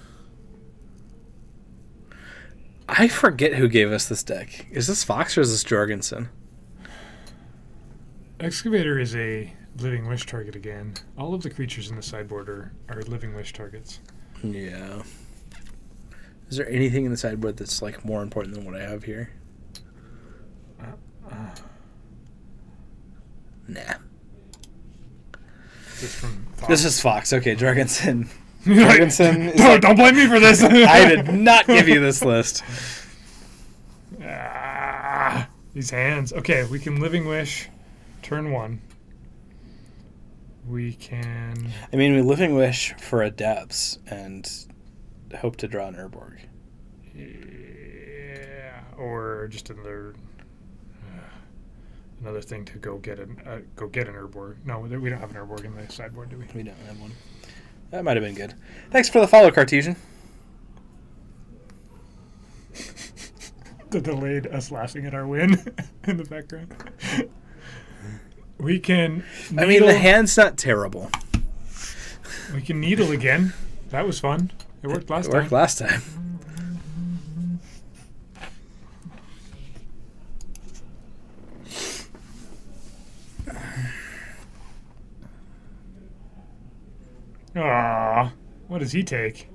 I forget who gave us this deck. Is this Fox or is this Jorgensen? Excavator is a Living Wish target again. All of the creatures in the sideboard are Living Wish targets. Yeah. Is there anything in the sideboard that's more important than what I have here? Nah. Just from Fox. This is Fox. Okay, Jorgensen. Jorgensen is Don't blame me for this. I did not give you this list. These hands. Okay, we can Living Wish turn 1. We can... I mean, we Living Wish for a Depths and hope to draw an Urborg. Yeah, or just another another thing to go get an Urborg. No, we don't have an Urborg in the sideboard, do we? We don't have one. That might have been good. Thanks for the follow, Cartesian. The delayed us laughing at our win in the background. We can. Needle. I mean, the hand's not terrible. We can needle again. That was fun. It worked last time. It worked last time. Ah, what does he take?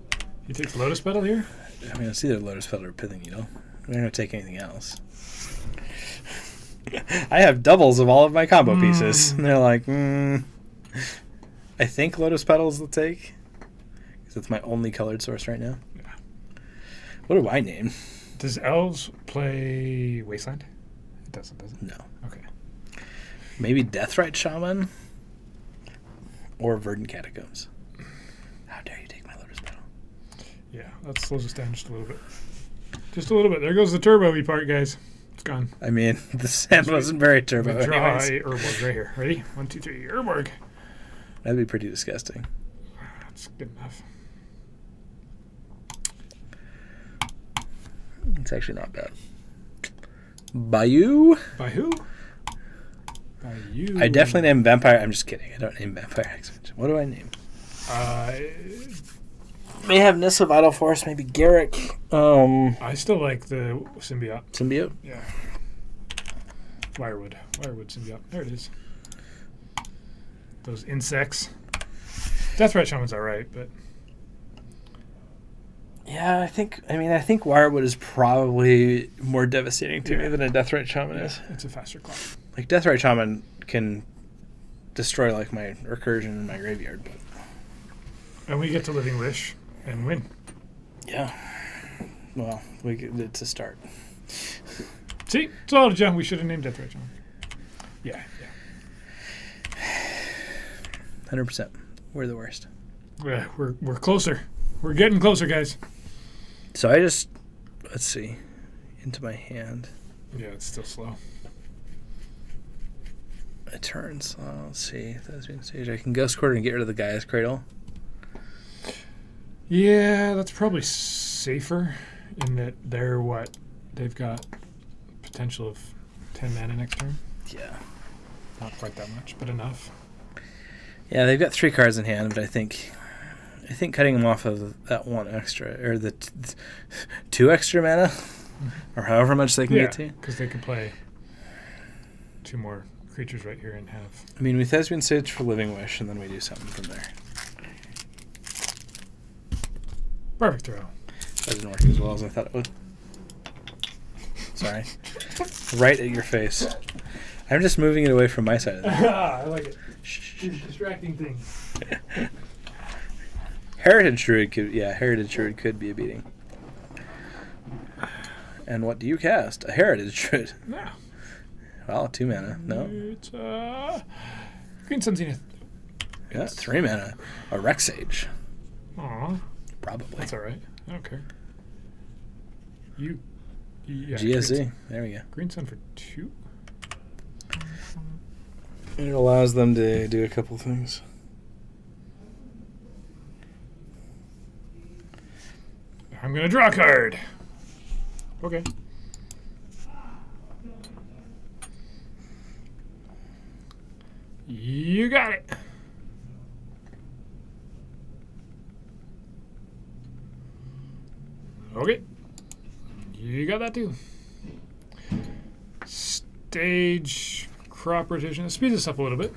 He takes Lotus Petal here? I mean, it's either Lotus Petal or Pithing Needle. We're going to take anything else. I have doubles of all of my combo pieces. And they're like, I think Lotus Petal's the take. Because it's my only colored source right now. Yeah. What do I name? Does Elves play Wasteland? It doesn't, does it? No. Okay. Maybe Deathrite Shaman? Or Verdant Catacombs. How dare you take my Lotus Petal? Yeah, that slows us down just a little bit. Just a little bit. There goes the turbo-y part, guys. It's gone. I mean, the sand wasn't very turbo. Draw a Urborg right here. Ready? 1, 2, 3. Urborg. That'd be pretty disgusting. That's good enough. It's actually not bad. Bayou? By who? By you. I definitely name Vampire. I'm just kidding. I don't name Vampire Expansion. What do I name? May have Nissa Vital Force, maybe Garrick. I still like the Symbiote. Symbiote? Yeah. Wirewood. Wirewood Symbiote. There it is. Those insects. Deathrite Shaman's alright, but... Yeah, I think Wirewood is probably more devastating to me than a Deathrite Shaman is. It's a faster clock. Like, Deathrite Shaman can destroy, like, my recursion in my graveyard, but... And we get to Living Wish and win. Yeah. Well, it's a start. See? Told you. We should have named Deathrite Shaman. Yeah. 100%. We're the worst. Yeah, we're closer. We're getting closer, guys. So I just... Let's see. Into my hand. Yeah, it's still slow. It turns. Let's see. Stage. I can Ghost Quarter and get rid of the Gaia's Cradle. Yeah, that's probably safer in that they've got potential of 10 mana next turn. Yeah. Not quite that much, but enough. Yeah, they've got 3 cards in hand, but I think cutting them off of that 1 extra, or the 2 extra mana, or however much they can get to. Because they can play 2 more creatures right here and have... I mean, we Thespian Sage for Living Wish, and then we do something from there. Perfect throw. That didn't work as well as I thought it would. Sorry. Right at your face. I'm just moving it away from my side of the I like it. These distracting things. Heritage Druid could be a beating. And what do you cast? A Heritage Druid. No. Well, 2 mana. No. It's Green Sun Zenith. Yeah, 3 mana. A Rex Sage. Aw. Probably. That's alright. I don't care. Yeah, GSC. There we go. Green Sun for 2? It allows them to do a couple things. I'm going to draw a card. Okay. You got it. Okay. You got that too. Stage crop rotation. It speeds us up a little bit.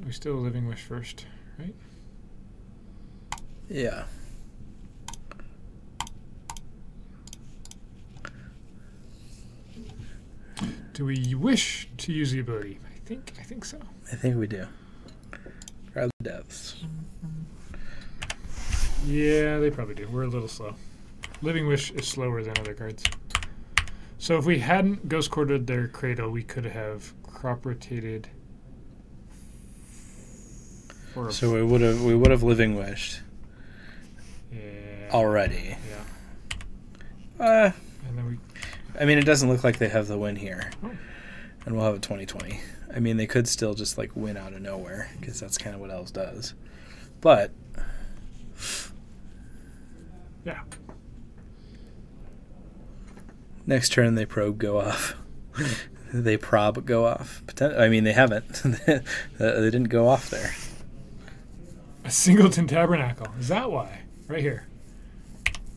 We still Living Wish first, right? Yeah. Do we wish to use the ability? I think so. I think we do. Grab the depths. Yeah, they probably do. We're a little slow. Living Wish is slower than other cards. So if we hadn't Ghost Quartered their Cradle, we could have crop rotated. So we would have Living Wished. Yeah. Already. Yeah. And then I mean, it doesn't look like they have the win here. Oh. And we'll have a 2020. I mean, they could still just, like, win out of nowhere, because that's kind of what Elves does. But... Yeah. Next turn, they probe, go off. They prob, go off. I mean, they haven't. They didn't go off there. A Singleton Tabernacle. Is that why? Right here.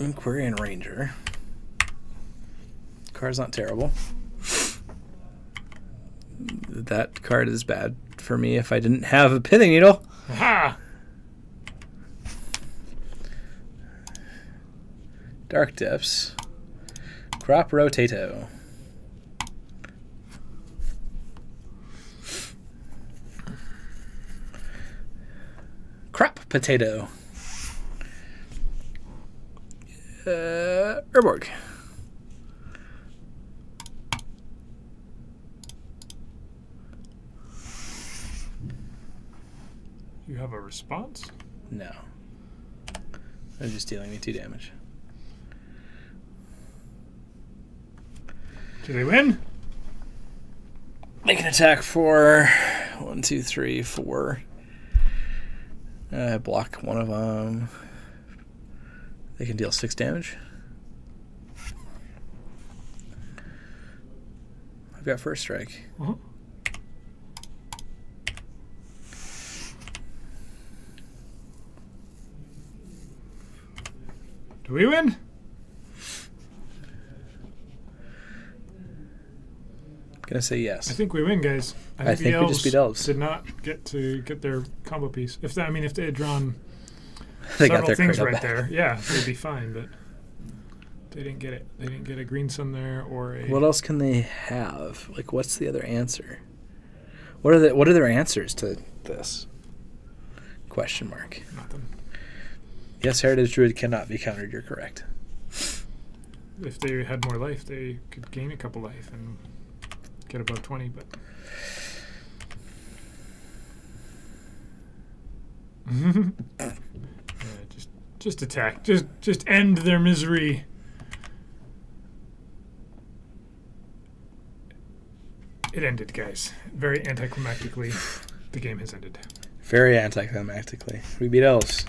Inquiry and Ranger. Card's not terrible. That card is bad for me if I didn't have a Pithing Needle. Aha! Dark Depths. Crop Rotato. Crop Potato. Urborg. You have a response? No. They're just dealing me 2 damage. Do they win? They can attack for 1, 2, 3, 4. Block one of them. They can deal 6 damage. I've got first strike. Uh-huh. Do we win? Gonna say yes. I think we win, guys. I think we just beat Elves. Did not get to get their combo piece. If that, I mean, if they had drawn They got several their things card right back. there, yeah, they'd be fine. But they didn't get it. They didn't get a green sun there or a. What else can they have? Like, what's the other answer? What are their answers to this? Question mark. Nothing. Yes, Heritage Druid cannot be countered. You're correct. If they had more life, they could gain a couple life and get above 20. But yeah, just attack. Just end their misery. It ended, guys. Very anticlimactically. The game has ended. Very anticlimactically. We beat Elves.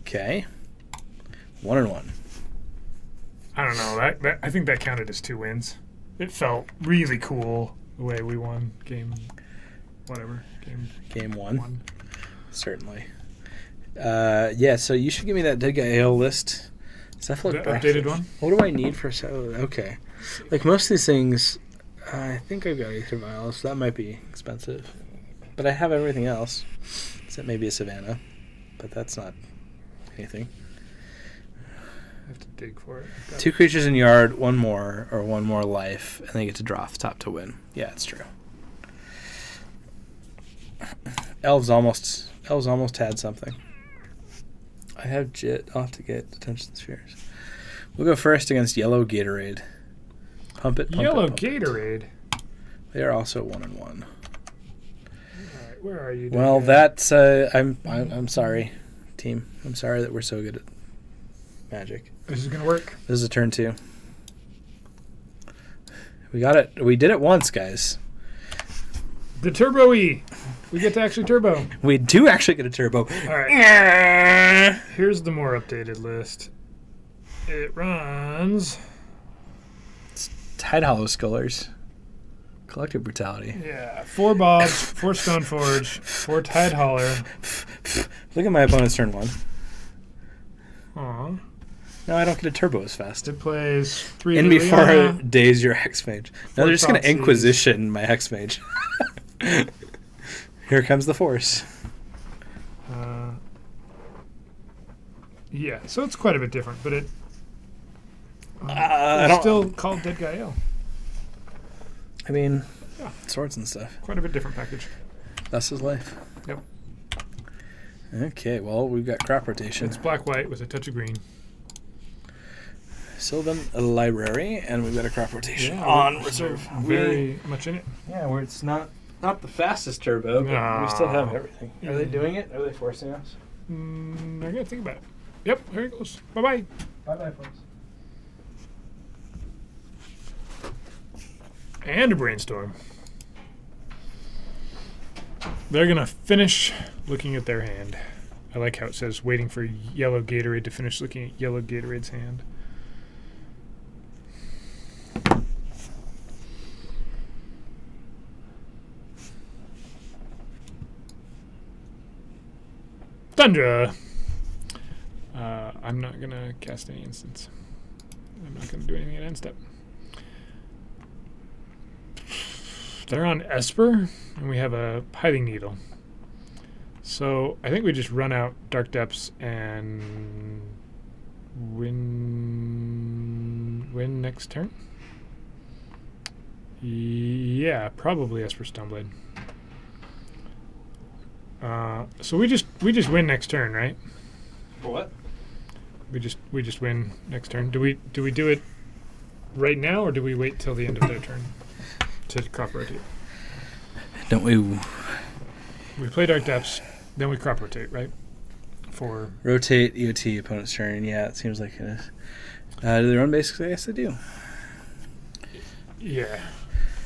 Okay. 1-1. I don't know. I think that counted as 2 wins. It felt really cool the way we won game. Whatever Game 1. Certainly. Yeah. So you should give me that Dead Guy AO list. Does that look The updated one? What do I need for okay? Like most of these things, I think I've got Aether Vials. So that might be expensive, but I have everything else. Except maybe a Savannah, but that's not anything. I have to dig for it. 2 creatures in yard, 1 more life, and they get to draw off the top to win. Yeah, it's true. Elves almost had something. I have Jit. I'll have to get Detention Spheres. We'll go first against Yellow Gatorade. Pump it. Yellow pump it. Gatorade. They are also 1-1. All right, where are you? Well, that's I'm sorry, team. I'm sorry that we're so good at Magic. This is gonna work. This is a turn 2. We got it. We did it once, guys. The Turbo E. We get to actually turbo. We do actually get a turbo. All right. Here's the more updated list. It runs. Tide Hollow Skullers. Collective Brutality. Yeah, 4 Bobs, 4 Stoneforge, 4 Tide Hauler. Look at my opponent's turn 1. Aw. No, I don't get a turbo as fast. It plays 3 In before Liliana. days your Hexmage. Now they're just going to Proxies. Inquisition my Hexmage. Here comes the Force. Yeah, so it's quite a bit different, but it's I don't- still called Dead Guy Ale. I mean, Yeah. swords and stuff. Quite a bit different package. That's his life. Yep. Okay, well, we've got crop rotation. It's black-white with a touch of green. Sylvan Library, and we've got a crop rotation Yeah, on we're reserve. Very much in it. Yeah, where it's not the fastest turbo, but we still have everything. Are they doing it? Are they forcing us? I'm going to think about it. Yep, here it goes. Bye-bye. Bye-bye, folks. And a brainstorm. They're going to finish looking at their hand. I like how it says waiting for yellow Gatorade to finish looking at yellow Gatorade's hand. Tundra! I'm not going to cast any instants. I'm not going to do anything at end step. They're on Esper, and we have a Hiding Needle. So I think we just run out Dark Depths and win next turn. Yeah, probably Esper Stoneblade. So we just win next turn, right? For what? We just win next turn. Do we do it right now, or do we wait till the end of their turn to crop rotate? Don't we? We play Dark Depths, then we crop rotate, right? For Rotate, EOT, opponent's turn. Yeah, it seems like it is. Do they run basics? I guess they do. yeah.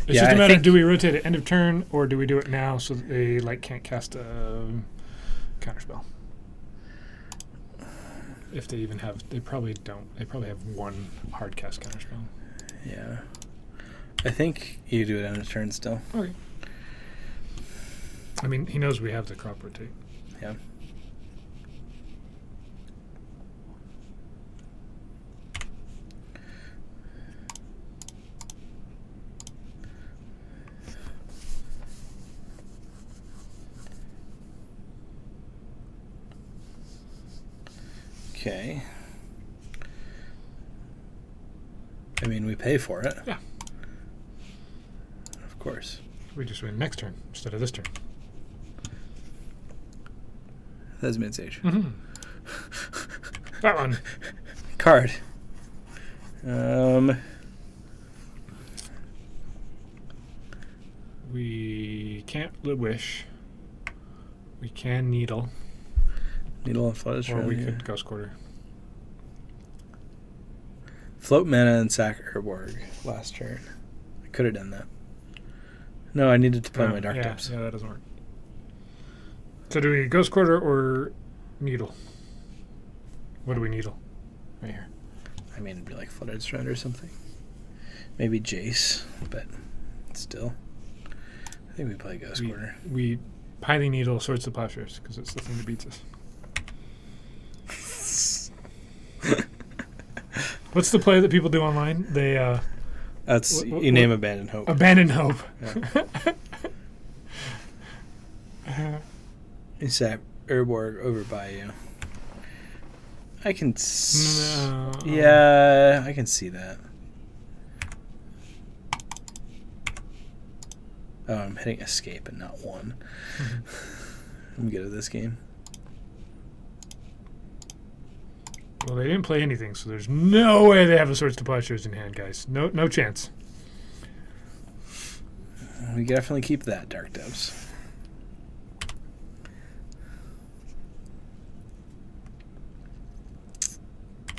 It's Yeah, just a I matter of think- do we rotate at end of turn, or do we do it now so that they can't cast a counterspell? If they even have, they probably don't. They probably have one hard cast counterspell. Yeah. I think you do it on a turn still. Okay. I mean, he knows we have the crop rotate. Yeah. Okay. I mean, we pay for it. Yeah. Of course. We just win next turn instead of this turn. That's mid-stage. Mm-hmm. That one. Card. We can't wish. We can needle, Needle and float. or we could Ghost Quarter. Float mana and sack Urborg last turn. I could have done that. No, I needed to play my Dark Depths. Yeah, that doesn't work. So do we Ghost Quarter or needle? What do we needle? Right here. I mean, it'd be like Flooded Strand or something. Maybe Jace, but still. I think we play Ghost Quarter. We Piling Needle, Swords to Plowshares, because it's the thing that beats us. What's the play that people do online? They That's you name Abandoned Hope. Abandon Hope. Yeah. You sack Urborg over by you. I can. No. Yeah, I can see that. Oh, I'm hitting escape and not one. I'm good at this game. Well, they didn't play anything, so there's no way they have a Swords to Plowshares in hand, guys. No chance. We definitely keep that Dark Depths.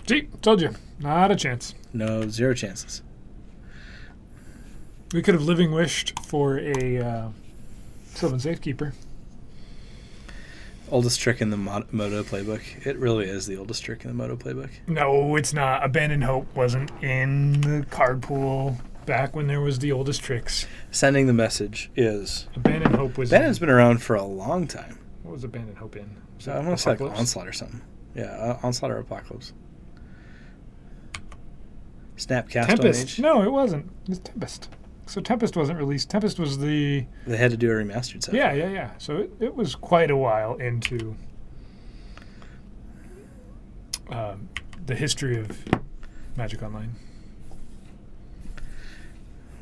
See, told you. Not a chance. No, 0 chances. We could have Living Wished for a Sylvan Safekeeper. Oldest trick in the Moto playbook. It really is the oldest trick in the Moto playbook. No, it's not. Abandoned Hope wasn't in the card pool back when there was the oldest tricks. Sending the message is... Abandoned Hope was... Abandoned's been around for a long time. What was Abandoned Hope in? Was So it I'm going to say like Apocalypse? Onslaught or something. Yeah, Onslaught or Apocalypse. Snap cast Tempest. on age. No, it wasn't. It was Tempest. So Tempest wasn't released. Tempest was the... They had to do a remastered set. Yeah. So it was quite a while into the history of Magic Online.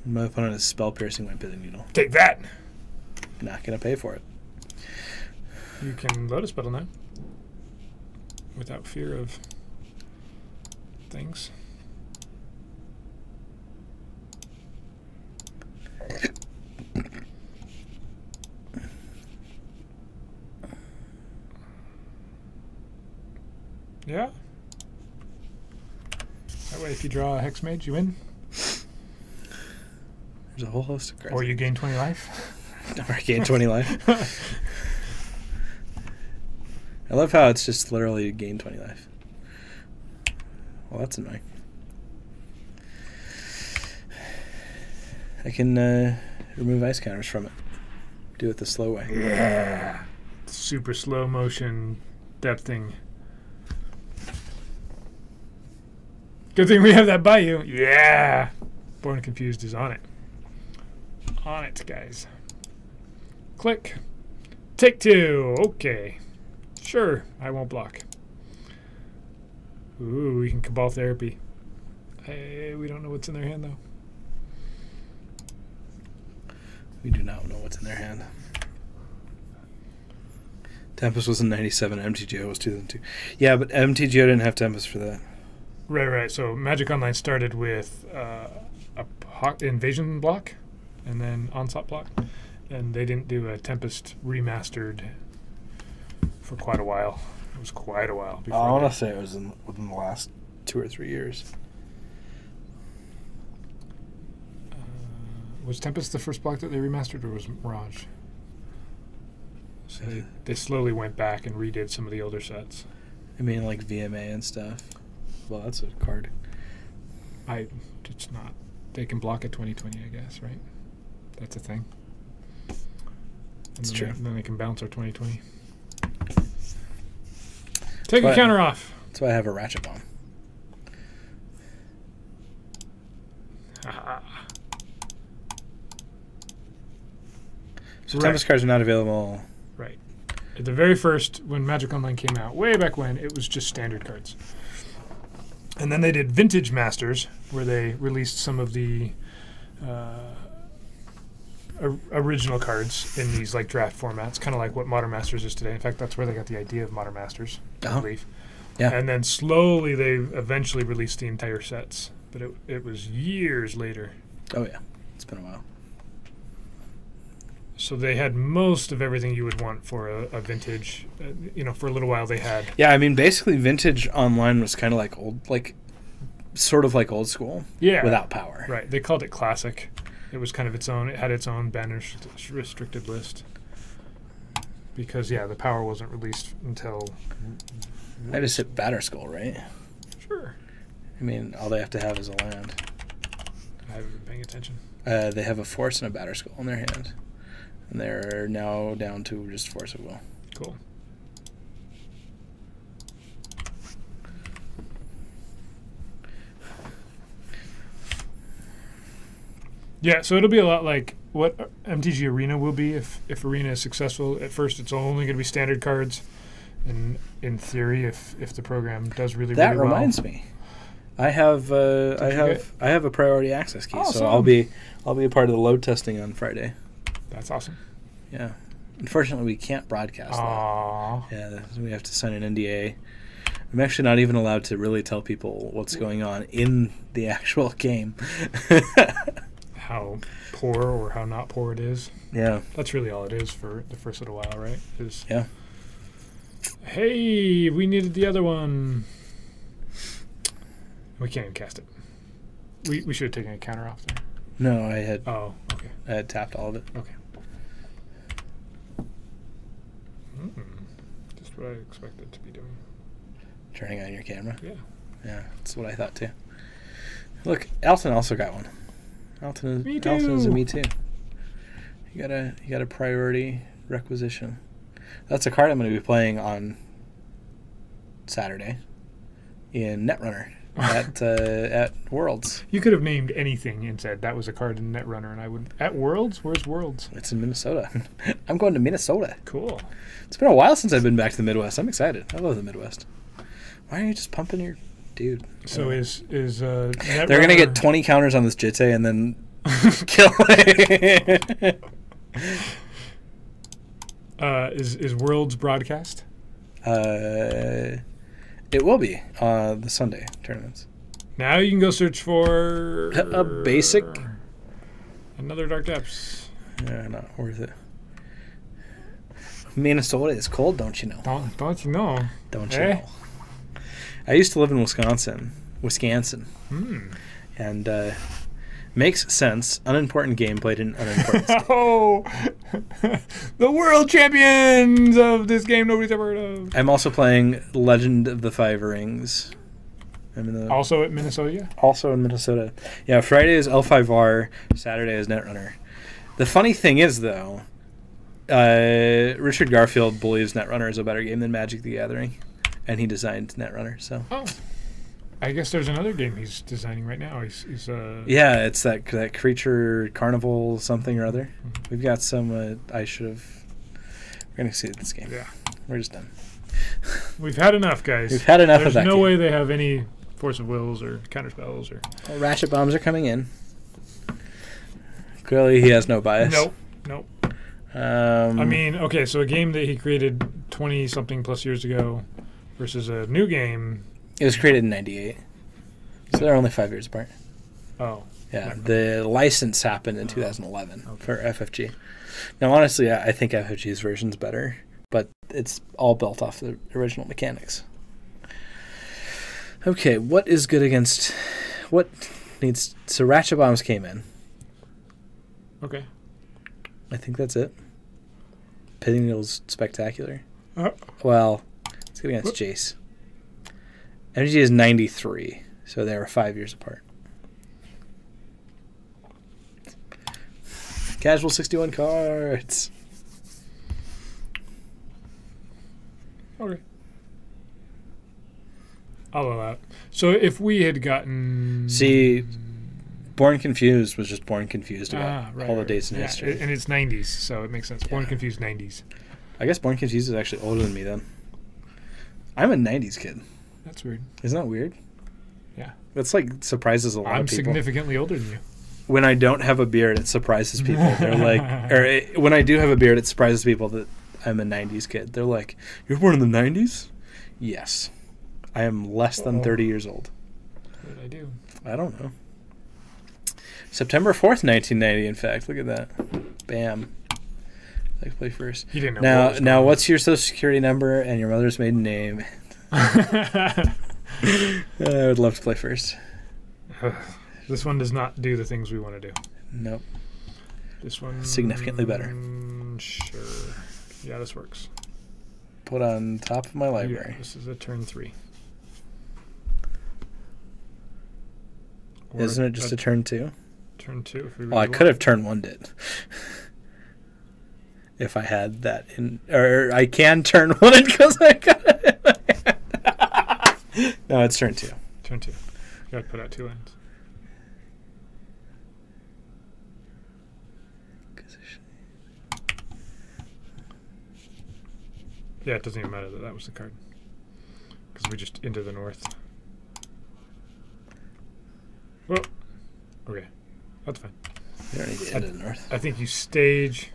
My opponent is spell piercing my Pithing Needle. Take that! Not going to pay for it. You can Lotus Petal now. Without fear of things. Yeah. That way, if you draw a Hex Mage, you win. There's There's a whole host of cards. Or you gain 20 life. Or I gain 20 life. I love how it's just literally gain 20 life. Well, that's annoying. I can remove ice counters from it. Do it the slow way. Yeah. Super slow motion depthing. Good thing we have that by you. Yeah. Born Confused is on it. On it, guys. Click. Take 2. Okay. Sure. I won't block. Ooh, we can Cabal Therapy. We don't know what's in their hand, though. We do not know what's in their hand. Tempest was in 97. MTGO was 2002. Yeah, but MTGO didn't have Tempest for that. Right. So Magic Online started with Invasion block and then Onslaught block. And they didn't do a Tempest remastered for quite a while. It was quite a while. I want to say it was within the last 2 or 3 years. Was Tempest the first block that they remastered, or was Mirage? So they slowly went back and redid some of the older sets. I mean, like VMA and stuff. Well, that's a card. It's not. They can block at 2020, I guess, right? That's a thing. It's true. Then they can bounce our 2020. Take a counter off. That's why I have a Ratchet Bomb. So Tempest cards are not available. Right. At the very first, when Magic Online came out, way back when, it was just standard cards. And then they did Vintage Masters, where they released some of the original cards in these like draft formats, kind of like what Modern Masters is today. In fact, that's where they got the idea of Modern Masters, I believe. Yeah. And then slowly they eventually released the entire sets. But it was years later. Oh, yeah. It's been a while. So they had most of everything you would want for a vintage. For a little while they had. Yeah, I mean, basically, Vintage Online was kind of like sort of like old school. Yeah. Without power. Right. They called it Classic. It was kind of its own. It had its own banner restricted list. Because, the power wasn't released until. I just hit Batterskull, right? Sure. I mean, all they have to have is a land. I haven't been paying attention. They have a Force and a Batterskull in their hand. And they're now down to just Force of Will. Cool. Yeah, so it'll be a lot like what MTG Arena will be if Arena is successful. At first, it's only going to be standard cards. And in theory, if the program does really well. That reminds me. I have a priority access key, awesome. so I'll be a part of the load testing on Friday. That's awesome. Yeah. Unfortunately, we can't broadcast Aww. that. Yeah, we have to sign an NDA. I'm actually not even allowed to really tell people what's going on in the actual game. How poor or how not poor it is. Yeah. That's really all it is for the first little while, right? Yeah. Hey, we needed the other one. We can't even cast it. We should have taken a counter off there. No, I had. Oh, okay. I had tapped all of it. Okay. Just what I expected to be doing. Turning on your camera. Yeah. Yeah, that's what I thought too. Look, Alton also got one. Alton is a me too. You got a priority requisition. That's a card I'm going to be playing on Saturday in Netrunner at Worlds. You could have named anything and said that was a card in Netrunner, and I would. At Worlds? Where's Worlds? It's in Minnesota. I'm going to Minnesota. Cool. It's been a while since I've been back to the Midwest. I'm excited. I love the Midwest. Why are you just pumping your dude? So is Netrunner... They're gonna get 20 counters on this Jitte and then kill it. Is Worlds broadcast? It will be the Sunday tournaments. Now you can go search for a basic. Another Dark Depths. Yeah, not worth it. Minnesota is cold, don't you know? Don't you know? Don't you know? I used to live in Wisconsin, and Makes sense. Unimportant game played in unimportant state. Oh, the world champions of this game nobody's ever heard of. I'm also playing Legend of the Five Rings. I'm in the, Also at Minnesota? also in Minnesota. Yeah, Friday is L5R, Saturday is Netrunner. The funny thing is, though, Richard Garfield believes Netrunner is a better game than Magic the Gathering, and he designed Netrunner, so... Oh. I guess there's another game he's designing right now. He's Yeah, it's that creature carnival something or other. Mm-hmm. We've got some. I should have. We're gonna see this game. Yeah, we're just done. We've had enough, guys. We've had enough There's of that. No game. way they have any force of wills or counterspells or. Well, ratchet bombs are coming in. Clearly, he has no bias. Nope. I mean, okay, so a game that he created 20-something plus years ago versus a new game. It was created in '98, so they're only 5 years apart. Oh. Yeah, the license happened in 2011 for FFG. Now, honestly, I think FFG's version's better, but it's all built off the original mechanics. Okay, what is good against... What needs... So Ratchet Bombs came in. Okay. I think that's it. Pitting Needle's spectacular. Uh, Well, it's good against Jace. MTG is 93, so they were 5 years apart. Casual 61 cards. Okay. I'll allow it. So if we had gotten... See, Born Confused was just Born Confused about right, all the dates in yeah, history. And it's 90s, so it makes sense. Born Confused 90s. I guess Born Confused is actually older than me then. I'm a 90s kid. That's weird. Isn't that weird? Yeah. That's like surprises a lot I'm of people. significantly older than you. When I don't have a beard, it surprises people. They're like, when I do have a beard, it surprises people that I'm a 90s kid. They're like, you're born in the 90s? Yes. I am less than 30 years old. What did I do? I don't know. September 4th, 1990, in fact. Look at that. Bam. I play first. He didn't know. Now, what's your social security number and your mother's maiden name? I would love to play first. This one does not do the things we want to do. Nope. This one... Significantly better. Sure. Yeah, this works. Put on top of my library. Yeah, this is a turn 3. Isn't it just a turn 2? Turn 2. If we Well, I could have turn 1'd it. If I had that in... Or I can turn 1 it because I got it in my hand. No, it's turn 2. Turn 2. You gotta put out 2 ends. Yeah, it doesn't even matter that was the card. Because we just into the north. Well, okay. That's fine. You don't need to end in the north. I think you stage,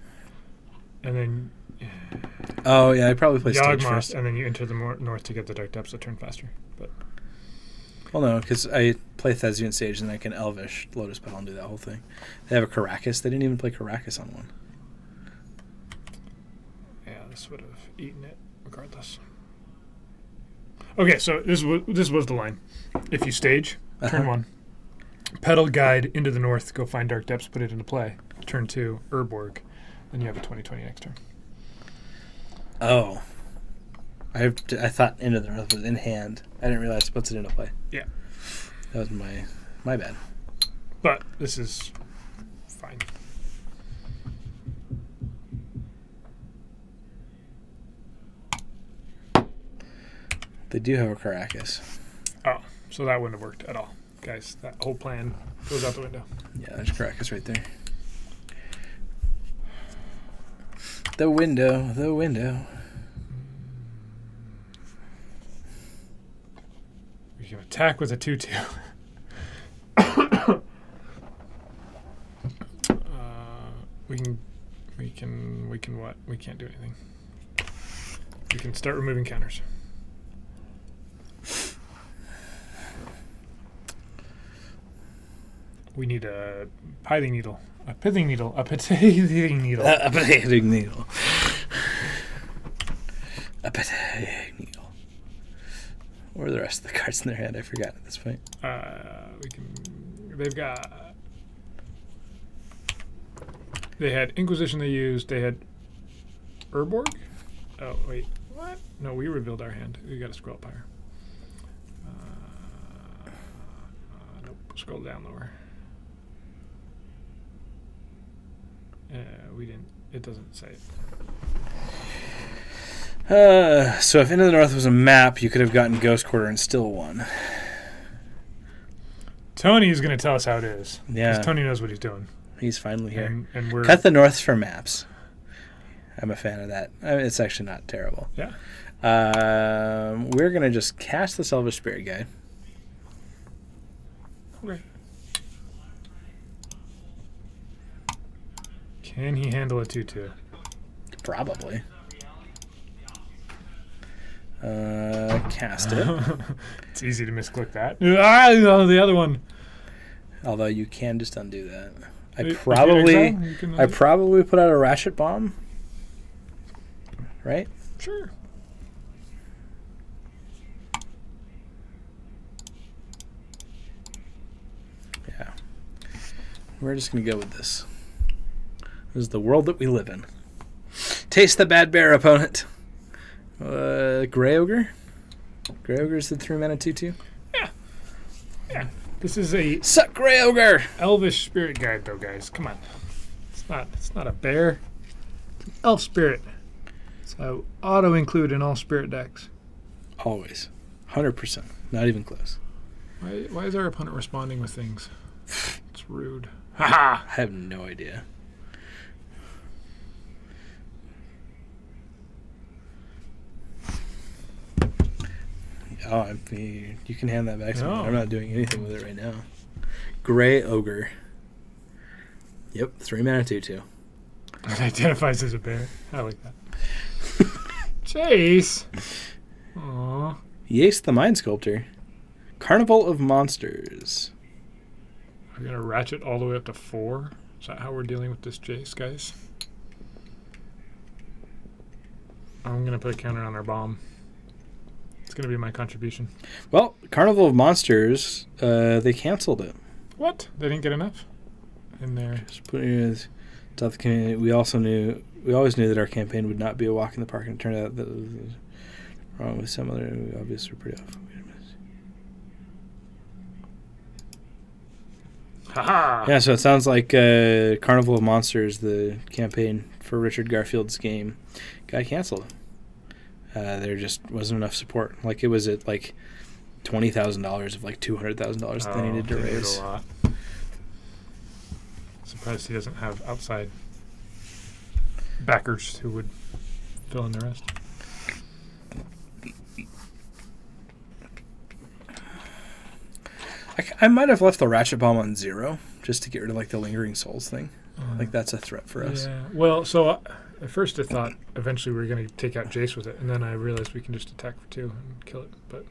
and then... Oh, yeah, I probably play stage Yawgmoth, first. and then you enter the north to get the Dark Depths that turn faster. But Well, no, because I play Thespian stage, and I can Elvish Lotus Petal and do that whole thing. They have a Caracas. They didn't even play Caracas on one. yeah, this would have eaten it regardless. Okay, so this was the line. If you stage, turn 1. Pedal Guide into the north, go find Dark Depths, put it into play. Turn 2, Urborg. Then you have a 20/20 next turn. Oh. I thought Into the North was in hand. I didn't realize it puts it into play. Yeah. That was my bad. But this is fine. They do have a Caracas. Oh, so that wouldn't have worked at all. Guys, that whole plan goes out the window. Yeah, there's Caracas right there. The window. We can attack with a 2/2. We can what? We can't do anything. We can start removing counters. We need a pithing needle. A pithing needle. A pithing needle. A pithing needle. A pithing needle. What are the rest of the cards in their hand? I forgot at this point. We can. They've got They had Inquisition they used. They had Urborg? Oh, wait. What? No, we revealed our hand. We got to scroll up higher. Nope. Scroll down lower. We didn't. It doesn't say it. So if Into the North was a map, you could have gotten Ghost Quarter and still won. Tony is going to tell us how it is. Yeah. Because Tony knows what he's doing. He's finally here. And we're... Cut the North for maps. I'm a fan of that. I mean, it's actually not terrible. Yeah. We're going to just cast the Selfish Spirit Guide. Okay. Can he handle a 2-2? Probably. Cast it. It's easy to misclick that. Ah, no, the other one. Although you can just undo that. If you I exile, probably put out a Ratchet Bomb. Right? Sure. Yeah. We're just going to go with this. This is the world that we live in. Taste the bad bear, opponent. Grey Ogre? Grey Ogre is the 3-mana 2/2? Yeah. Yeah. This is a Suck Grey Ogre! elvish spirit guide, though, guys. Come on. It's not a bear. It's an elf spirit. So auto-include in all spirit decks. Always. 100%. Not even close. Why is our opponent responding with things? It's rude. Haha! I have no idea. Oh, you can hand that back to me. No. I'm not doing anything with it right now. Grey Ogre. Yep, 3-mana 2/2. It identifies as a bear. I like that. Chase! Aww. Yace the Mind Sculptor. Carnival of Monsters. We're going to ratchet all the way up to 4. Is that how we're dealing with this Jace, guys? I'm going to put a counter on our bomb. It's going to be my contribution. Well, Carnival of Monsters, they canceled it. What? They didn't get enough? In there. Just putting it as top of the community. We always knew that our campaign would not be a walk in the park, and it turned out that it was wrong with some other. We obviously were pretty off. Haha! Yeah, so it sounds like Carnival of Monsters, the campaign for Richard Garfield's game, got canceled. There just wasn't enough support. Like, it was at like $20,000 of like $200,000 that they needed to raise. A lot. Surprised he doesn't have outside backers who would fill in the rest. I might have left the Ratchet Bomb on 0 just to get rid of like the Lingering Souls thing. Like, that's a threat for us. Yeah. Well, so at first I thought eventually we were going to take out Jace with it, and then I realized we can just attack for 2 and kill it. But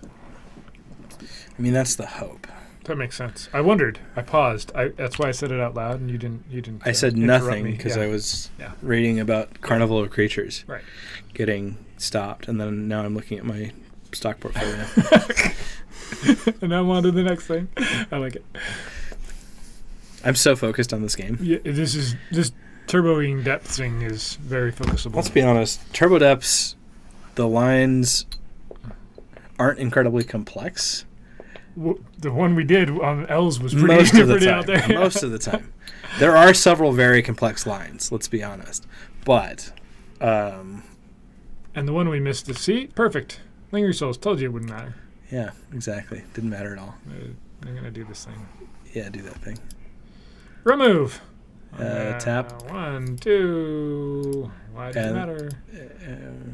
I mean, that's the hope. that makes sense. I wondered. I paused. That's why I said it out loud, and you didn't. I said interrupt nothing me. because Yeah. I was Yeah. reading about Carnival of Creatures Right. getting stopped, and then now I'm looking at my stock portfolio. And I'm on to the next thing. I like it. I'm so focused on this game. Yeah, this turboing depth thing is very focusable. Let's be honest. Turbo Depths, the lines aren't incredibly complex. The one we did on L's was pretty, Most of the pretty time. out there. Most of the time. There are several very complex lines, let's be honest. But, And the one we missed is, see? Perfect. Lingering Souls. Told you it wouldn't matter. yeah, exactly. Didn't matter at all. I'm going to do this thing. Yeah, do that thing. Remove. Tap. 1, 2. Why does it And- matter?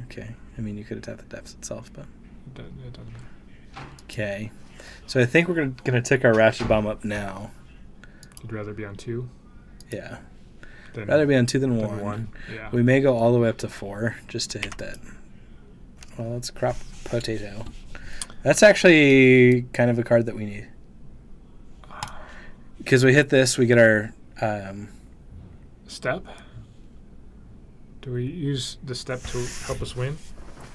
Okay. I mean, you could have tapped the depths itself, but... It doesn't matter. Okay. So I think we're gonna take our Ratchet Bomb up now. You'd rather be on 2 Yeah. than, Rather be on 2 than than 1. Yeah. We may go all the way up to 4 just to hit that. Well, let's crop potato. That's actually kind of a card that we need. Because we hit this, we get our... Step? Do we use the step to help us win?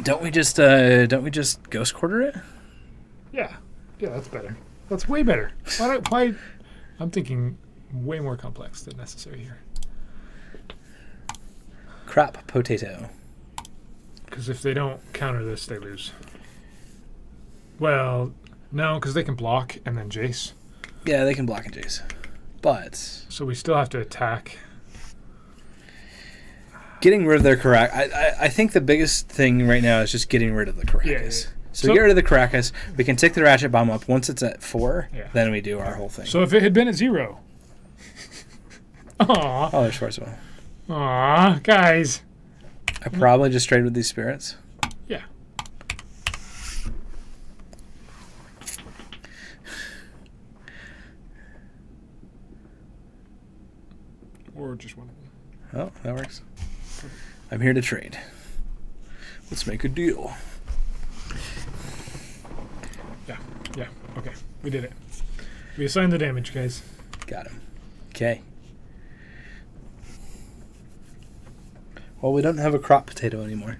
Don't we just Ghost Quarter it? Yeah. Yeah, that's better. That's way better. Why? I'm thinking way more complex than necessary here. Crop potato. Because if they don't counter this, they lose. Well, no, because they can block and then Jace. Yeah, they can block and Jace. But So we still have to attack. getting rid of their Caracas. I think the biggest thing right now is just getting rid of the Caracas. Yeah. So we get rid of the Caracas. We can take the Ratchet Bomb up. Once it's at 4, Yeah. then we do our whole thing. So if it had been at 0. Aw. Oh, there's Force Will. Aw, guys. I probably just trade with these spirits. Yeah. Or just one of them. Oh, that works. I'm here to trade. Let's make a deal. Yeah, okay. We did it. We assigned the damage, guys. Got him. Okay. Well, we don't have a crop potato anymore.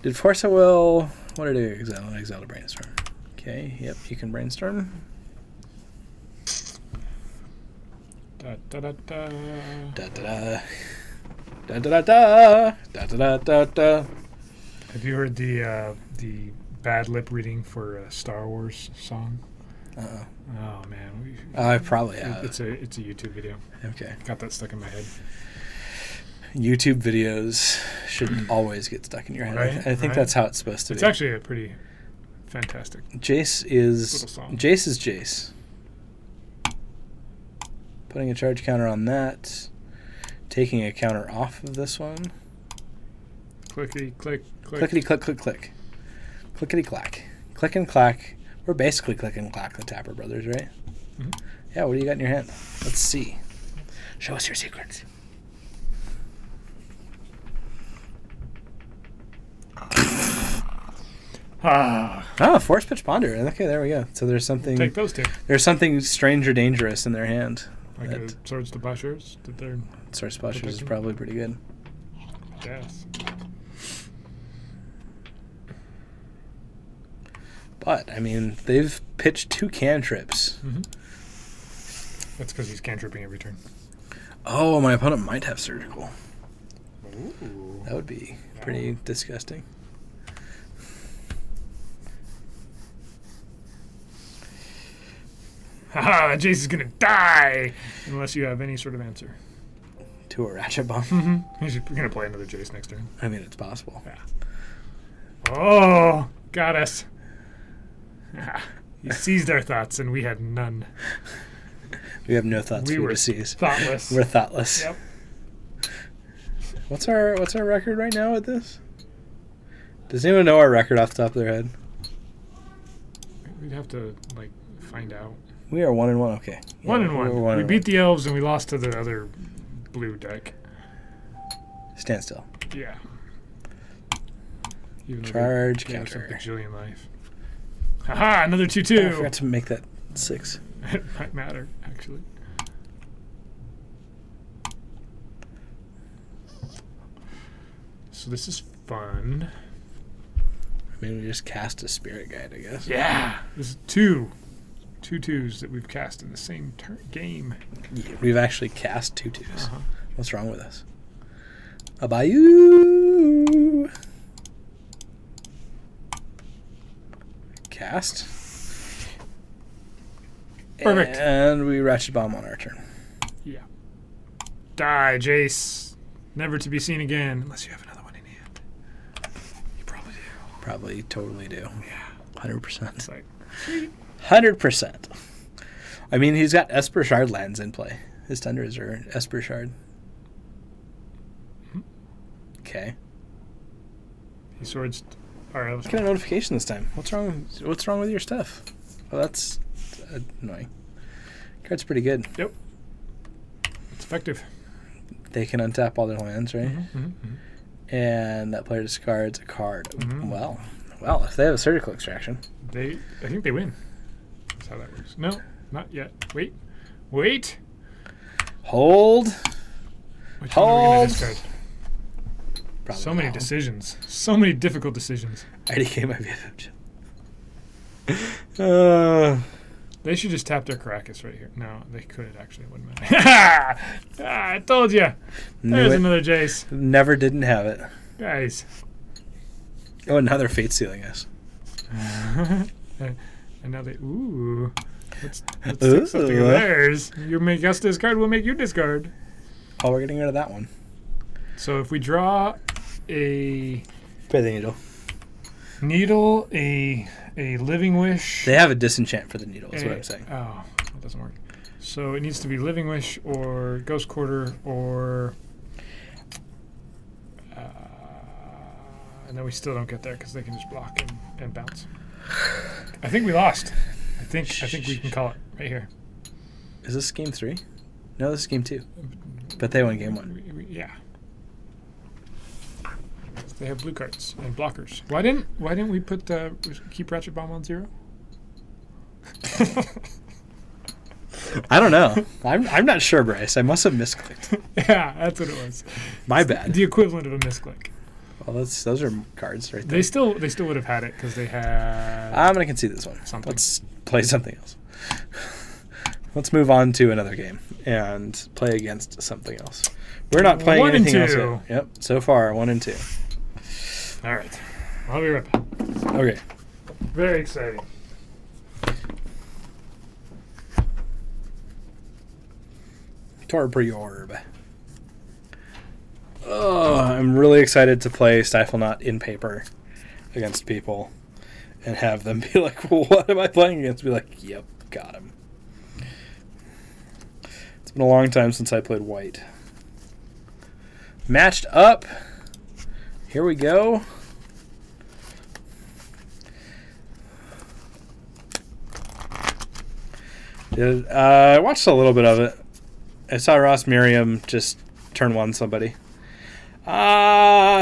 Did Force a Will? What did it do? Exile to Brainstorm. Okay, yep, you can Brainstorm. Da da da da. Da da da. Da da da da. Da da da da. Have you heard the bad lip reading for a Star Wars song? Uh-oh. Oh man, I probably have. It's a YouTube video. Okay. Got that stuck in my head. YouTube videos should always get stuck in your head. Right, I think right. that's how it's supposed to It's be. actually a pretty fantastic Jace little is song. Jace. Putting a charge counter on that. Taking a counter off of this one. Clickety click click. Clickety click click click. Clickety clack. Click and clack. We're basically click and clack the Tapper Brothers, right? Mhm. Yeah, what do you got in your hand? Let's see. Show us your secrets. Ah, Force Pitch Ponder. Okay, there we go. So there's something take those two. there's something strange or dangerous in their hand. Like a Swords to Plowshares. That they're Source Splashers is protection. probably pretty good. yes. But I mean, they've pitched 2 cantrips. Mm-hmm. That's because he's cantripping every turn. Oh, my opponent might have surgical. Ooh. That would be pretty disgusting. Haha, Jace is gonna die unless you have any sort of answer. To a Ratchet Bomb. Mm-hmm. He's gonna play another Jace next turn. I mean, it's possible. Yeah. Oh, got us. He seized our thoughts, and we had none. We have no thoughts We for you were to seize. thoughtless. We're thoughtless. Yep. What's our record right now with this? Does anyone know our record off the top of their head? We'd have to like find out. We are 1-1. Okay. Yeah, 1-1. we're We beat the elves, and we lost to the other blue deck. Stand still. Yeah. Even though Charge they gave us a counter. bajillion life. Haha, another I 2/2. forgot to make that 6. It might matter, actually. So this is fun. I mean, we just cast a Spirit Guide, I guess. Yeah. This is two 2/2s that we've cast in the same game. Yeah, we've actually cast 2 2s. Uh-huh. What's wrong with us? A Bayou. Cast. Perfect. And we Ratchet Bomb on our turn. Yeah. Die, Jace. Never to be seen again. Unless you have another one in hand. You probably do. Probably totally do. Yeah. 100%. It's like, 100%. I mean, he's got Esper Shard lands in play. His Thunders are Esper Shard. Okay. he swords our elves. Get a notification this time. What's wrong? What's wrong with your stuff? Oh, that's annoying. Card's pretty good. Yep. It's effective. They can untap all their lands, right? Mm-hmm, mm-hmm. And that player discards a card. Mhm. Well, if they have a Surgical Extraction. I think they win. That's how that works. No, not yet. Wait. Hold. Which one are we gonna Hold. discard? Probably So many that one. decisions. So many difficult decisions. IDK my BFF. They should just tap their Caracas right here. No, they could actually. It wouldn't matter. I told you. There's another Jace. Never didn't have it. Guys. Oh, and now they're fate sealing us. And now they. Ooh. Let's take something of theirs. You make us discard, we'll make you discard. Oh, we're getting rid of that one. So if we draw a Play the needle. needle, a living wish. They have a disenchant for the needle, is what I'm saying. Oh, that doesn't work. So it needs to be living wish or ghost quarter or. And then we still don't get there because they can just block and bounce. I think we lost. I think we can call it right here. Is this game 3? No, this is game 2. But they won game 1. Yeah. They have blue cards and blockers. Why didn't we put keep Ratchet Bomb on 0? I don't know. I'm not sure, Bryce. I must have misclicked. Yeah, that's what it was. My bad. The equivalent of a misclick. Well, those are cards right there. They still would have had it because they had. I'm gonna concede this one. Something. Let's play something else. Let's move on to another game and play against something else. We're not playing 1 and anything else 2. yet. Yep. So far, 1 and 2. All right. I'll be right back. Okay. Very exciting. Torbriorb. Oh, I'm really excited to play Stifle Knot in paper against people and have them be like, well, what am I playing against? Be like, yep, got him. It's been a long time since I played white. Matched up. Here we go. I watched a little bit of it. I saw Ross Merriam just turn 1 somebody.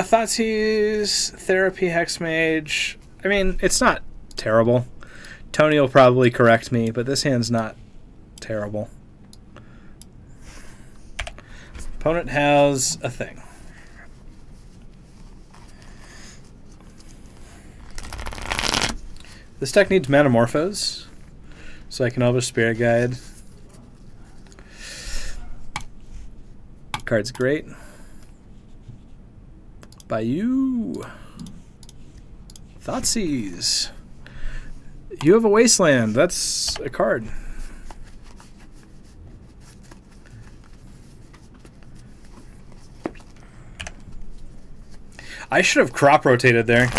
Thoughtseize, Therapy, Hexmage. I mean, it's not terrible. Tony will probably correct me, but this hand's not terrible. Opponent has a thing. This deck needs Metamorphose, so I can Elvish Spirit Guide. Card's great. Bayou. Thoughtseize. You have a Wasteland. That's a card. I should have crop rotated there,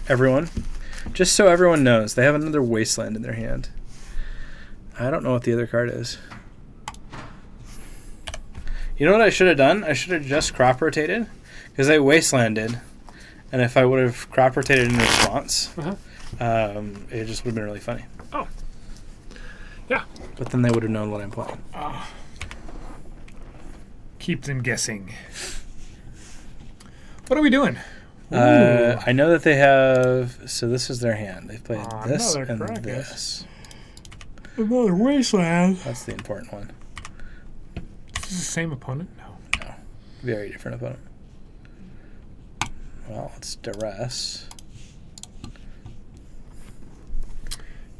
everyone. Just so everyone knows. They have another Wasteland in their hand. I don't know what the other card is. You know what I should have done? I should have just crop rotated. Because they Wastelanded. And if I would have crop rotated in response, it just would have been really funny. Oh. Yeah. But then they would have known what I'm playing. Keep them guessing. What are we doing? I know that they have... So this is their hand. They've played this and Caracas. this. Another Wasteland. That's the important one. Is this the same opponent? No. No. Very different opponent. Well, it's Duress.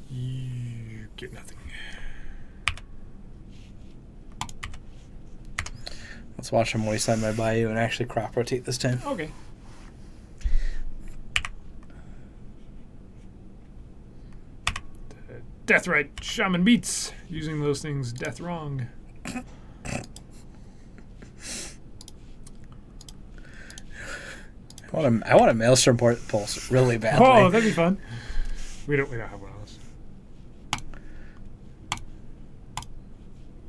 You get nothing. Let's watch them Wasteland my Bayou and actually crop rotate this time. Okay. Deathrite Shaman Beats. Using those things death wrong. I want a Maelstrom Pulse really badly. Oh, that'd be fun. We don't have one of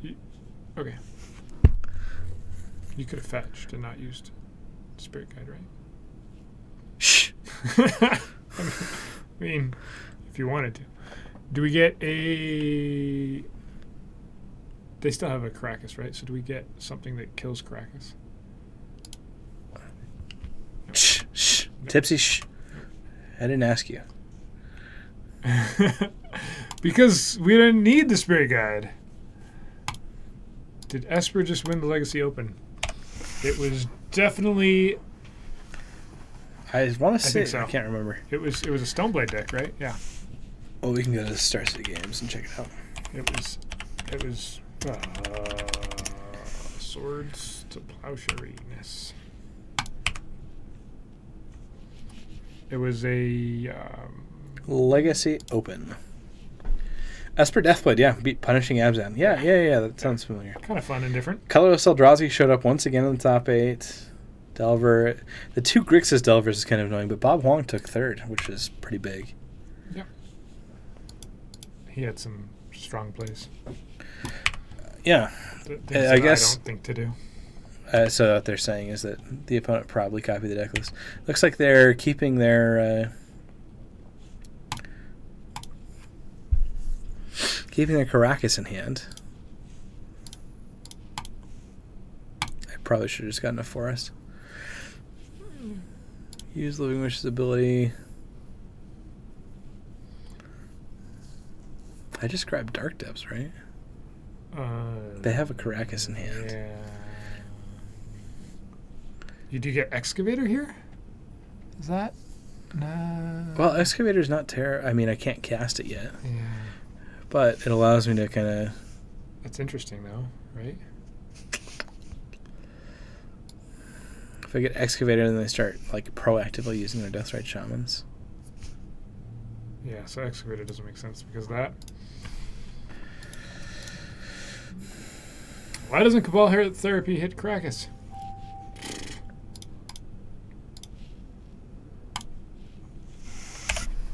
those. Okay. You could have fetched and not used Spirit Guide, right? Shh. I mean, if you wanted to. Do we get a... They still have a Caracas, right? So do we get something that kills Caracas? No. Shh. Shh. No. Tipsy, shh. I didn't ask you. Because we didn't need the Spirit Guide. Did Esper just win the Legacy Open? It was definitely... I want to say... think so. I can't remember. It was a Stoneblade deck, right? Yeah. Well, we can go to Star City Games and check it out. It was Swords to Plowshariness. It was a Legacy Open. Esper Deathblade, yeah, beat Punishing Abzan. Yeah, that sounds familiar. kind of fun and different. Colorless Eldrazi showed up once again in the top 8. Delver, the 2 Grixis Delvers is kind of annoying, but Bob Huang took 3rd, which is pretty big. Yep. He had some strong plays. Yeah, Things I guess. I don't think to do. So what they're saying is that the opponent probably copied the deck list. Looks like they're keeping their Caracas in hand. I probably should have just gotten a Forest. Use Living Wish's ability. I just grabbed Dark Depths, right? They have a Caracas in hand. Yeah. You do get Excavator here? Is that? No. Well, Excavator's not terror. I mean, I can't cast it yet. Yeah. But it allows me to kind of... That's interesting, though, right? If I get Excavator, then they start like proactively using their Deathrite Shamans. Yeah, so Excavator doesn't make sense because of that. Why doesn't Cabal Therapy hit Caracas?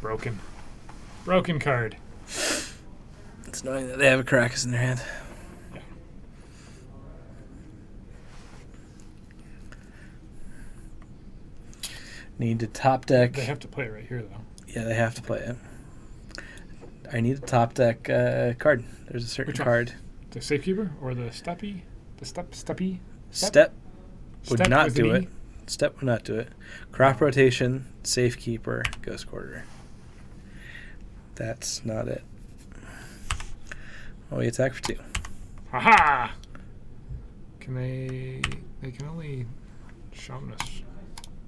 Broken. Broken card. It's annoying that they have a Caracas in their hand. Yeah. Need to top deck. They have to play it right here, though. Yeah, they have to play it. I need a top deck card. There's a certain Which one? card. The Safekeeper or the Steppy? The Steppy? Step would Step not with do an it. E? Step would not do it. Crop Rotation, Safekeeper, Ghost Quarter. That's not it. Oh, we attack for 2. Haha! Can they... They can only shaman us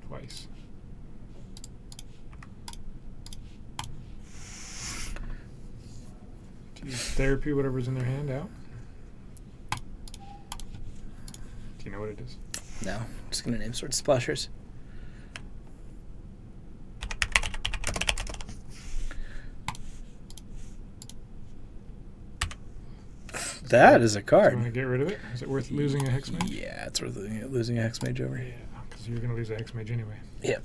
twice. To use Therapy, whatever's in their hand, out. Do you know what it is? No, I'm just going to name Sword Splashers. That is a Do you want to card. get rid of it? Is it worth losing a Hex Mage? Yeah, it's worth losing a Hex Mage over. Yeah, because you're going to lose a Hex Mage anyway. Yep.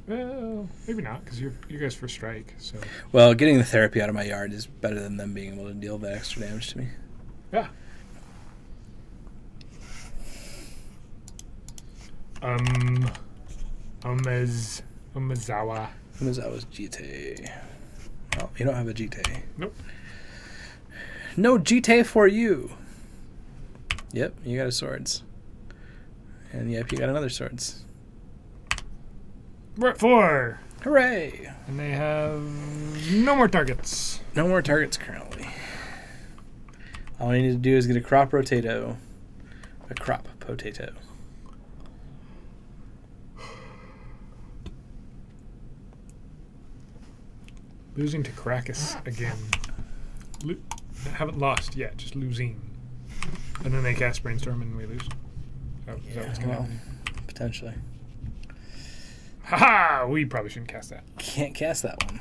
Well, maybe not, because you guys first strike, so... Well, getting the Therapy out of my yard is better than them being able to deal that extra damage to me. Yeah. Umezawa. Umezawa's GT. Well, you don't have a GT. Nope. No GT for you. Yep, you got a Swords. And yep, you got another Swords. We're at 4. Hooray! And they have no more targets. No more targets currently. All I need to do is get a Crop Rotato. A Crop Potato. Losing to Caracas again. Haven't lost yet, just losing. And then they cast Brainstorm and we lose. Is that what's going to happen? Potentially. Haha! We probably shouldn't cast that. Can't cast that one.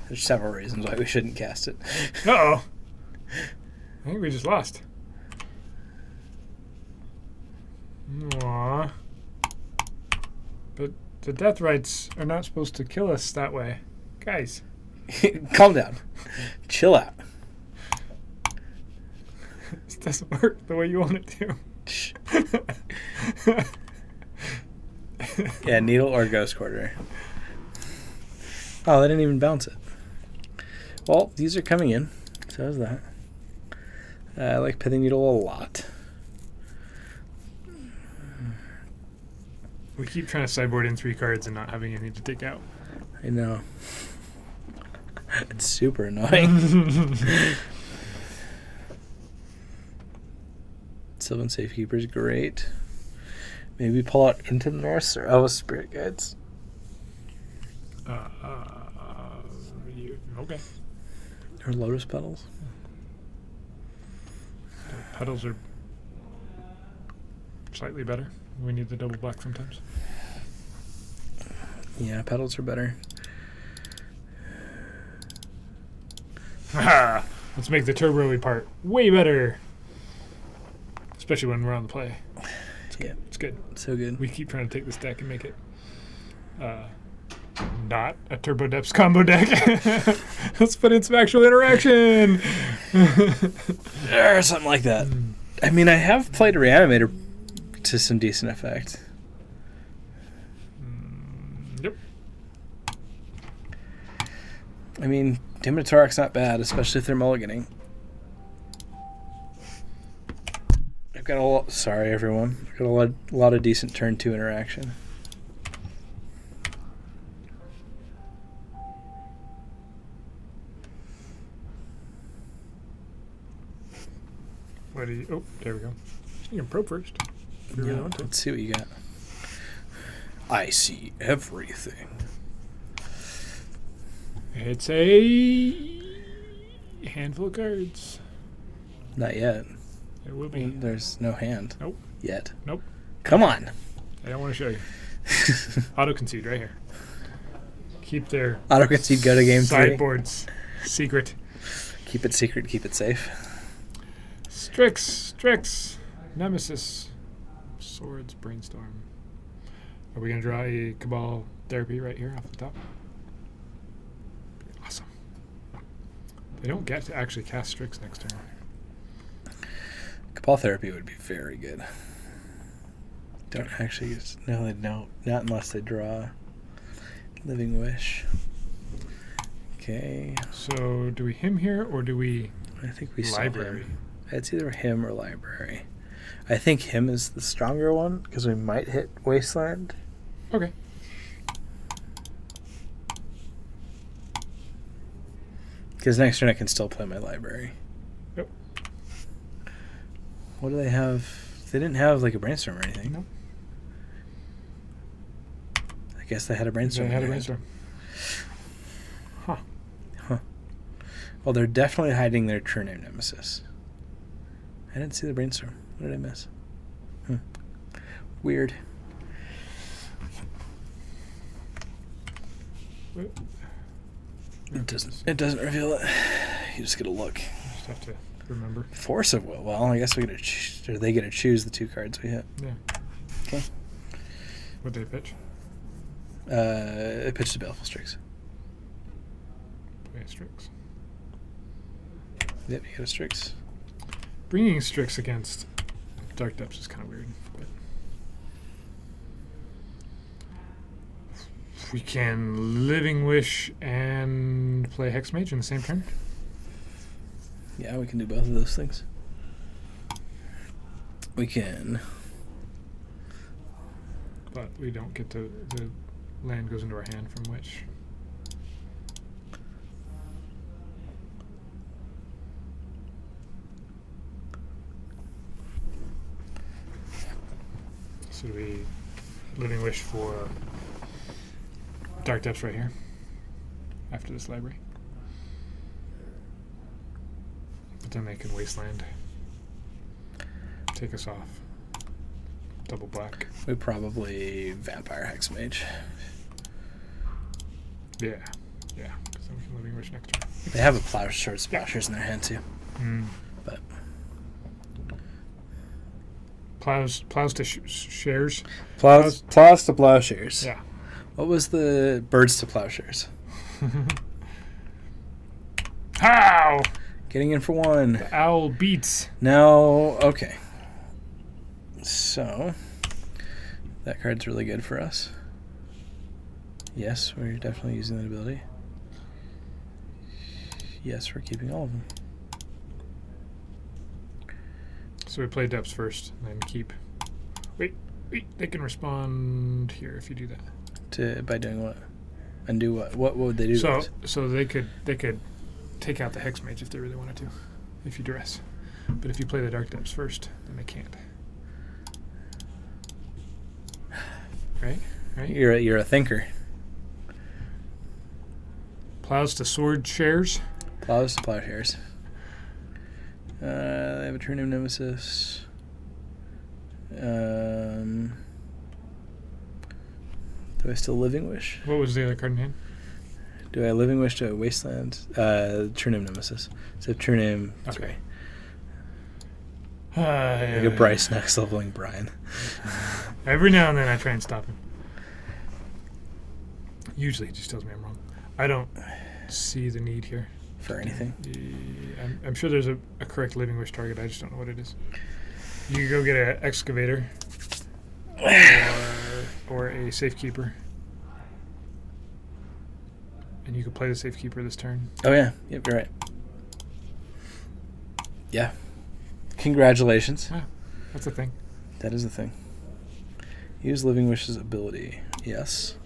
There's several reasons why we shouldn't cast it. Uh-oh. I think we just lost. Aww. But the death rights are not supposed to kill us that way. Guys. Calm down. Chill out. This doesn't work the way you want it to. Yeah, Needle or Ghost Quarter. Oh, they didn't even bounce it. Well, these are coming in. So is that. I like Pithing Needle a lot. We keep trying to sideboard in 3 cards and not having any to take out. I know. It's super annoying. Sylvan Safekeeper is great. Maybe pull out Into the North or Elvis Spirit Guides. Okay. Or lotus petals. The petals are slightly better. We need the double black sometimes. Yeah, petals are better. Let's make the turbo part way better. Especially when we're on the play. Yeah, It's good. so good. We keep trying to take this deck and make it not a Turbo Depths combo deck. Let's put in some actual interaction. Or something like that. I mean, I have played Reanimator to some decent effect. Yep. I mean, Diminotaur's not bad, especially if they're mulliganing. I've got a lot. Sorry, everyone. I've got a lot of decent turn 2 interaction. What do you? Oh, there we go. You can probe first. If you really want to. Let's see what you got. I see everything. It's a handful of cards. Not yet. It will be. There's no hand. Nope. Yet. Nope. Come on. I don't want to show you. Auto concede right here. Keep their Auto concede. Go to game 3. sideboards secret. Keep it secret. Keep it safe. Strix, Nemesis, Swords, Brainstorm. Are we going to draw a Cabal Therapy right here off the top? Awesome. They don't get to actually cast Strix next turn. Cabal Therapy would be very good. Don't actually. No, they don't. Not unless they draw Living Wish. Okay. So do we him here or do we I think we library? Him. It's either him or library. I think him is the stronger one because we might hit Wasteland. Okay. Because next turn I can still play my library. Yep. What do they have? They didn't have like a brainstorm or anything. Nope. I guess they had a brainstorm. They had a brainstorm. Huh. Well, they're definitely hiding their True Name Nemesis. I didn't see the brainstorm. What did I miss? Weird. It doesn't reveal it. You just get a look. Just have to remember. Force of Will. Well, I guess we get to they get to choose the 2 cards we hit. Yeah. Okay. What'd they pitch? It pitched to Baleful Strix. Play Strix. Yep, you got a Strix. Bringing Strix against Dark Depths is kind of weird. But we can Living Wish and play Hex Mage in the same turn. Yeah, we can do both of those things. We can. But we don't get to... The land goes into our hand from which... So do we Living Wish for Dark Depths right here after this library? But then they can Wasteland. Take us off. Double black. We probably Vampire Hex Mage. Yeah. Yeah. Because then we can Living Wish next turn. They have a Short Splashers in their hand too. But Plows to shares. Plows to Plowshares. Yeah. What was the Birds to Plowshares? How? Getting in for 1. The owl beats. Now, okay. So, that card's really good for us. Yes, we're definitely using that ability. Yes, we're keeping all of them. So we play Depths first, and then keep. Wait, they can respond here if you do that. By doing what? Undo what? What would they do? So they could take out the Hex Mage if they really wanted to, if you dress. But if you play the Dark Depths first, then they can't. Right? You're a thinker. Plows to sword shares. Plows to plowshares. They have a True Name Nemesis. Do I still Living Wish? What was the other card in hand? Do I Living Wish to Wasteland? True Name Nemesis. So True Name 3. Okay. Like a Bryce next leveling Brian. Every now and then I try and stop him. Usually he just tells me I'm wrong. I don't see the need here. For anything? I'm sure there's a correct Living Wish target. I just don't know what it is. You could go get an Excavator or a Safekeeper. And you could play the Safekeeper this turn. Oh, yeah. Yep, you're right. Yeah. Congratulations. Ah, that's a thing. That is a thing. Use Living Wish's ability. Yes.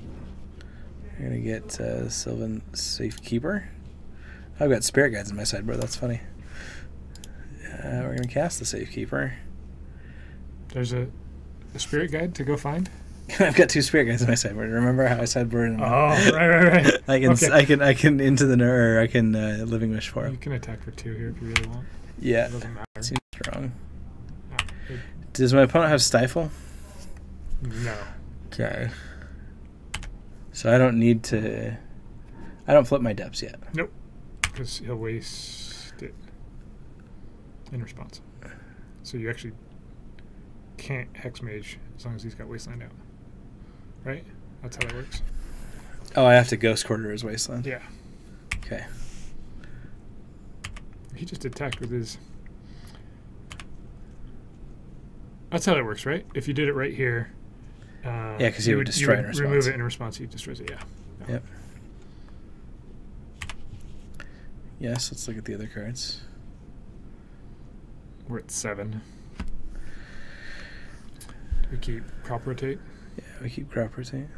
We're going to get Sylvan Safekeeper. I've got Spirit Guides in my sideboard. That's funny. We're going to cast the Safekeeper. There's a Spirit Guide to go find? I've got 2 Spirit Guides in my sideboard. Remember how I sideboarded them? Oh, right. I can Okay. I can into the or I can Living Wish for You him. can attack for 2 here if you really want. Yeah. It doesn't matter. Seems strong. No. Does my opponent have Stifle? No. Okay. So I don't need to... I don't flip my depths yet. Nope. Because he'll waste it in response. So you actually can't Hex Mage as long as he's got Wasteland out. Right? That's how that works. Oh, I have to Ghost Quarter his Wasteland? Yeah. Okay. He just attacked with his... That's how that works, right? If you did it right here... yeah, because he would destroy it in response. Remove it in response, he destroys it, yeah. Yep. Yes, let's look at the other cards. We're at 7. We keep Crop Rotate. Yeah, we keep Crop Rotate.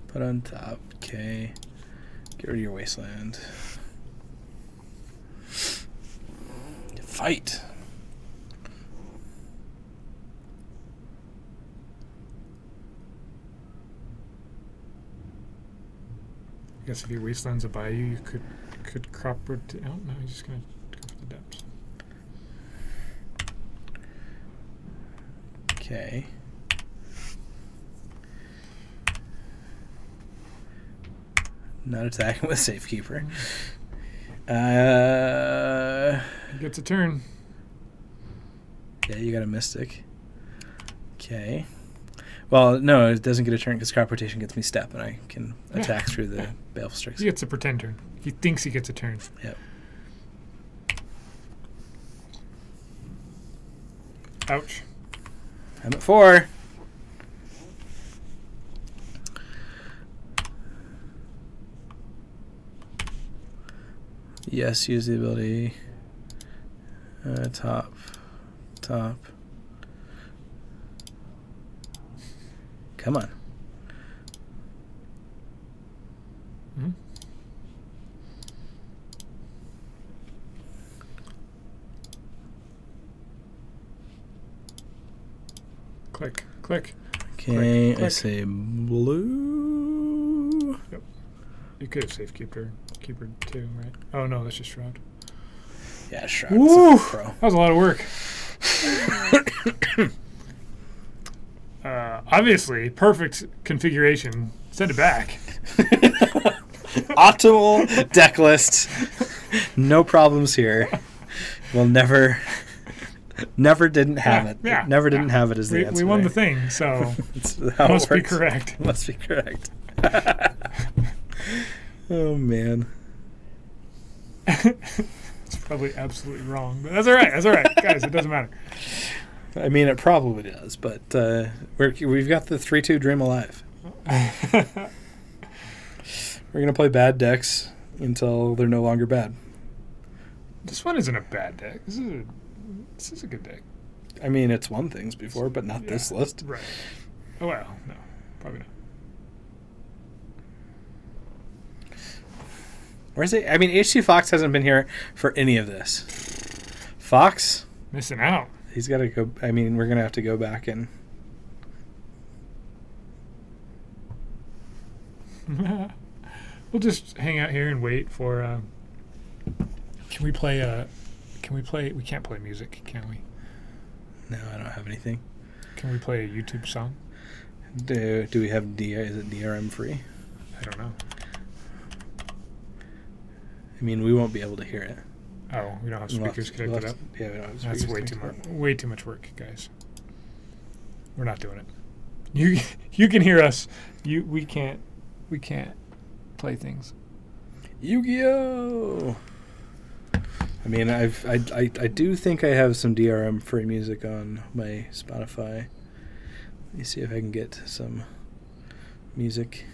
Put on top. Okay. Get rid of your Wasteland. Fight. I guess if your Wasteland's a Bayou, you could Crop Rotate. Oh, no, he's just going to go for the depths. Okay. Not attacking with Safekeeper. He gets a turn. Yeah, you got a Mystic. Okay. Well, no, it doesn't get a turn because Crop Rotation gets me step, and I can attack through the Baleful Strix. He gets a pretend turn. He thinks he gets a turn. Yep. Ouch. I'm at 4. Yes, use the ability. Top. Come on. Hmm? Click. Okay, Click, I click. say blue. Yep. You could have Safekeeper. Keeper 2, right? Oh, no, that's just Shroud. Yeah, Shroud. Woo! Pro. That was a lot of work. Obviously, perfect configuration. Send it back. Optimal deck list. No problems here. We'll never didn't have it. Yeah, Never didn't have it as the answer. We won the there. thing, so It's how it must be works. correct. Must be correct. Oh, man. It's probably absolutely wrong, but that's all right. That's all right, guys. It doesn't matter. I mean, it probably does, but we've got the 3-2 Dream Alive. We're going to play bad decks until they're no longer bad. This one isn't a bad deck. This is a good deck. I mean, it's won things before, but not this list. Right. Oh, well, no. Probably not. Where's it? I mean, HC Fox hasn't been here for any of this. Fox? Missing out. He's got to go. I mean, we're gonna have to go back and. We'll just hang out here and wait for. Can we play? Can we play? We can't play music, can we? No, I don't have anything. Can we play a YouTube song? Do we have Is it DRM free? I don't know. I mean, we won't be able to hear it. Oh, we don't have speakers connected up. Yeah, we don't have That's speakers way too connected much. Way too much work, guys. We're not doing it. You can hear us. We can't play things. Yu-Gi-Oh! I mean, I do think I have some DRM free music on my Spotify. Let me see if I can get some music.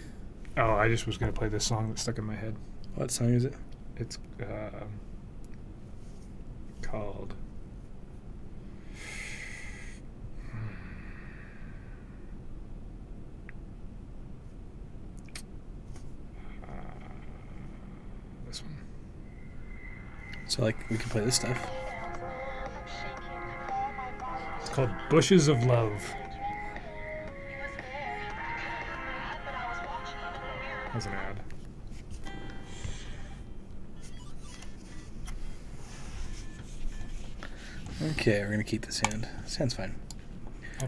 Oh, I just was gonna play this song that's stuck in my head. What song is it? It's called. This one. So, like, we can play this stuff. It's called Bushes of Love. That's an ad. Okay, we're going to keep this hand. This hand's fine.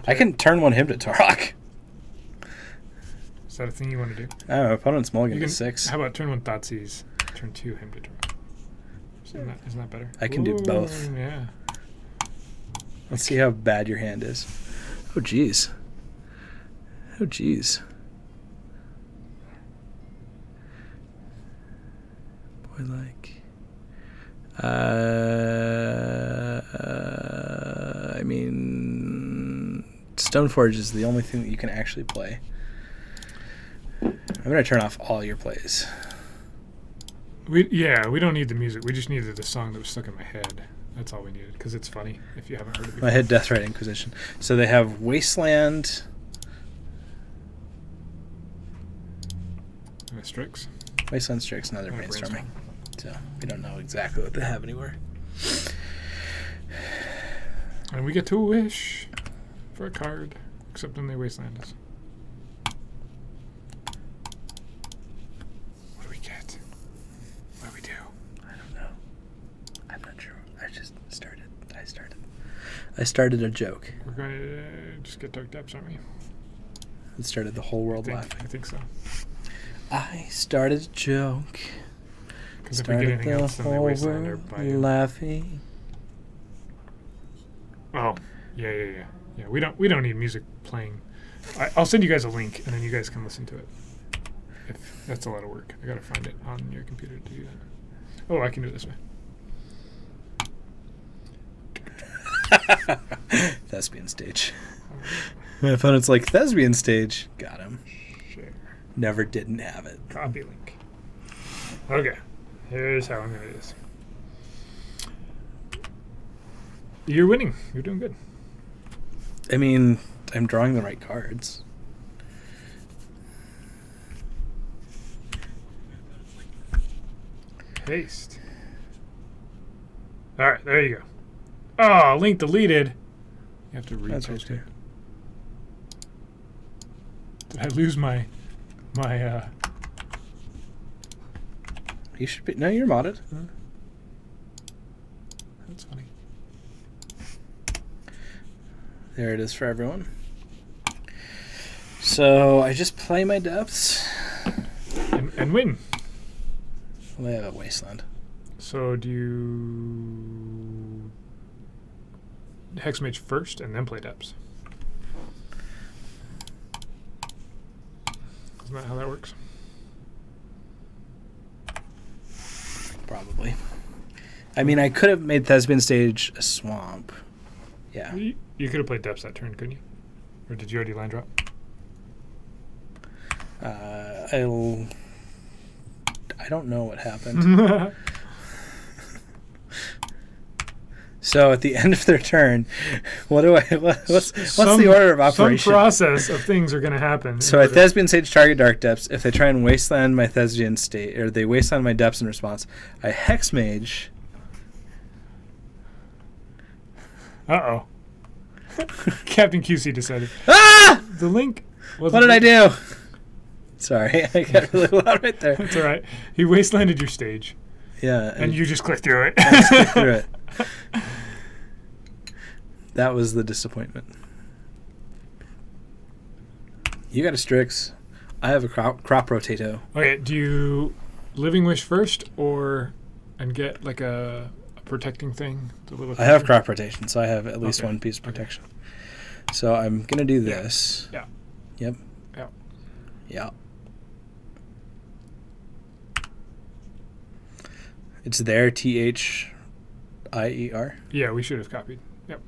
I can turn one him to Tarok. Is that a thing you want to do? I don't know. Opponent's mulligan to 6. How about turn one Thoughtseize, turn 2 him to draw? Isn't that better? I can do both. Yeah. Let's see how bad your hand is. Oh, jeez. Oh, jeez. Boy, like... I mean... Stoneforge is the only thing that you can actually play. I'm going to turn off all your plays. We don't need the music. We just needed the song that was stuck in my head. That's all we needed, because it's funny if you haven't heard it before. I had Deathrite Inquisition. So they have Wasteland. Strix. Wasteland Strix, now they're brainstorming. So we don't know exactly what they have anywhere. And we get to wish for a card, except when they Wasteland us. What do we get? What do we do? I don't know. I'm not sure. I started a joke. We're going to just get Dark Depths, aren't we? It started the whole world I laughing. think so. I started a joke. Because if we get anything else, then they Wasteland or buy you. Laughing. Oh, yeah. We don't need music playing. I'll send you guys a link, and then you guys can listen to it. If that's a lot of work, I gotta find it on your computer to do that. Oh, I can do it this way. Thespian stage. My opponent's like, Thespian stage. Got him. Share. Never didn't have it. Copy link. Okay. Here's how I'm gonna do this. You're winning. You're doing good. I mean, I'm drawing the right cards. Paste. All right, there you go. Oh, link deleted. You have to repost it. Did I lose my You should be. No, you're modded. That's funny. There it is for everyone. So I just play my depths. And win. Well, they have a Wasteland. So do you Hexmage first and then play depths? Isn't that how that works? Probably. I mean, I could have made Thespian stage a swamp. Yeah. You could have played depths that turn, couldn't you? Or did you already line drop? I don't know what happened. So at the end of their turn, what's the order of operation? Some process of things are going to happen. So at Thespian Stage, target Dark Depths. If they try and Wasteland my Thespian State, or they Wasteland my Depths in response, I Hex Mage. Uh-oh. Captain QC decided. Ah! The link What did I do? Sorry, I got really loud right there. That's all right. He wastelanded your stage, Yeah, and you just clicked through it. I just clicked through it. That was the disappointment. You got a Strix. I have a crop rotato. Okay, do you Living Wish first, and get like a protecting thing? I have crop rotation, so I have at least Okay. one piece of protection. So I'm gonna do this. Yeah. Yep. Yeah. Yeah. It's there. THIER. Yeah, we should have copied. Yep.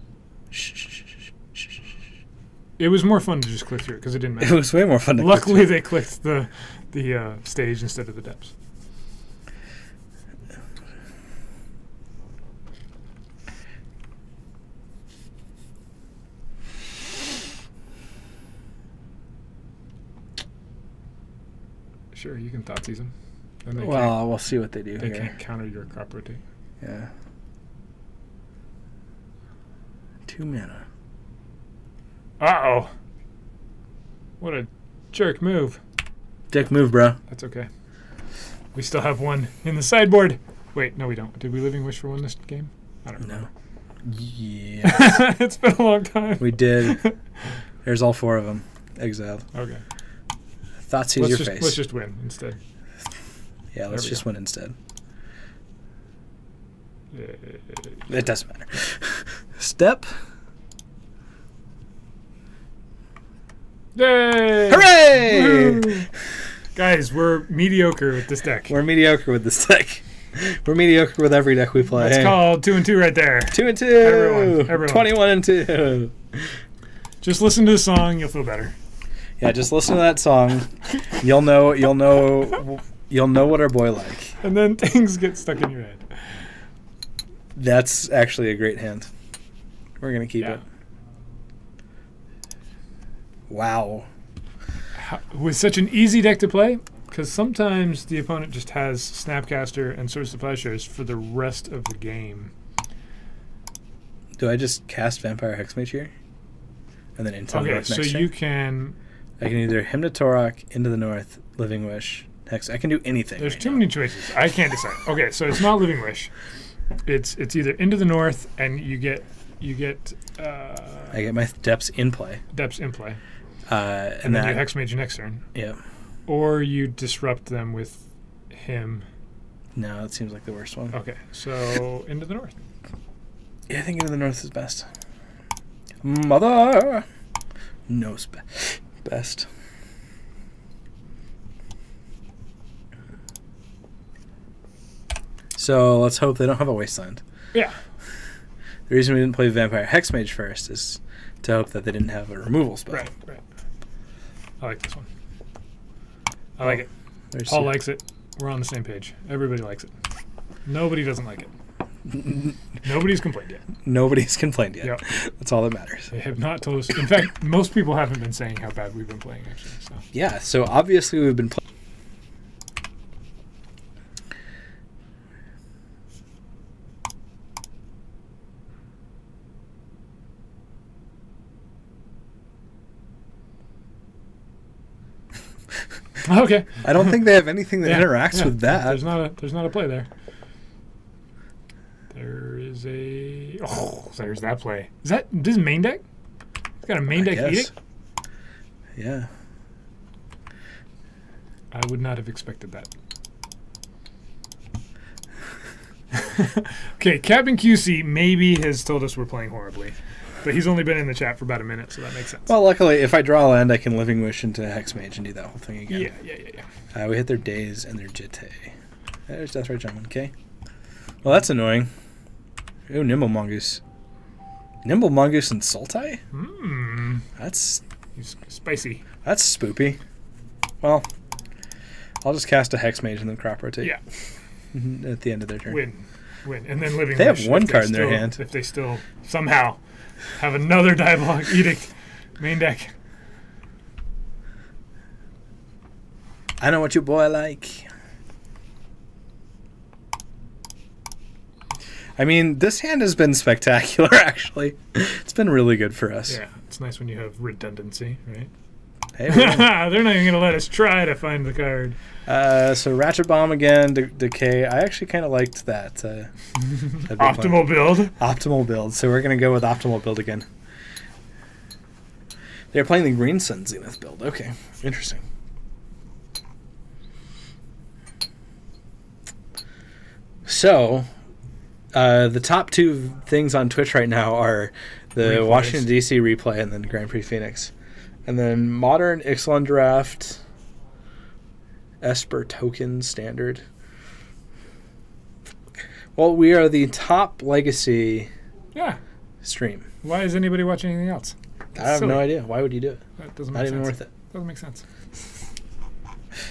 Shh, shh, shh, shh, shh, shh. It was more fun to just click through it because it didn't It matter. was way more fun to. Luckily, they clicked the stage instead of the depths. Sure, you can thought seize them. Then they Well, we'll see what they do they here. can't counter your crop rotate. Yeah. 2 mana. Uh-oh. What a jerk move. Dick move, bro. That's okay. We still have one in the sideboard. Wait, no, we don't. Did we Living Wish for one this game? I don't know. No. Yeah. It's been a long time. We did. There's all 4 of them. Exiled. Okay. Thoughtseize your face. Let's just win instead. Yeah, let's There we just go. win instead. Yeah. It doesn't matter. Step. Yay! Hooray! Woo! Guys, we're mediocre with this deck. We're mediocre with this deck. We're mediocre with every deck we play. That's called 2 and 2 right there. 2 and 2. Everyone. 21 and 2. Just listen to the song, you'll feel better. Yeah, just listen to that song. You'll know what our boy like. And then things get stuck in your head. That's actually a great hand. We're gonna keep Yeah. it. Wow. With such an easy deck to play, because sometimes the opponent just has Snapcaster and Source of Plowshares for the rest of the game. Do I just cast Vampire Hexmage here? And then into the Okay, north so next you turn? can... I can either Hymn to Torok, Into the North, Living Wish, Hex. I can do anything. There's right too now. many choices. I can't decide. Okay, so it's not Living Wish. It's either Into the North, and you get I get my depths in play. Depths in play, And then that, you Hexmage next turn. yeah. Or you disrupt them with him. No, that seems like the worst one. Okay, so Into the North. Yeah, I think Into the North is best. Mother knows best. So let's hope they don't have a Wasteland. Yeah. The reason we didn't play Vampire Hexmage first is to hope that they didn't have a removal spell. Right. I like this one. I like it. There's Paul your- likes it. We're on the same page. Everybody likes it. Nobody doesn't like it. Nobody's complained yet. Nobody's complained yet. Yep. That's all that matters. They have not told us. In fact, most people haven't been saying how bad we've been playing, actually. So. Yeah, so obviously we've been playing. Okay. I don't think they have anything that Yeah, interacts yeah. with that. There's not a play there. There is a. Oh, there's that play. Is that this main deck? It's got a main I deck guess. edict. Yeah. I would not have expected that. Okay, Captain QC maybe has told us we're playing horribly, but he's only been in the chat for about a minute, so that makes sense. Well, luckily, if I draw land, I can Living Wish into Hexmage and do that whole thing again. Yeah. We hit their Days and their Jitte. There's Deathrite Gentleman, okay. Well, that's annoying. Ooh, Nimble Mongoose. Nimble Mongoose and Sultai? That's Spicy. spoopy. Well, I'll just cast a Hexmage and then crop rotate. Yeah. At the end of their turn. Win. And then Living They have Wish, one if card in their still- hand. If they still somehow have another Dialogue Edict main deck. I know what your boy like. I mean, this hand has been spectacular, actually. It's been really good for us. Yeah, it's nice when you have redundancy, right? Hey, They're not even going to let us try to find the card. so Ratchet Bomb again, Decay. I actually kind of liked that. Optimal build. Optimal build. So we're going to go with optimal build again. They're playing the Green Sun Zenith build. Okay, interesting. So, the top two things on Twitch right now are the Replays. Washington, D.C. replay and then Grand Prix Phoenix. And then Modern, Ixalan Draft, Esper Token Standard. Well, we are the top Legacy stream. Why is anybody watching anything else? I have no idea. Why would you do it? That doesn't Not make even sense. worth it. Doesn't make sense.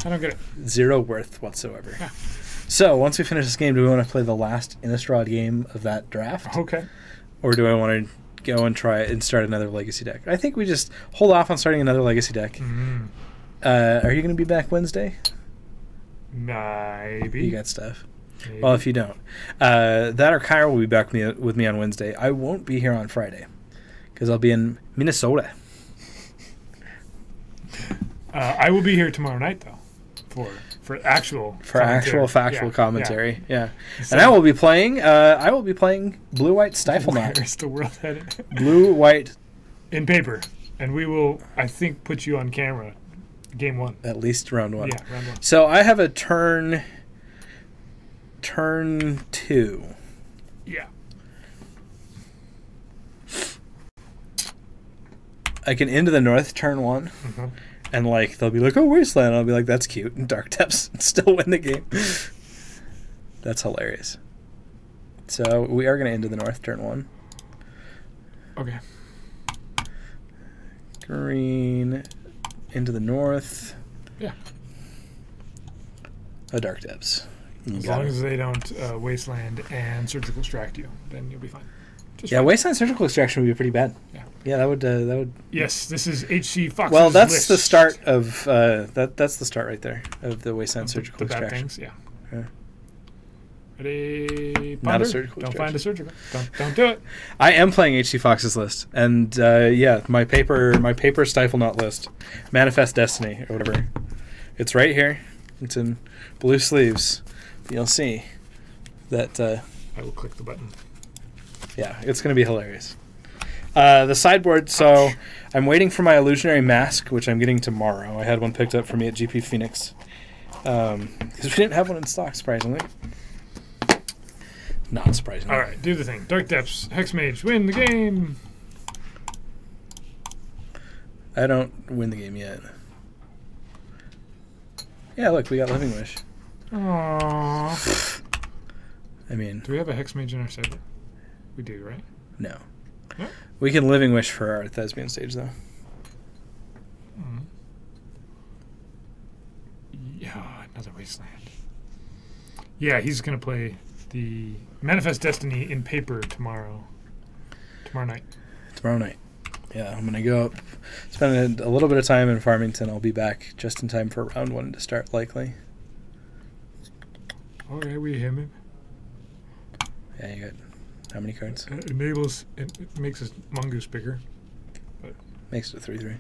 I don't get it. Zero worth whatsoever. Yeah. So, once we finish this game, do we want to play the last Innistrad game of that draft? Okay. Or do I want to go and try and start another Legacy deck? I think we just hold off on starting another Legacy deck. Mm. Are you going to be back Wednesday? Maybe. You got stuff. Maybe. Well, if you don't. That or Kyra will be back with me on Wednesday. I won't be here on Friday because I'll be in Minnesota. I will be here tomorrow night, though, for actual factual commentary. Yeah. So, And I will be playing blue-white Stifle where Knot. is the world headed? Blue-white In paper. And we will, I think, put you on camera game one. at least round one. Yeah, round one. So I have a turn 2. Yeah. I can into the north turn 1. Mm-hmm. And like they'll be like, "Oh, Wasteland." I'll be like, "That's cute." And Dark Depths still win the game. That's hilarious. So we are going to into the north turn 1. Okay. Green into the north. Yeah. A Dark Depths. As long as they don't wasteland and surgical extract you, then you'll be fine. Yeah, Wasteland Surgical Extraction would be pretty bad. Yeah. Yeah, that would. Yes, this is HC Fox's Well, that's list. the start of that's the start right there of the Wasteland Surgical the bad Extraction. things, yeah. Yeah. Ready? Not a Ponder? surgical Don't extraction. find a surgical. Don't do it. I am playing HC Fox's list, and yeah, my paper Stifle Knot list, Manifest Destiny or whatever. It's right here. It's in blue sleeves. You'll see that. I will click the button. Yeah, it's going to be hilarious. The sideboard, so I'm waiting for my Illusionary Mask, which I'm getting tomorrow. I had one picked up for me at GP Phoenix. Because we didn't have one in stock, surprisingly. Not surprisingly. All right, do the thing. Dark Depths, Hexmage, win the game. I don't win the game yet. Yeah, look, we got Living Wish. Aww. I mean, Do we have a Hexmage in our sideboard? We do, right? no. Yeah. We can Living Wish for our Thespian stage, though. Mm. Yeah, another Wasteland. Yeah, he's going to play the Manifest Destiny in paper tomorrow. Tomorrow night. Tomorrow night. Yeah, I'm going to go up, spend a little bit of time in Farmington. I'll be back just in time for round 1 to start, likely. Okay, we hit him. Yeah, you got how many cards? It enables, it makes his mongoose bigger. But Makes it a 3/3.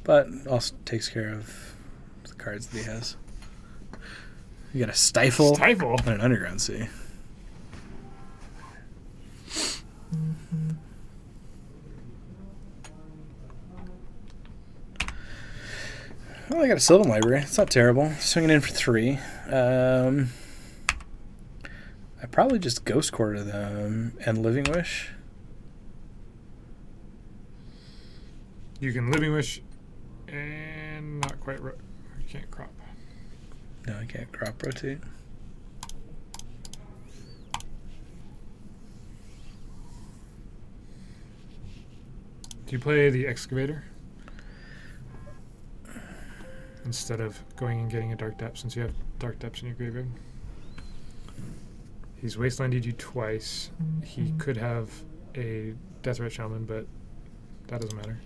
But also takes care of the cards that he has. You got a Stifle, Stifle? and an Underground Sea. Well, I got a Sylvan Library. It's not terrible. Swinging in for 3. I probably just Ghost Quarter them and Living Wish. you can Living Wish and not quite. You can't crop. No, I can't crop rotate. Do you play the Excavator? Instead of going and getting a Dark Depth, since you have Dark Depths in your graveyard. He's wastelanded you twice. He could have a Death Rat Shaman, but that doesn't matter.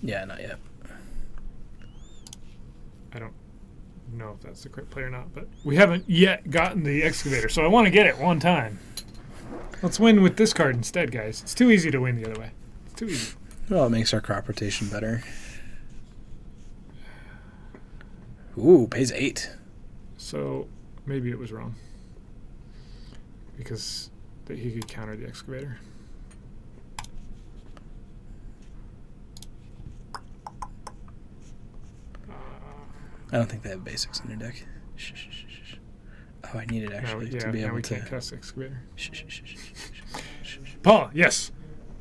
Yeah, not yet. I don't know if that's the correct play or not, but we haven't yet gotten the Excavator, so I want to get it one time. Let's win with this card instead, guys. It's too easy to win the other way. It's too easy. Well, it makes our crop rotation better. Ooh, pays 8. So maybe it was wrong. Because he could counter the excavator. I don't think they have basics in their deck. Shh, shh, shh, shh. Oh, I need it actually to be able we to. can't cast excavator. Shh, shh, shh, shh, shh, shh. Paul, yes.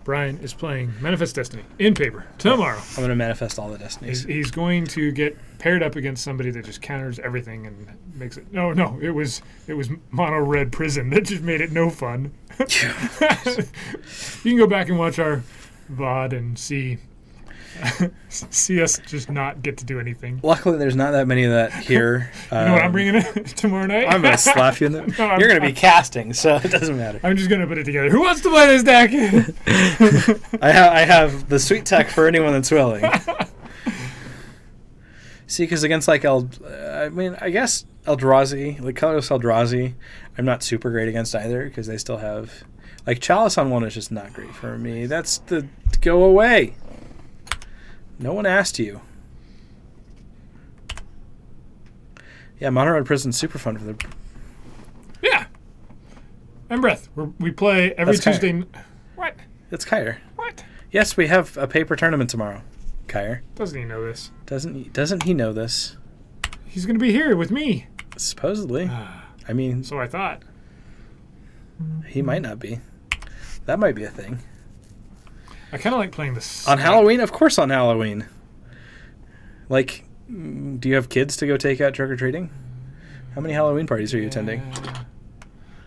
Brian is playing Manifest Destiny in paper tomorrow. I'm going to manifest all the destinies. He's going to get paired up against somebody that just counters everything and makes it. No, it was mono red prison that just made it no fun. You can go back and watch our VOD and see us just not get to do anything. Luckily, there's not that many of that here. You know what I'm bringing it tomorrow night? I'm going to slap you in the... No, You're going to be casting, so it doesn't matter. I'm just going to put it together. Who wants to play this deck? I have the sweet tech for anyone that's willing. See, because against, like, I guess Eldrazi, like colorless Eldrazi, I'm not super great against either, because they still have... Like, Chalice on 1 is just not great for me. That's the... Go away. No one asked you. Yeah, Mono Red Prison's super fun for the... Yeah. And Breath. We play every That's Tuesday. Kyre. What? It's Kyre. What? Yes, we have a paper tournament tomorrow. Kyre. Doesn't he know this? Doesn't he know this? He's going to be here with me. Supposedly. I mean... So I thought. He might not be. That might be a thing. I kind of like playing this. On Halloween? Of course on Halloween. Like, do you have kids to go take out trick-or-treating? How many Halloween parties are you attending?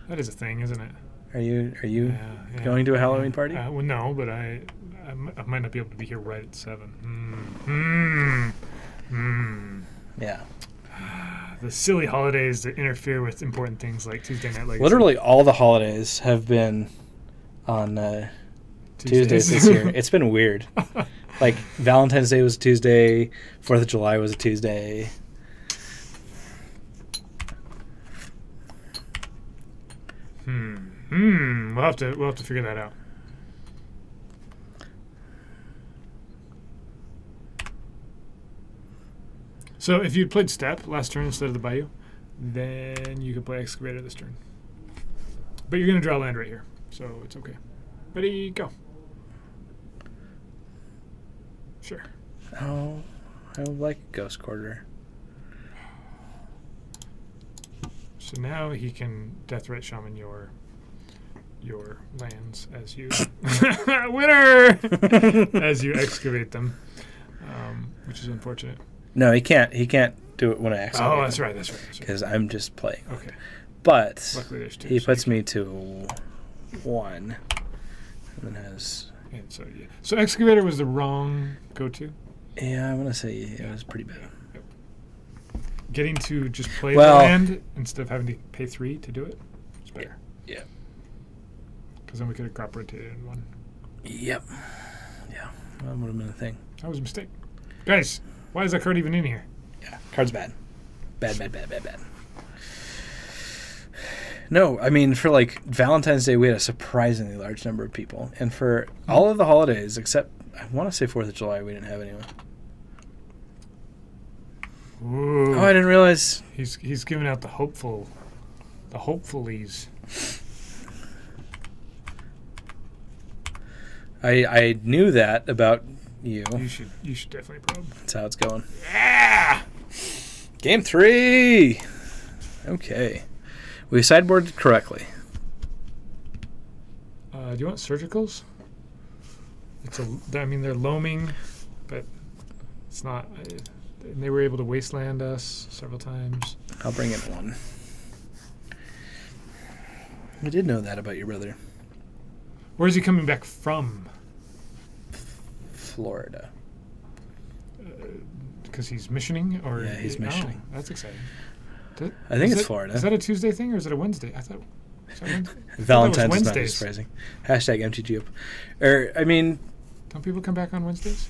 That is a thing, isn't it? Are you going to a Halloween party? Well, no, but I might not be able to be here right at 7. Yeah. The silly holidays that interfere with important things like Tuesday Night Legacy. Literally all the holidays have been on Tuesdays this year. It's been weird. Like, Valentine's Day was a Tuesday, 4th of July was a Tuesday. We'll have to figure that out. So if you played Step last turn instead of the Bayou, then you could play Excavator this turn. But you're going to draw land right here, so it's okay. Ready, go. Sure. Oh, I would like Ghost Quarter. So now he can Deathrite Shaman your lands as you winner as you excavate them, which is unfortunate. No, he can't. He can't do it when I excavate. Oh, that's right. Because I'm just playing. Okay. But luckily there's 2. He puts me to 1, and then has. And so Excavator was the wrong go-to. Yeah, I'm gonna say it was pretty bad. Yep. Getting to just play the land instead of having to pay 3 to do it is better. Yeah. Because then we could have crop rotated in 1. Yep. Yeah, that would have been a thing. That was a mistake, guys. Why is that card even in here? Yeah, card's bad. Bad. No, I mean, for like Valentine's Day, we had a surprisingly large number of people. And for all of the holidays, except, I want to say 4th of July, we didn't have anyone. Ooh. Oh, I didn't realize. He's giving out the hopefulies. I knew that about you. You should definitely probe. That's how it's going. Yeah! Game 3! Okay. We sideboarded correctly. Do you want surgicals? I mean, they're loaming, but it's not. And they were able to wasteland us several times. I'll bring in 1. I did know that about your brother. Where is he coming back from? Florida. Because he's missioning, or yeah, he's missioning. Oh, that's exciting. I think it's Florida. Is that a Tuesday thing or is it a Wednesday? I thought. Valentine's is not surprising. Hashtag MTGO. I mean, don't people come back on Wednesdays?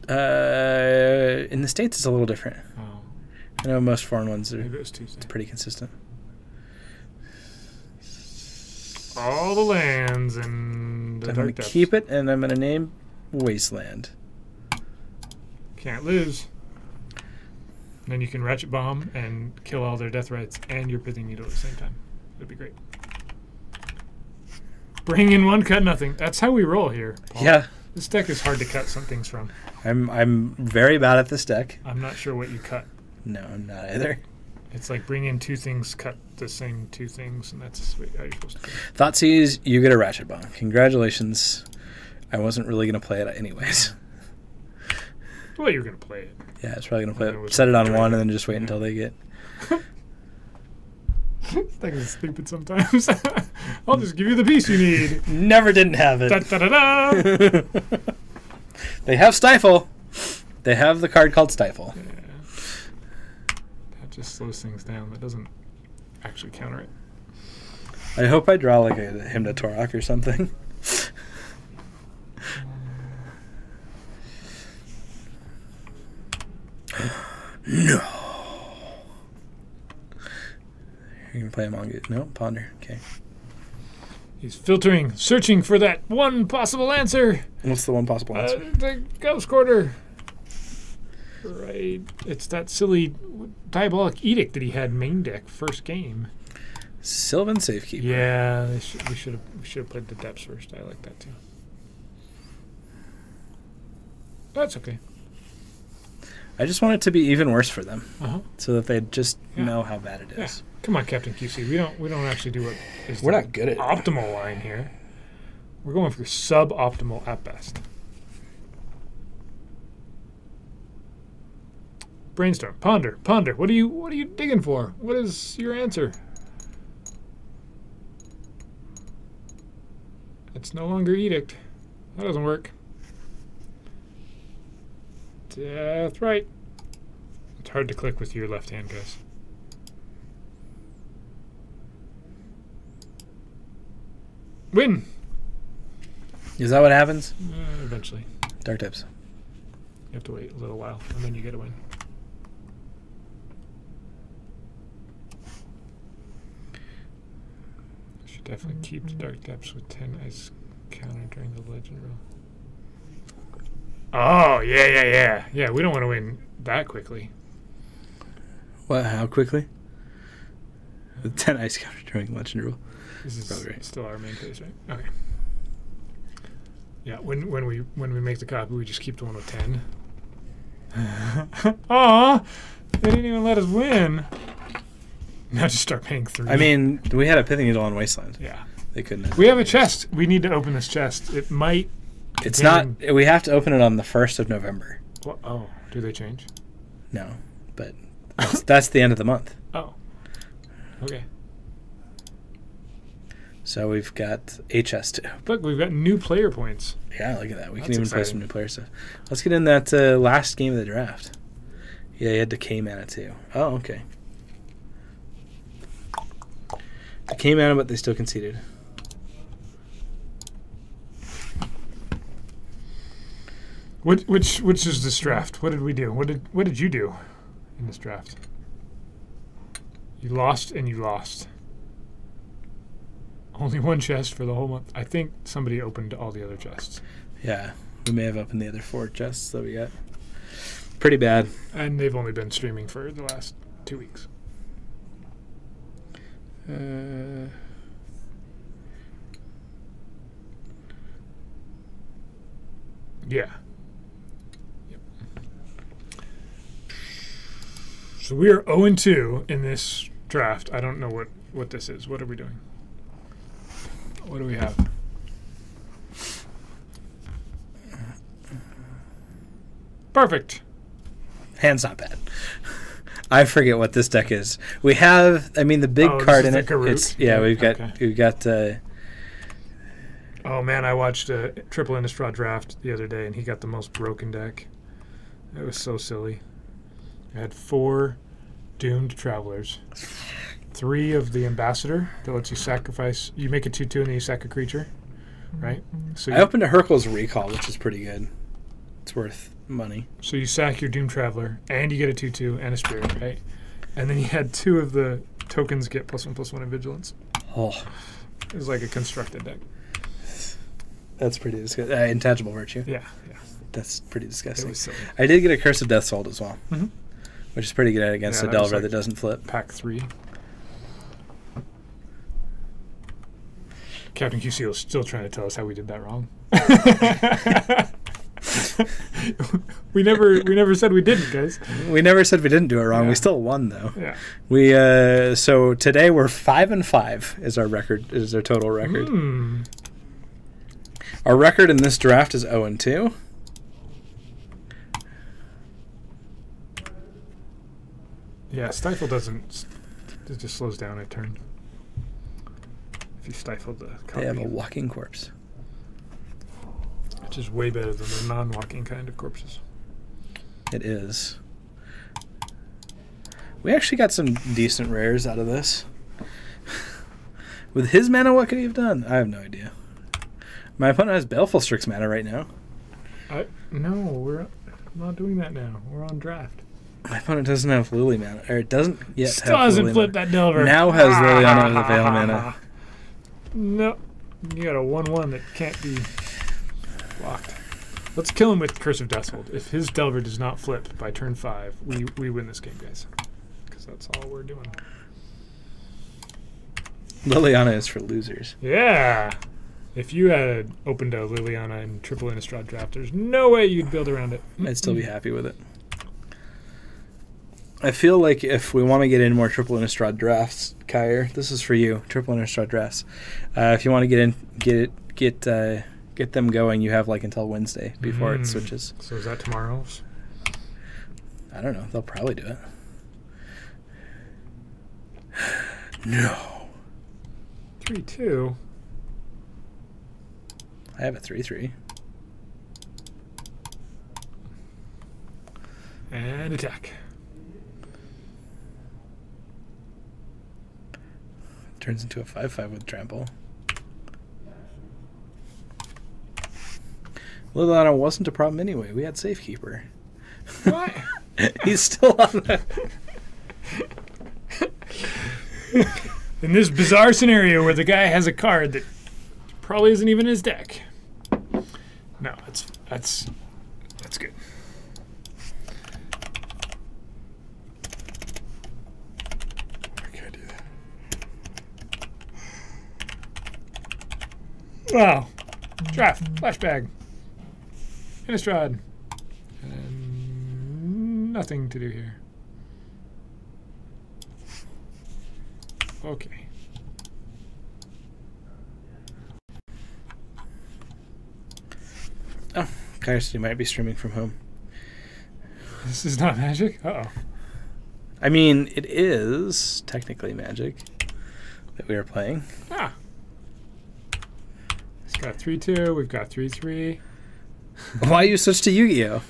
In the States, it's a little different. Oh. I know most foreign ones are. Maybe it was Tuesday. It's pretty consistent. all the lands and the I'm going Dark to Depths. keep it, and I'm going to name Wasteland. Can't lose. Then you can Ratchet Bomb and kill all their Death Rights and your Pithing Needle at the same time. That'd be great. Bring in one, cut nothing. That's how we roll here, Paul. Yeah. This deck is hard to cut some things from. I'm very bad at this deck. I'm not sure what you cut. No, I'm not either. It's like bring in two things, cut the same two things, and that's how you're supposed to do it. Thoughtseize, you get a Ratchet Bomb. Congratulations. I wasn't really going to play it anyways. Well, you're going to play it. Yeah, it's probably going to play It it. was Set it on great. one and then just wait until they get... This deck is stupid sometimes. I'll just give you the piece you need. Never didn't have it. Da, da, da, da. They have Stifle. They have the card called Stifle. Yeah. That just slows things down. That doesn't actually counter it. I hope I draw like a Hymn to Torok or something. No. You're going to play a Mongoose. No, Ponder. Okay. He's filtering, searching for that one possible answer. What's the one possible answer? The Ghost Quarter. Right. It's that silly Diabolic Edict that he had main deck first game. Sylvan Safekeeper. Yeah, we should have played the depths first. I like that too. That's okay. I just want it to be even worse for them, Uh-huh. so that they just Yeah. know how bad it Yeah. is. Come on, Captain QC. We don't actually do what is We're the not good at it. optimal line here. We're going for suboptimal at best. Brainstorm. Ponder. Ponder. What are you digging for? What is your answer? It's no longer Edict. That doesn't work. Death right. It's hard to click with your left hand, guys. Win. Is that what happens? Eventually. Dark Tips. You have to wait a little while, and then you get a win. I should definitely keep the Dark Depths with 10 ice counter during the legend roll. Oh, yeah. Yeah, we don't want to win that quickly. What? How quickly? The 10 ice counter during Legend Rule. This is Probably right. still our main phase, right? Okay. Yeah, when we make the copy, we just keep the one with 10. Aw! They didn't even let us win. Now just start paying 3. I mean, we had a Pithing Needle on Wasteland. yeah. They couldn't. We have a chest. We need to open this chest. It might. It's contain- not. We have to open it on the 1st of November. Well, oh, do they change? No, but that's the end of the month. Oh. Okay. So we've got a chest too. Look, we've got new player points. Yeah, look at that. We can That's even play exciting. some new player stuff. Let's get in that last game of the draft. Yeah, you had Decay Mana too. Oh, okay. Decay Mana, but they still conceded. Which is this draft? What did we do? What did you do in this draft? You lost and you lost. Only one chest for the whole month. I think somebody opened all the other chests. Yeah, we may have opened the other 4 chests that we got. Pretty bad. And they've only been streaming for the last 2 weeks. Yeah. Yep. So we are 0-2 in this draft. I don't know what this is. What are we doing? What do we have? Perfect. Hand's not bad. I forget what this deck is. We have, I mean, the big Oh, this card is in the it. Karuk? It's yeah. Yeah, We've got. Oh man, I watched a Triple Innistrad draft the other day, and he got the most broken deck. It was so silly. I had 4 Doomed Travelers, 3 of the Ambassador that lets you sacrifice. You make a 2/2 and then you sack a creature, right? So I opened a Hercule's Recall, which is pretty good. It's worth money. So you sack your Doomed Traveler, and you get a 2/2 and a Spirit, right? And then you had 2 of the tokens get +1/+1 in Vigilance. Oh, It was like a constructed deck. That's pretty disgusting. Intangible Virtue. Yeah, yeah. That's pretty It disgusting. was silly. I did get a Curse of Death Salt as well, Mhm. which is pretty good against Yeah, a that was Delver like- that doesn't flip. Pack 3. Captain QC was still trying to tell us how we did that wrong. we never said we didn't, guys. We never said we didn't do it wrong. Yeah. We still won though. Yeah. We so today we're 5-5 is our record, is our total record. Our record in this draft is 0-2. Yeah, Stifle doesn't. It just slows down a turn. If you stifle the copy. They have a walking corpse. Which is way better than the non-walking kind of corpses. It is. We actually got some decent rares out of this. With his mana, what could he have done? I have no idea. My opponent has Baleful Strix mana right now. No, we're not doing that now. We're on draft. My opponent doesn't have Lily mana, or it doesn't yet Still have hasn't Lily flipped mana. that Delver. Now has Liliana with a Veil mana. No. You got a 1/1 that can't be blocked. Let's kill him with Curse of Deathhold. If his Delver does not flip by turn 5, we win this game, guys. Because that's all we're doing. Liliana is for losers. Yeah. If you had opened a Liliana and triple Innistrad draft, there's no way you'd build around it. I'd still be happy with it. I feel like if we want to get in more triple Innistrad drafts, Kyer, this is for you. Triple Innistrad drafts. If you want to get them going, you have like until Wednesday before it switches. So is that tomorrow's? I don't know. They'll probably do it. No. 3/2. I have a 3/3. And attack. Turns into a 5/5 with trample. Liliana wasn't a problem anyway. We had Safekeeper. What? He's still on that. In this bizarre scenario where the guy has a card that probably isn't even his deck. No, that's good. I can't do that. Wow. Draft. Flashbag. Innistrad. And nothing to do here. Okay. Oh, Kyer said he might be streaming from home. This is not Magic? Uh-oh. I mean, it is technically Magic that we are playing. Ah. It's got 3/2. We've got 3/3. Why you switch to Yu-Gi-Oh?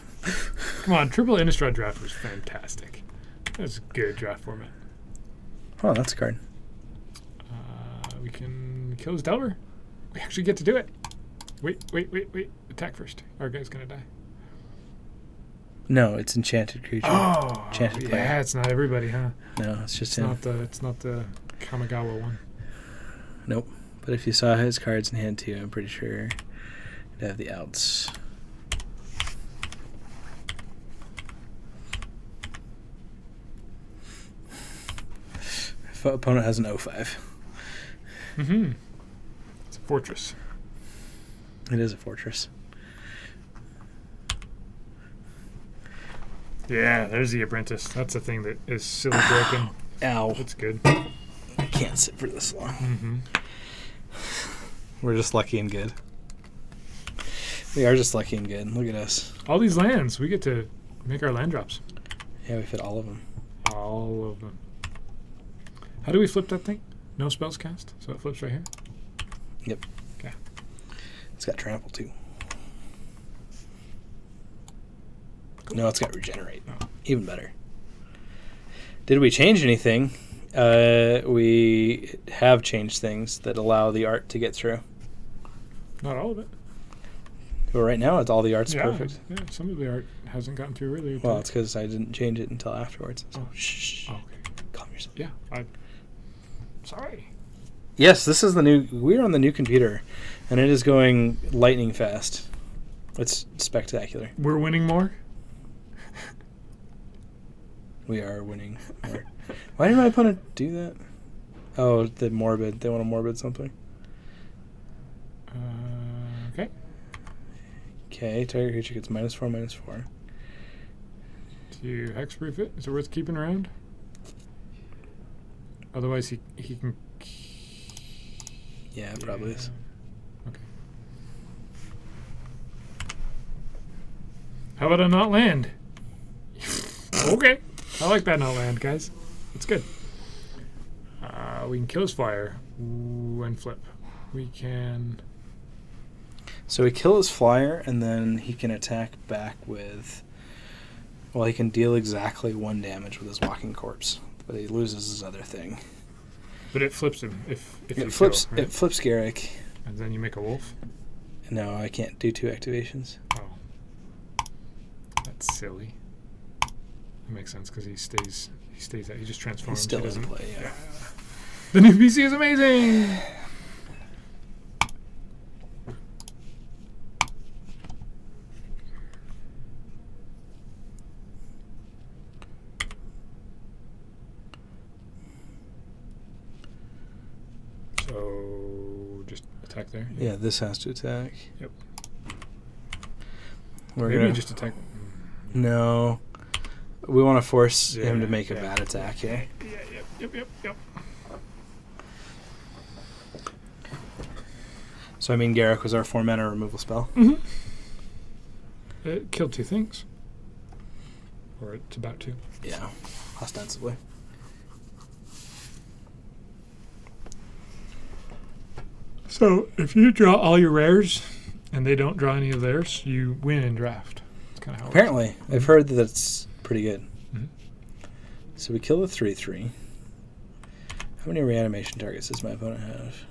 Come on, triple Innistrad draft was fantastic. That was a good draft format. Oh, that's a card. We can kill his Delver. We actually get to do it. Wait. Attack first. Our guy's gonna die. No, it's enchanted creature. Oh, Enchanted yeah, player. it's not everybody, huh? No, it's just It's him. not the Kamigawa one. Nope. But if you saw his cards in hand too, I'm pretty sure it'd have the outs. If an opponent has an 0/5. Mm-hmm. It's a fortress. It is a fortress. Yeah, there's the Apprentice. That's a thing that is silly broken. Ow. It's good. I can't sit for this long. Mm-hmm. We're just lucky and good. We are just lucky and good. Look at us. All these lands, we get to make our land drops. Yeah, we fit all of them. All of them. How do we flip that thing? No spells cast, so it flips right here? Yep. Okay. It's got trample too. No, it's got regenerate. Oh. Even better. Did we change anything? We have changed things that allow the art to get through. Not all of it. But right now, it's all the art's Yeah, perfect. yeah, some of the art hasn't gotten through really. Well, it's because I didn't change it until afterwards. So Oh. shh. Okay. Calm yourself. Yeah, sorry. Yes, this is the new. We're on the new computer, and it is going lightning fast. It's spectacular. We're winning more. We are winning more. Why did my opponent do that? Oh, the morbid. They want to morbid something. Okay. Okay, target creature gets -4/-4. Do you hexproof it? Is it worth keeping around? Otherwise, he can. Yeah, it probably is. Okay. How about a not land? Okay. I like that not land, guys. It's good. We can kill his flyer. Ooh, and flip. We can. So we kill his flyer, and then he can attack back with. Well, he can deal exactly 1 damage with his walking corpse, but he loses his other thing. But it flips him if It flips. Kill, right? It flips Garrick. And then you make a wolf. No, I can't do 2 activations. Oh, that's silly. That makes sense because he stays out. He just transforms. He's still he in doesn't. play. Yeah. The new PC is amazing. So just attack there. Yeah, this has to attack. Yep. We're Maybe gonna just attack. No. We want to force him to Yeah, make a yeah. bad attack here. Yeah. Yep. So I mean, Garrick was our 4-mana removal spell. Mm-hmm. It killed 2 things. Or it's about to. Yeah, ostensibly. So if you draw all your rares and they don't draw any of theirs, you win in draft. That's kind of how it works. Apparently, I've heard that it's pretty good. Mhm. So we kill the 3/3. How many reanimation targets does my opponent have?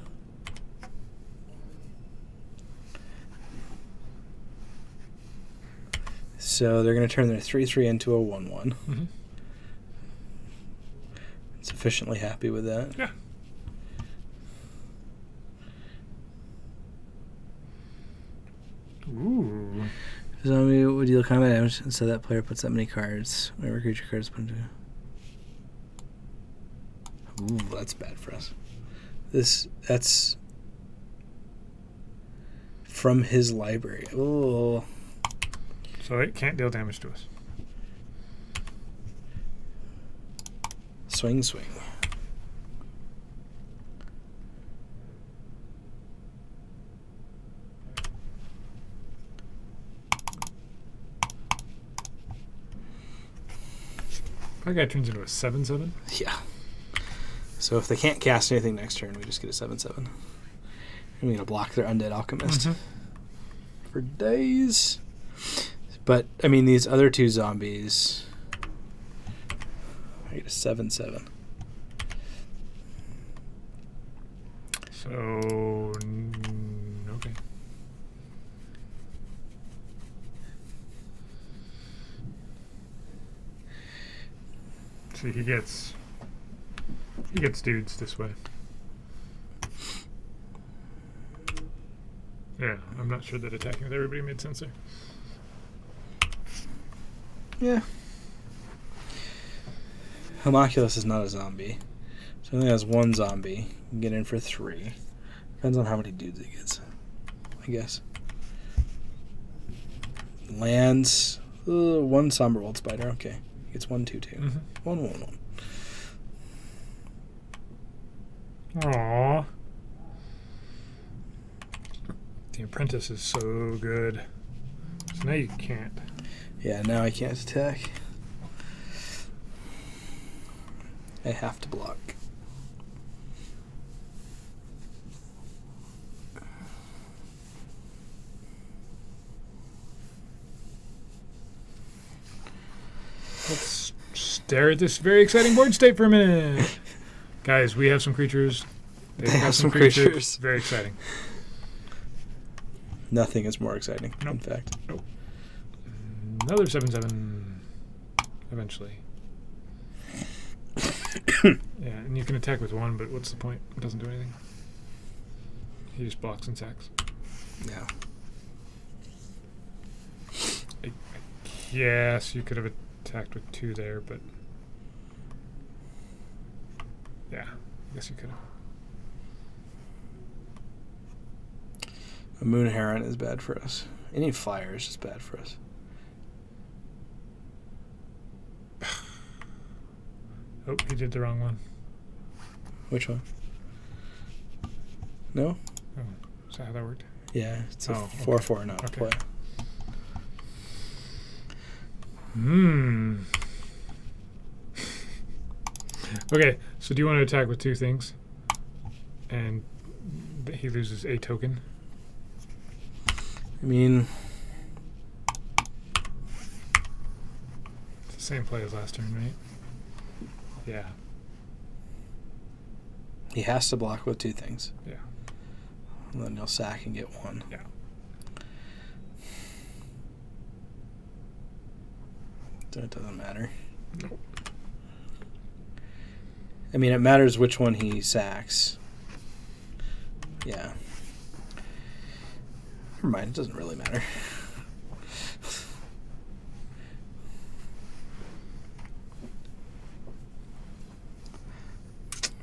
So they're going to turn their 3/3 into a 1/1. Mhm. Sufficiently happy with that. Yeah. Ooh. Zombie would deal combat damage, and so that player puts that many cards. Whenever creature cards put into. Ooh, that's bad for us. That's from his library. Oh, So it can't deal damage to us. swing. That guy turns into a 7/7. Yeah. So if they can't cast anything next turn, we just get a 7/7. And we're gonna block their Undead Alchemist for days. But I mean, these other 2 zombies. I get a 7/7. So okay. See, he gets dudes this way. Yeah, I'm not sure that attacking with everybody made sense there. Yeah. Homunculus is not a zombie. So it only has 1 zombie. You can get in for 3. Depends on how many dudes it gets, I guess. Lands. 1 Somber Old Spider. Okay. It's 1/2/2. 1/1/1. Aww. The Apprentice is so good. So now you can't. Yeah, now I can't attack. I have to block. Let's stare at this very exciting board state for a minute. Guys, we have some creatures. They have some creatures. Very exciting. Nothing is more exciting, Nope. in fact. Nope. Another 7/7. Eventually. Yeah, and you can attack with 1, but what's the point? It doesn't do anything. He just blocks and sacks. Yeah. Yes, you could have attacked with 2 there, but yeah, I guess you could have. A Moon Heron is bad for us. Any flyer is just bad for us. Oh, he did the wrong one. Which one? No? Oh, is that how that worked? Yeah, it's a Oh, 4/4 not okay. play. Okay, so do you want to attack with 2 things? And he loses a token? I mean, It's the same play as last turn, right? Yeah. he has to block with 2 things. Yeah. And then he'll sack and get 1. Yeah. So it doesn't matter. Nope. I mean, it matters which one he sacks. Yeah. Never mind, it doesn't really matter.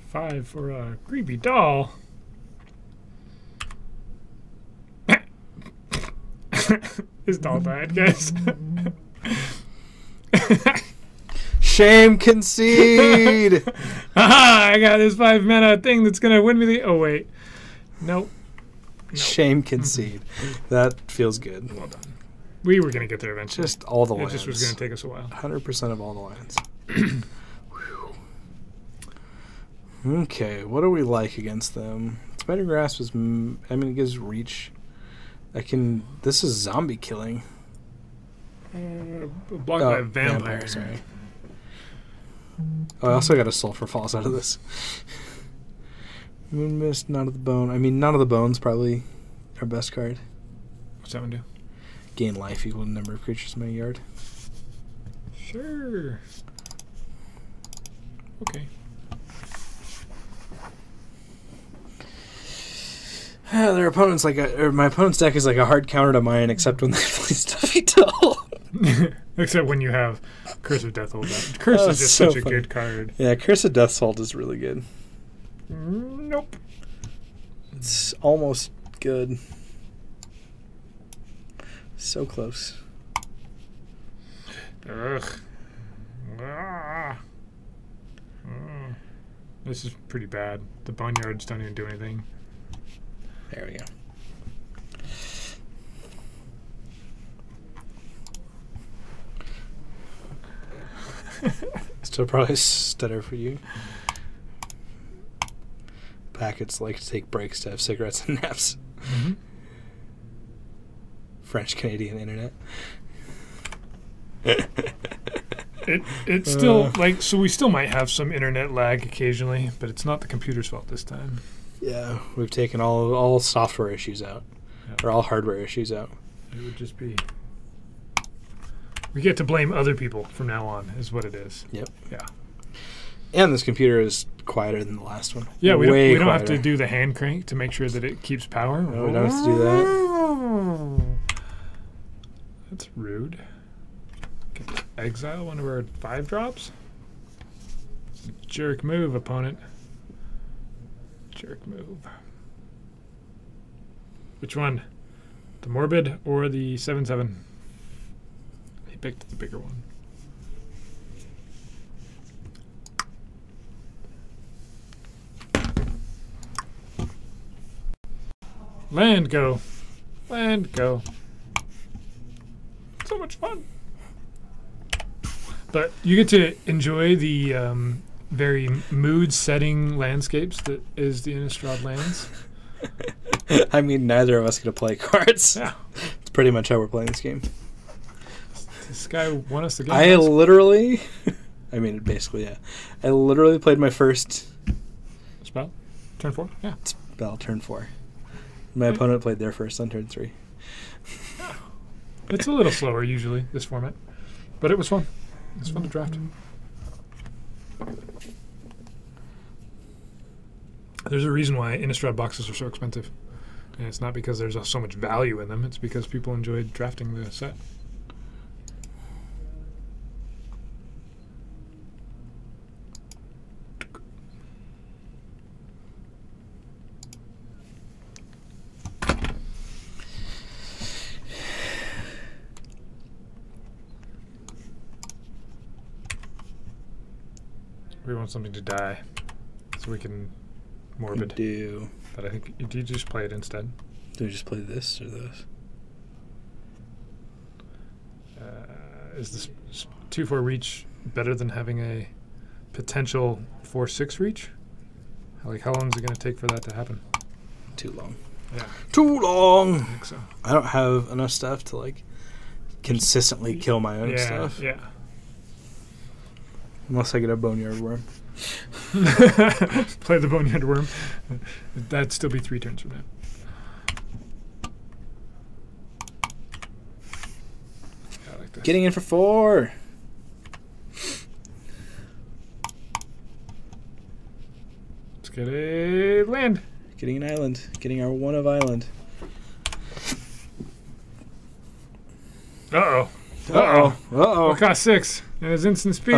Five for a creepy doll. His doll died, guys. Shame concede! Aha! I got this 5 mana thing that's gonna win me the. Oh wait, nope. Shame concede. That feels good. Well done. We were gonna get there eventually. Just all the It lands. just was gonna take us a while. 100% of all the lands. Okay, what do we like against them? Spider Grasp is. I mean, it gives reach. This is zombie killing. Blocked by a vampire. Sorry. Oh, I also got a Sulfur Falls out of this. Moon Mist, Knot of the Bone. I mean, Knot of the Bone's probably our best card. What's that one do? Gain life equal to the number of creatures in my yard. Sure. Okay. Their opponent's my opponent's deck is like a hard counter to mine, except when they play Stuffy Doll. Except when you have Curse of Death Hold out. Curse is just so such funny. a good card. Yeah, Curse of Death's Hold is really good. Nope. It's almost good. So close. Ugh. Ah. Mm. This is pretty bad. The boneyards don't even do anything. There we go. Still probably stutter for you. Packets like to take breaks to have cigarettes and naps. Mm-hmm. French-Canadian internet. It's still so we still might have some internet lag occasionally, but it's not the computer's fault this time. Yeah, we've taken all software issues out. Yep. Or all hardware issues out. It would just be. We get to blame other people from now on, is what it is. Yep. Yeah. And this computer is quieter than the last one. Yeah, we don't have quieter. to do the hand crank to make sure that it keeps power. No, we don't have to do that. That's rude. Exile one of our 5-drops? Jerk move, opponent. Jerk move. Which one? The Morbid or the 7/7? He picked the bigger one. Land go. Land go. So much fun. But you get to enjoy the very mood-setting landscapes that is the Innistrad lands. I mean, neither of us get to play cards. Yeah. It's pretty much how we're playing this game. This guy won us the game. I literally... I mean, basically, yeah. I literally played my first Spell? Turn 4? Yeah. spell turn 4. My opponent played their first on turn 3. It's a little slower usually, this format. But it was fun. It was fun to draft. There's a reason why Innistrad boxes are so expensive. And it's not because there's so much value in them. It's because people enjoyed drafting the set. We want something to die, so we can morbid. Do But I think you just play it instead. we just play this or this? Is this 2/4 reach better than having a potential 4/6 reach? Like, how long is it going to take for that to happen? Too long. Yeah, Too long. I think so. I don't have enough stuff to like consistently kill my own Yeah, stuff. yeah. Unless I get a boneyard worm. Play the Boneyard Worm. That'd still be 3 turns from now. Yeah, I like this. Getting in for 4. Let's get a land. Getting an island. Getting our one of island. Uh-oh. Uh oh. What cost 6? And his instant speed.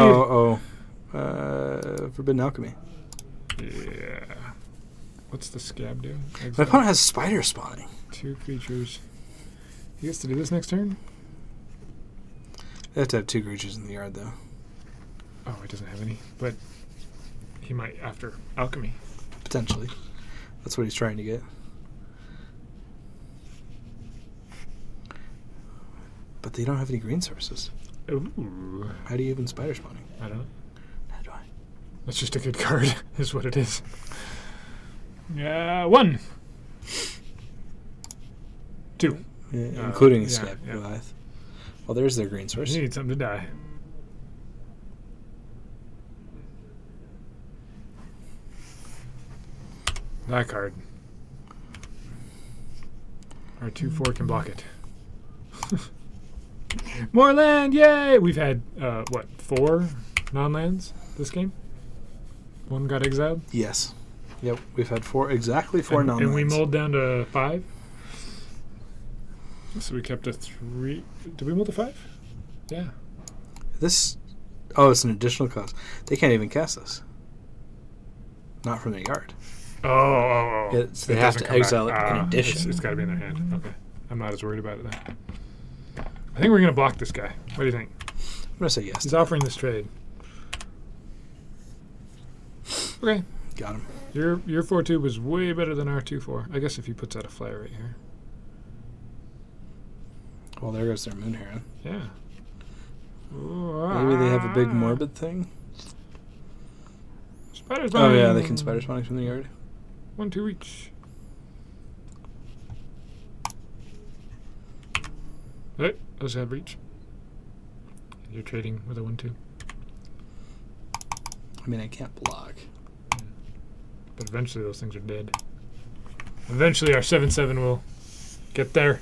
Forbidden Alchemy. Yeah. What's the scab do? My opponent has spider spawning. 2 creatures. He gets to do this next turn? They have to have 2 creatures in the yard, though. Oh, he doesn't have any. But he might after alchemy. Potentially. That's what he's trying to get. But they don't have any green sources. Ooh. How do you even spider spawning? I don't know. How do I? That's just a good card, is what it is. Yeah, 1. 2. Yeah, including yeah, Scab yeah. Goliath. Well, there's their green source. You need something to die. That card. Our 2/4 can block it. More land, yay! We've had, 4 non-lands this game? 1 got exiled? Yes. Yep, we've had 4, exactly 4 and, non-lands. and we mulled down to 5? So we kept a 3. Did we mull to 5? Yeah. This... Oh, it's an additional cost. They can't even cast this. Not from their yard. Oh. It's, they It have doesn't to come exile back. it in addition. It's got to be in their hand. Okay. I'm not as worried about it then. I think we're going to block this guy. What do you think? I'm going to say yes. He's offering this trade. Okay. Got him. Your 4/2 was way better than our 2/4. I guess if he puts out a flare right here. Well, there goes their Moon Heron. Yeah. Maybe they have a big morbid thing. Spider Oh, spawning. yeah, they can spider spawning from the yard. 1/2 each. Hey, those have reach. You're trading with a 1/2. I mean, I can't block. But eventually those things are dead. Eventually our 7/7 will get there.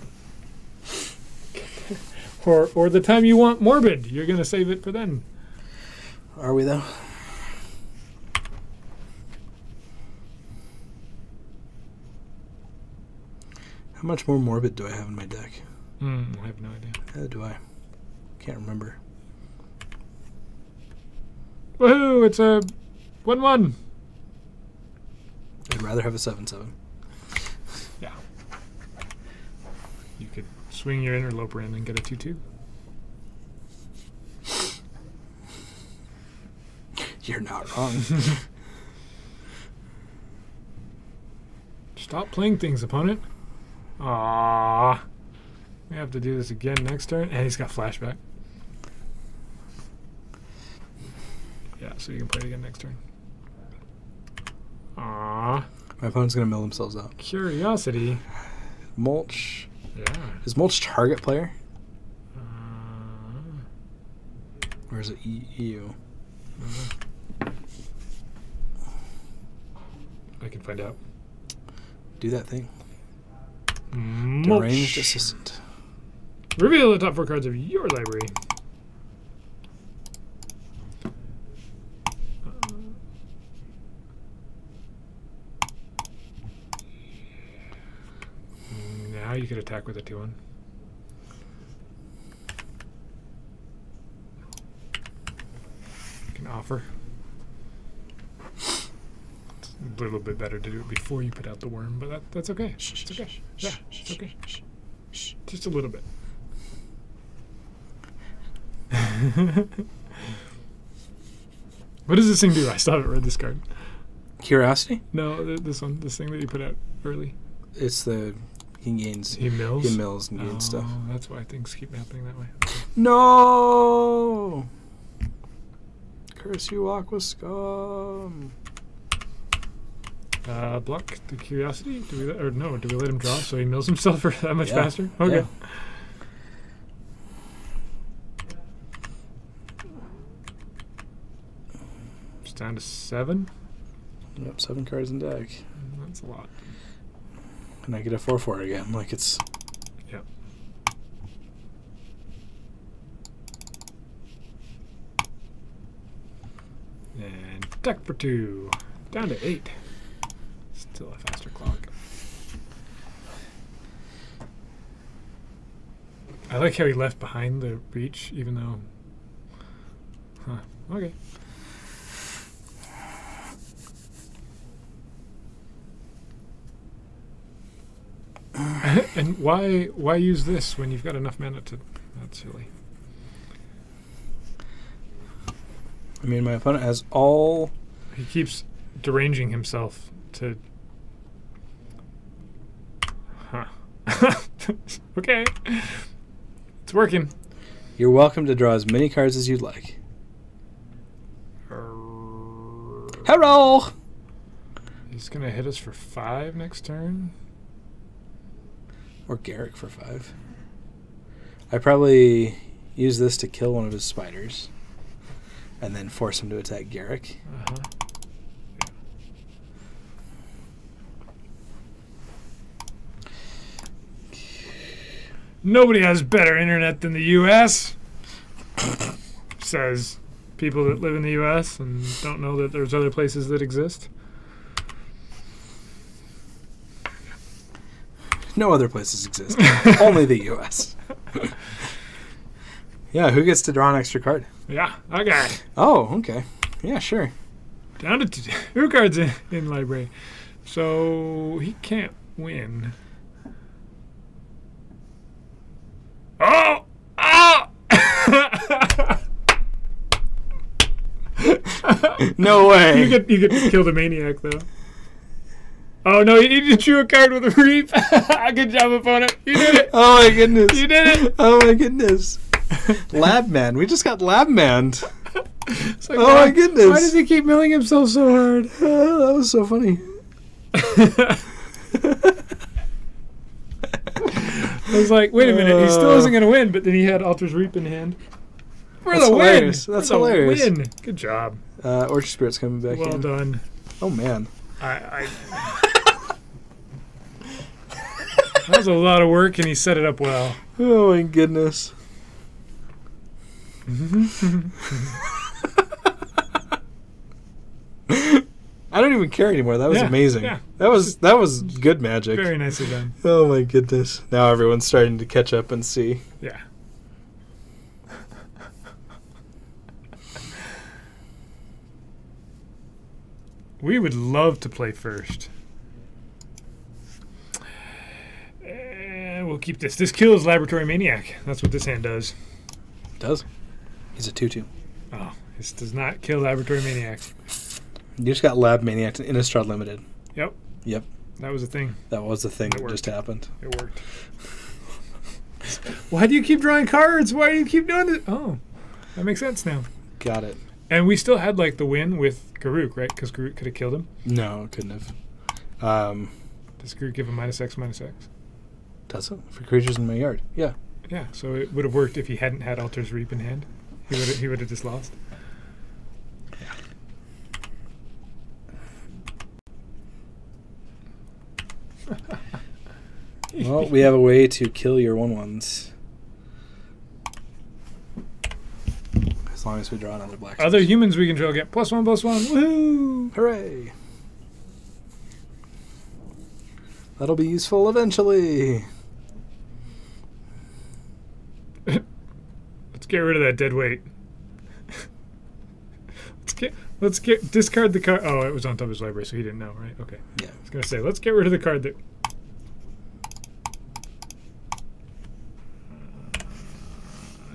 Or the time you want morbid. You're going to save it for then. Are we, though? How much more morbid do I have in my deck? I have no idea. How do I? Can't remember. Woohoo! It's a 1/1. I'd rather have a 7/7. Yeah. You could swing your interloper in and get a 2/2. You're not wrong. Stop playing things, opponent. Ah, we have to do this again next turn. And he's got flashback. Yeah, so you can play it again next turn. Ah, My opponent's going to mill themselves out. curiosity. Mulch. Yeah. Is Mulch target player? Uh, Or is it EU? I can find out. Do that thing. Mulch. Deranged assistant. Reveal the top 4 cards of your library. could attack with a 2-1. You can offer. It's a little bit better to do it before you put out the worm, but that's okay. It's okay. Yeah, it's okay. Just a little bit. What does this thing do? I still haven't read this card. Curiosity? No, this one. This thing that you put out early. It's the... He gains... He mills? He mills and gains stuff. That's why things keep happening that way. Okay. No! Curse you, Aqua Scum. Block the Curiosity? Do we do we let him draw so he mills himself for that much Yeah. faster? Okay. Yeah. It's down to 7. Yep, 7 cards in deck. That's a lot. And I get a 4/4 again, like it's... Yep. And deck for 2. Down to 8. Still a faster clock. I like how he left behind the reach, even though... Huh. Okay. And why use this when you've got enough mana to... That's silly. I mean, my opponent has all... He keeps deranging himself to... Huh. Okay. It's working. You're welcome to draw as many cards as you'd like. Hello! He's going to hit us for 5 next turn. Or Garrick for 5. I probably use this to kill one of his spiders. And then force him to attack Garrick. Uh-huh. Nobody has better internet than the U.S. Says people that live in the U.S. and don't know that there's other places that exist. No other places exist. Only the U.S. Yeah, who gets to draw an extra card? Yeah, okay. Oh, okay. Yeah, sure. Down to 2 cards in library. So he can't win. Oh! Oh! No way. You get to kill the maniac, though. Oh, no, you drew a card with a reap. Good job, opponent. You did it. Oh, my goodness. You did it. Oh, my goodness. Lab Man. We just got Lab Manned. It's like, Oh, my goodness. Why does he keep milling himself so hard? That was so funny. I was like, wait a minute, he still isn't going to win, but then he had Altar's Reap in hand. For That's the hilarious. win! That's For the hilarious. Win. Good job. Orchard Spirit's coming back Well in. done. Oh, man. That was a lot of work, and he set it up well. Oh, my goodness. I don't even care anymore. That was Yeah, amazing. yeah. That was good magic. Very nicely done. Oh my goodness. Now everyone's starting to catch up and see. Yeah. We would love to play first. And we'll keep this. This kills Laboratory Maniac. That's what this hand does. It does. He's a 2/2. Oh, this does not kill Laboratory Maniac. You just got Lab Maniac and Innistrad Limited. Yep. Yep. That was a thing. That was the thing It that worked. just happened. It worked. Why do you keep drawing cards? Why do you keep doing it? Oh, that makes sense now. Got it. And we still had like the win with Garruk, right? Because Garruk could have killed him. No, it couldn't have. Does Garruk give him -X/-X? Does it? For creatures in my yard. Yeah. Yeah, so it would have worked if he hadn't had Altar's Reap in hand. He would have just lost. Yeah. Well, we have a way to kill your 1/1s. As long as we draw another black. Other humans we control get +1/+1. Woohoo! Hooray! That'll be useful eventually. get rid of that dead weight. Let's discard the card. Oh, it was on top of his library, so he didn't know, right? Okay. Yeah. I was gonna say, let's get rid of the card that.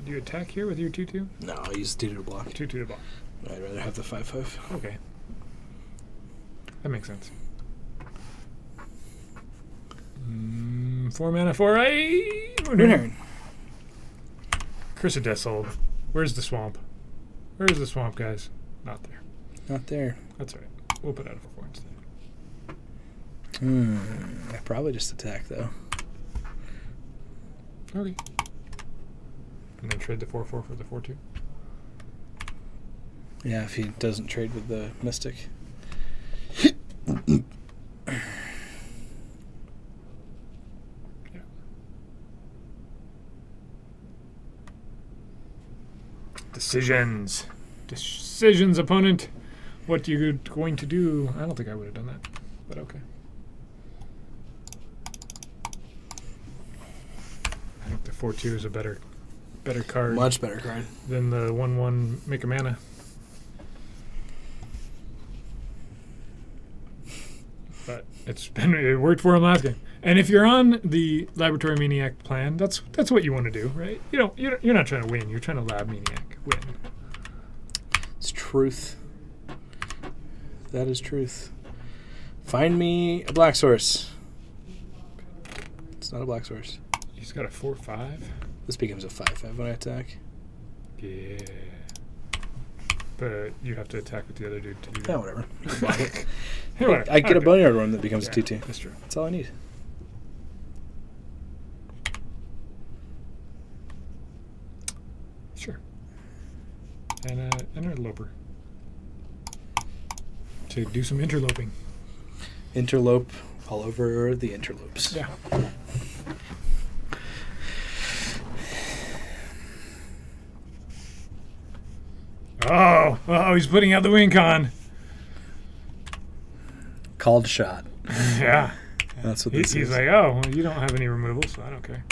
Do you attack here with your 2/2? No, I'll use 2 to block. 2/2 to block. I'd rather have the 5/5. Okay. That makes sense. 4 mana for a Winner. Curse of Death Soul. Where's the swamp? Where's the swamp, guys? Not there. Not there. That's all right. We'll put out a 4 instead. I probably just attack though. Okay. And then trade the 4/4 for the 4/2. Yeah, if he doesn't trade with the Mystic. Decisions. Decisions, opponent. What you going to do? I don't think I would have done that, but okay. I think the 4/2 is a better card. Much better card Than the 1/1 make a mana. But it worked for him last game. And if you're on the Laboratory Maniac plan, that's what you want to do, right? You're not trying to win. You're trying to Lab Maniac win. It's truth. That is truth. Find me a black source. It's not a black source. He's got a 4/5. This becomes a 5/5 when I attack. Yeah. But you have to attack with the other dude to do that. Yeah, whatever. Hey, whatever. I get a Boneyard one that becomes a 2/2. That's true. That's all I need. Sure. And an interloper. To do some interloping. Interlope all over the interlopes. Yeah. Oh, he's putting out the wing con. Called shot. Yeah. That's what this He's is. like, oh, well, you don't have any removal, so I don't care.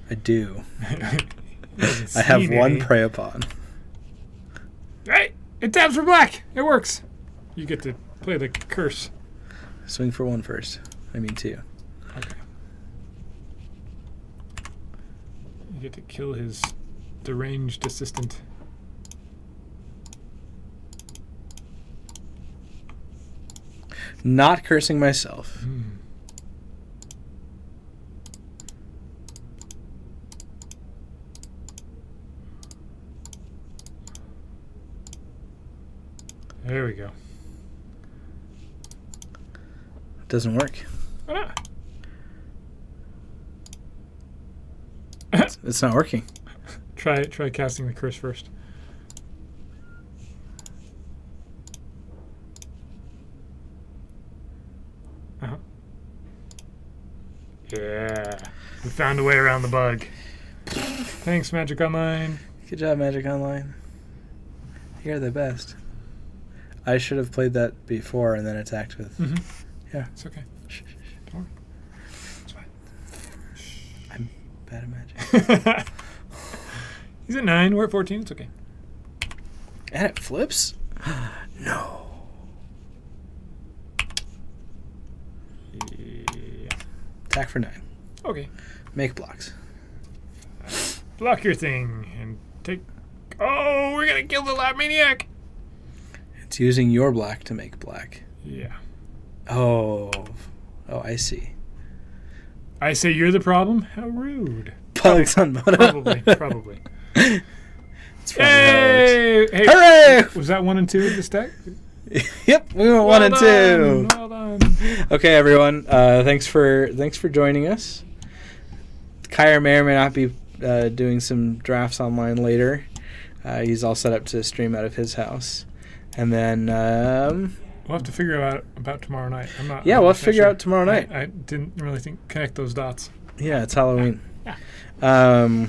I do. Hasn't I have seen one any. prey upon. Right, it taps for black. It works. You get to play the curse. Swing for 1 first. I mean 2. Okay. You get to kill his deranged assistant. Not cursing myself. There we go. Doesn't work. Why not? It's not working. Try casting the curse first. Yeah. We found a way around the bug. Thanks, Magic Online. Good job, Magic Online. You're the best. I should have played that before and then attacked with... Yeah. It's okay. Don't worry. It's fine. I'm bad at Magic. He's at 9. We're at 14. It's okay. And it flips? No. Yeah. Attack for 9. Okay. Make blocks. Block your thing and take... Oh, we're going to kill the Lab Maniac. It's using your black to make black. Yeah. Oh, I see. I say you're the problem? How rude. Bugs on mono. Probably. It's probably how it works. Hey! Hooray! Was that 1 and 2 of the stack? Yep, we went 1 and 2. Well done. Okay, everyone. Thanks for joining us. Kyra may or may not be doing some drafts online later. He's all set up to stream out of his house, and then We'll have to figure out about tomorrow night. I'm not. yeah, I'm we'll not figure sure. out tomorrow night. I didn't really connect those dots. Yeah, it's Halloween. Yeah.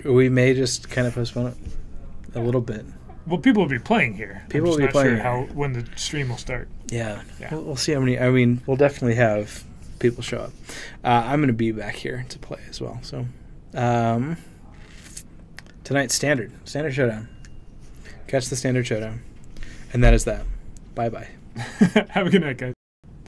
We may just kind of postpone it a little bit. Well, people will be playing here. People I'm will just be not playing sure here. when the stream will start. Yeah, Yeah. we'll see how many. I mean, we'll definitely have people show up. I'm going to be back here to play as well. So, till Tonight's Standard Showdown. Catch the Standard Showdown. And that is that. Bye-bye. Have a good night, guys.